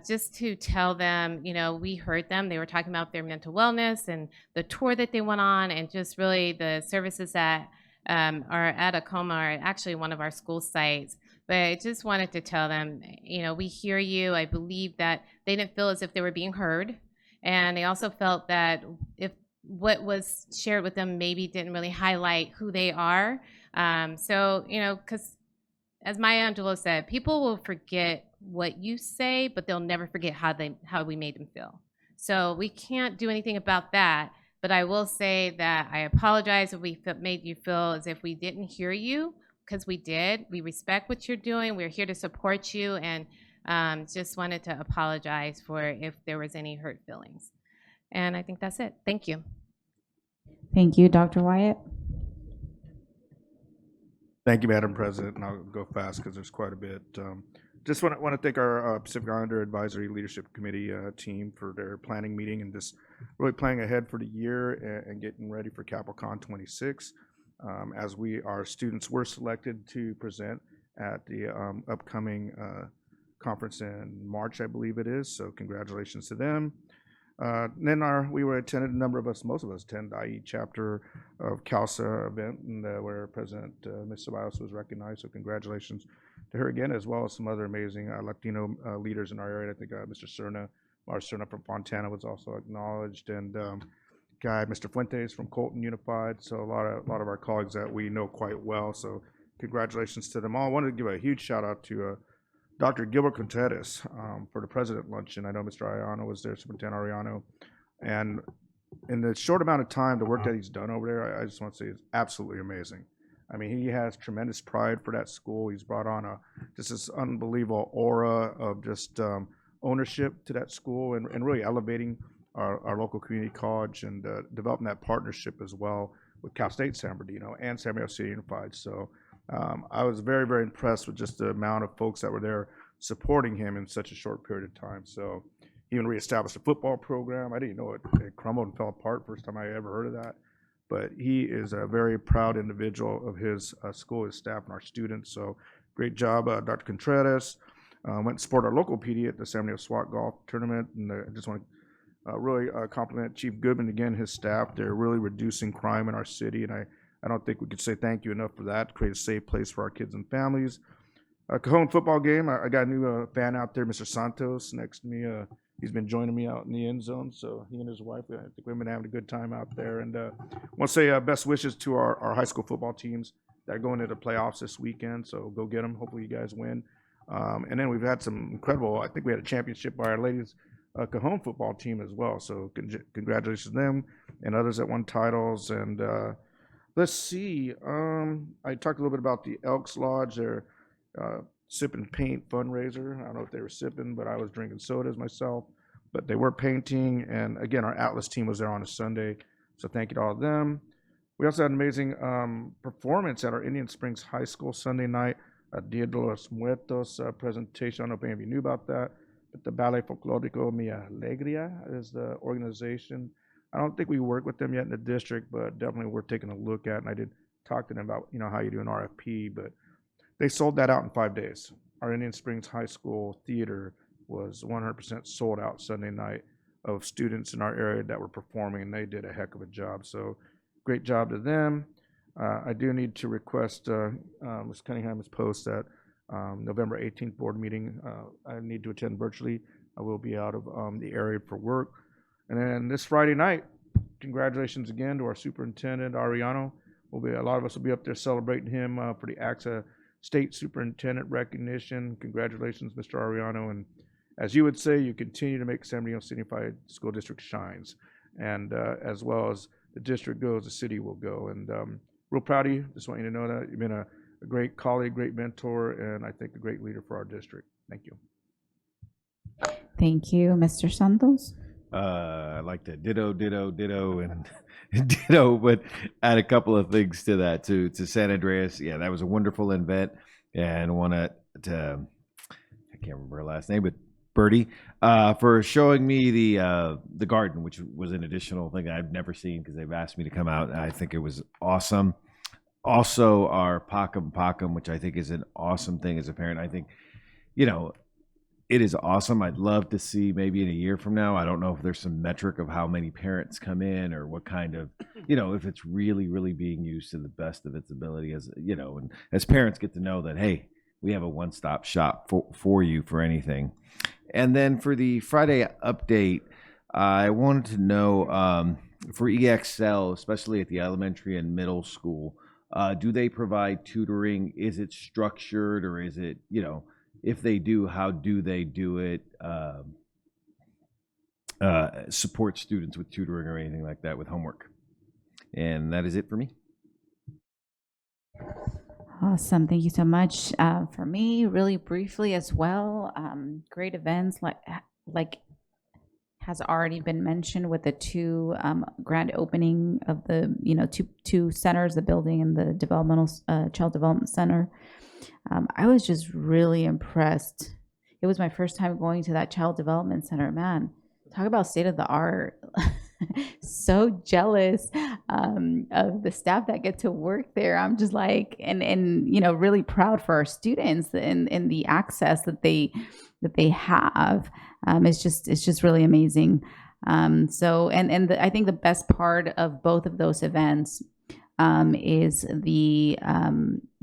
just to tell them, you know, we heard them. They were talking about their mental wellness and the tour that they went on, and just really the services that are at Acoma are actually one of our school sites. But I just wanted to tell them, you know, we hear you. I believe that they didn't feel as if they were being heard. And they also felt that if what was shared with them maybe didn't really highlight who they are. So, you know, because as Maya Angelou said, people will forget what you say, but they'll never forget how we made them feel. So we can't do anything about that. But I will say that I apologize if we made you feel as if we didn't hear you, because we did. We respect what you're doing. We're here to support you, and just wanted to apologize for if there was any hurt feelings. And I think that's it. Thank you. Thank you, Dr. Wyatt. Thank you, Madam President, and I'll go fast because there's quite a bit. Just want to thank our Pacific Islander Advisory Leadership Committee team for their planning meeting and just really planning ahead for the year and getting ready for CapelCon 26. As our students were selected to present at the upcoming conference in March, I believe it is. So congratulations to them. Then attended, a number of us, most of us attended the IE chapter of CALSA event, and where President Ms. Ceballos was recognized. So congratulations to her again, as well as some other amazing Latino leaders in our area. I think Mr. Cerna, Mars Cerna from Fontana was also acknowledged, and Mr. Fuentes from Colton Unified. So a lot of our colleagues that we know quite well. So congratulations to them all. I wanted to give a huge shout out to Dr. Gilbert Contreras for the President Luncheon. I know Mr. Ariano was there, Superintendent Ariano. And in the short amount of time, the work that he's done over there, I just want to say is absolutely amazing. I mean, he has tremendous pride for that school. He's brought on just this unbelievable aura of just ownership to that school, and really elevating our local community college, and developing that partnership as well with Cal State San Bernardino and San Diego City Unified. So I was very, very impressed with just the amount of folks that were there supporting him in such a short period of time. So he even reestablished a football program. I didn't know it crumbled and fell apart. First time I ever heard of that. But he is a very proud individual of his school, his staff, and our students. So great job, Dr. Contreras. Went and supported our local PD at the San Diego SWAT Golf Tournament. And I just want to really compliment Chief Goodman, again, his staff. They're really reducing crime in our city, and I don't think we could say thank you enough for that, to create a safe place for our kids and families. Cajon football game, I got a new fan out there, Mr. Santos, next to me. He's been joining me out in the end zone, so he and his wife, I think we've been having a good time out there. And I want to say best wishes to our high school football teams that are going into the playoffs this weekend, so go get them. Hopefully you guys win. And then we've had some incredible, I think we had a championship by our ladies Cajon football team as well, so congratulations to them and others that won titles. And let's see, I talked a little bit about the Elks Lodge. They're Sip and Paint fundraiser. I don't know if they were sipping, but I was drinking sodas myself. But they were painting, and again, our Atlas team was there on a Sunday, so thank you to all of them. We also had an amazing performance at our Indian Springs High School Sunday night, a Dia de los Muertos presentation. I don't know if any of you knew about that, but the Ballet Folclórico Mi Alegría is the organization. I don't think we work with them yet in the district, but definitely we're taking a look at, and I did talk to them about, how you do an RFP, but they sold that out in 5 days. Our Indian Springs High School theater was 100% sold out Sunday night of students in our area that were performing, and they did a heck of a job. So great job to them. I do need to request Ms. Cunningham's post that November 18th board meeting. I need to attend virtually. I will be out of the area for work. And then this Friday night, congratulations again to our superintendent, Ariano. A lot of us will be up there celebrating him for the AXA State Superintendent recognition. Congratulations, Mr. Ariano. And as you would say, you continue to make San Bernardino City Unified School District shines. And as well as the district goes, the city will go. And real proud of you. Just want you to know that you've been a great colleague, great mentor, and I think a great leader for our district. Thank you. Thank you, Mr. Santos. I like to ditto, and ditto, but add a couple of things to that to San Andreas. Yeah, that was a wonderful event, and want to I can't remember her last name, but Birdie, for showing me the garden, which was an additional thing I've never seen because they've asked me to come out. I think it was awesome. Also, our Pacum, which I think is an awesome thing as a parent. I think, it is awesome. I'd love to see maybe in a year from now. I don't know if there's some metric of how many parents come in or what kind of, if it's really, really being used to the best of its ability as, and as parents get to know that, hey, we have a one-stop shop for you for anything. And then for the Friday update, I wanted to know for EXL, especially at the elementary and middle school, do they provide tutoring? Is it structured, or is it, if they do, how do they do it? Support students with tutoring or anything like that with homework? And that is it for me. Awesome. Thank you so much. For me, really briefly as well, great events like has already been mentioned with the two grand opening of the, two centers, the building and the developmental child development center. I was just really impressed. It was my first time going to that child development center. Man, talk about state of the art. So jealous of the staff that get to work there. I'm just like, and really proud for our students and the access that they have. It's just really amazing. I think the best part of both of those events is the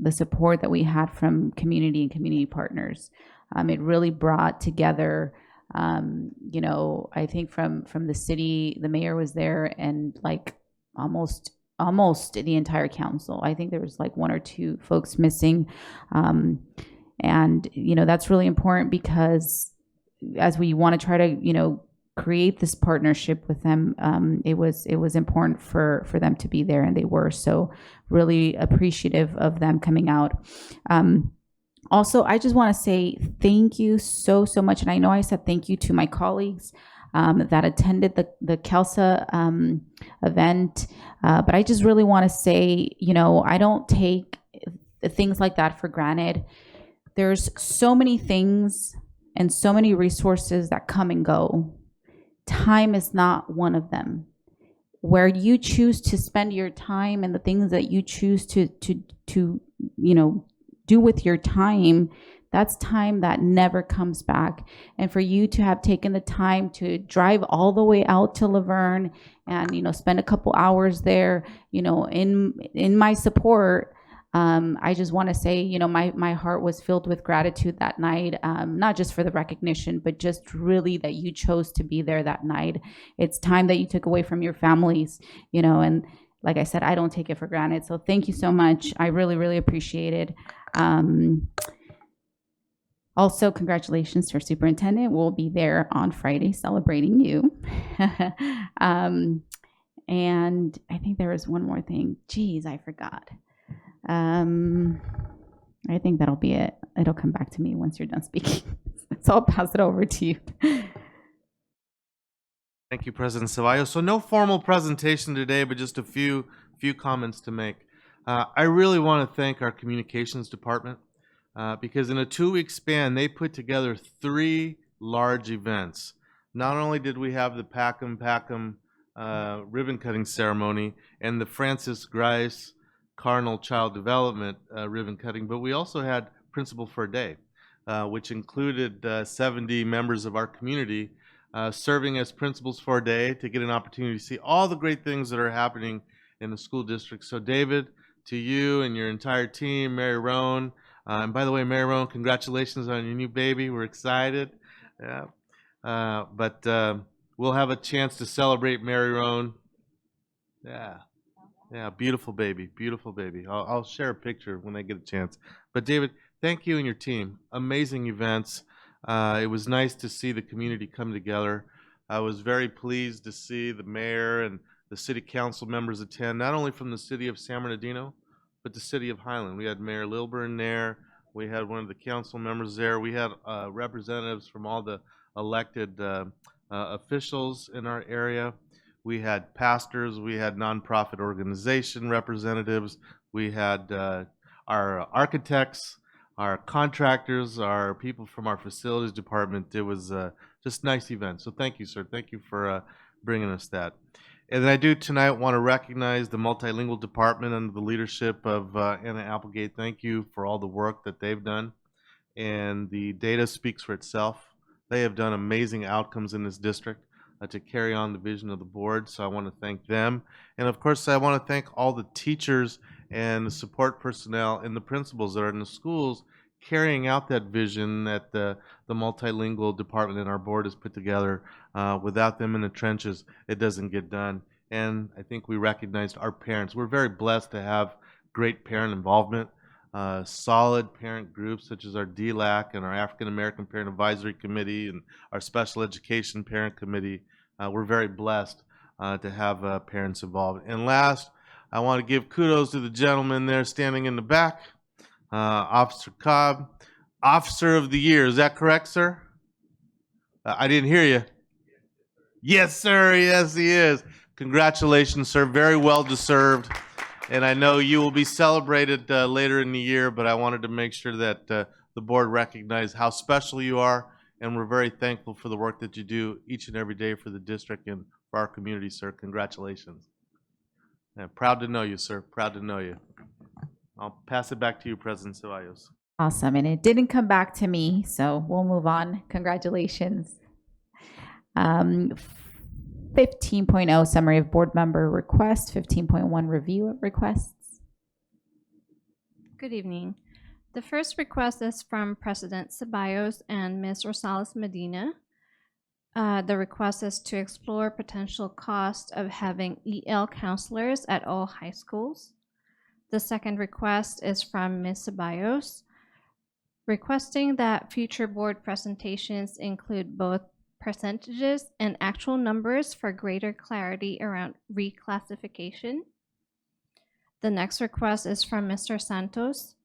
support that we had from community and community partners. It really brought together, I think from the city, the mayor was there, and like almost the entire council. I think there was like one or two folks missing. And that's really important because as we want to try to, create this partnership with them, it was important for them to be there, and they were. So really appreciative of them coming out. Also, I just want to say thank you so much. And I know I said thank you to my colleagues that attended the KELSA event. But I just really want to say, I don't take things like that for granted. There's so many things and so many resources that come and go. Time is not one of them. Where you choose to spend your time and the things that you choose to do with your time, that's time that never comes back. And for you to have taken the time to drive all the way out to Laverne and spend a couple hours there, in my support, I just want to say, my heart was filled with gratitude that night, not just for the recognition, but just really that you chose to be there that night. It's time that you took away from your families, and like I said, I don't take it for granted. So thank you so much. I really, really appreciate it. Also, congratulations to our superintendent. We'll be there on Friday celebrating you. And I think there was one more thing. Geez, I forgot. I think that'll be it. it'll come back to me once you're done speaking. So I'll pass it over to you. Thank you, President Ceballos. So no formal presentation today, but just a few comments to make. I really want to thank our communications department because in a 2-week span, they put together 3 large events. Not only did we have the Packham ribbon cutting ceremony and the Francis Grice Cardinal Child Development ribbon cutting, but we also had Principal for a Day, which included 70 members of our community serving as principals for a day to get an opportunity to see all the great things that are happening in the school district. So David, to you and your entire team, Mary Roan, and by the way, Mary Roan, congratulations on your new baby. We're excited. Yeah. But we'll have a chance to celebrate Mary Roan. Yeah, beautiful baby, beautiful baby. I'll share a picture when I get a chance. But David, thank you and your team. Amazing events. It was nice to see the community come together. I was very pleased to see the mayor and the city council members attend, not only from the city of San Bernardino, but the city of Highland. We had Mayor Lilburn there. We had one of the council members there. We had representatives from all the elected officials in our area. We had pastors. We had nonprofit organization representatives. We had our architects, our contractors, our people from our facilities department. It was just a nice event. So thank you, sir. Thank you for bringing us that. And then I do tonight want to recognize the multilingual department under the leadership of Anna Applegate. Thank you for all the work that they've done. And the data speaks for itself. They have done amazing outcomes in this district to carry on the vision of the board. So I want to thank them. And of course, I want to thank all the teachers and the support personnel and the principals that are in the schools carrying out that vision that the multilingual department and our board has put together. Without them in the trenches, it doesn't get done. And I think we recognized our parents. We're very blessed to have great parent involvement, solid parent groups such as our DLAC and our African American Parent Advisory Committee and our Special Education Parent Committee. We're very blessed to have parents involved. And last, I want to give kudos to the gentleman there standing in the back, Officer Cobb, Officer of the Year. Is that correct, sir? I didn't hear you. Yes, sir. Yes, he is. Congratulations, sir. Very well deserved. And I know you will be celebrated later in the year, but I wanted to make sure that the board recognized how special you are, and we're very thankful for the work that you do each and every day for the district and for our community, sir. Congratulations. And proud to know you, sir. Proud to know you. I'll pass it back to you, President Ceballos. Awesome. And it didn't come back to me, so we'll move on. Congratulations. 15.0 summary of board member requests, 15.1 review of requests. Good evening. The first request is from President Ceballos and Ms. Rosales Medina. The request is to explore potential cost of having EL counselors at all high schools. The second request is from Ms. Ceballos, requesting that future board presentations include both percentages and actual numbers for greater clarity around reclassification. The next request is from Mr. Santos.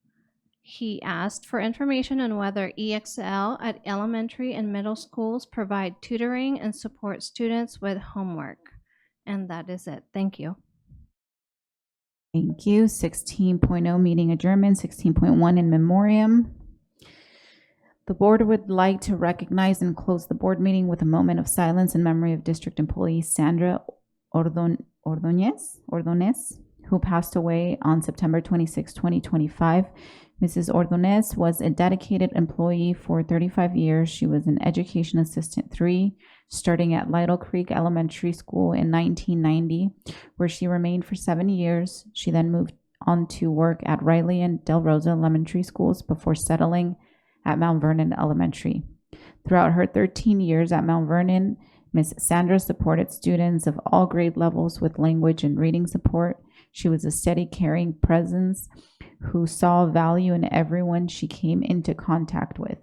He asked for information on whether EXL at elementary and middle schools provide tutoring and support students with homework. And that is it. Thank you. Thank you. 16.0 meeting adjournment, 16.1 in memoriam. The board would like to recognize and close the board meeting with a moment of silence in memory of district employee Sandra Ordonez, who passed away on September 26, 2025. Mrs. Ordonez was a dedicated employee for 35 years. She was an Education Assistant 3, starting at Lytle Creek Elementary School in 1990, where she remained for 7 years. She then moved on to work at Riley and Del Rosa Elementary Schools before settling at Mount Vernon Elementary. Throughout her 13 years at Mount Vernon, Ms. Sandra supported students of all grade levels with language and reading support. She was a steady, caring presence who saw value in everyone she came into contact with.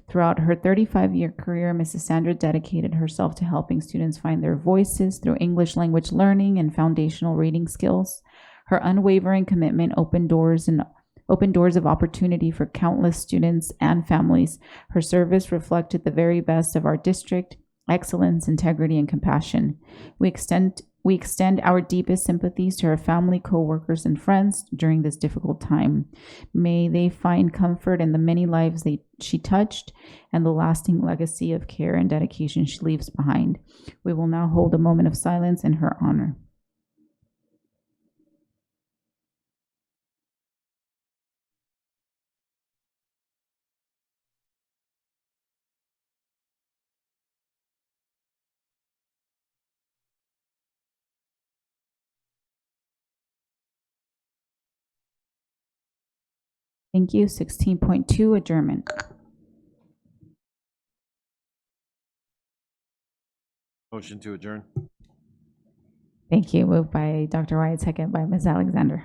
Throughout her 35-year career, Mrs. Sandra dedicated herself to helping students find their voices through English language learning and foundational reading skills. Her unwavering commitment opened doors and opened doors of opportunity for countless students and families. Her service reflected the very best of our district: excellence, integrity, and compassion. We extend our deepest sympathies to her family, co-workers, and friends during this difficult time. May they find comfort in the many lives she touched and the lasting legacy of care and dedication she leaves behind. We will now hold a moment of silence in her honor. Thank you. 16.2, adjournment. Motion to adjourn. Thank you. Moved by Dr. Wyatt, second by Ms. Alexander.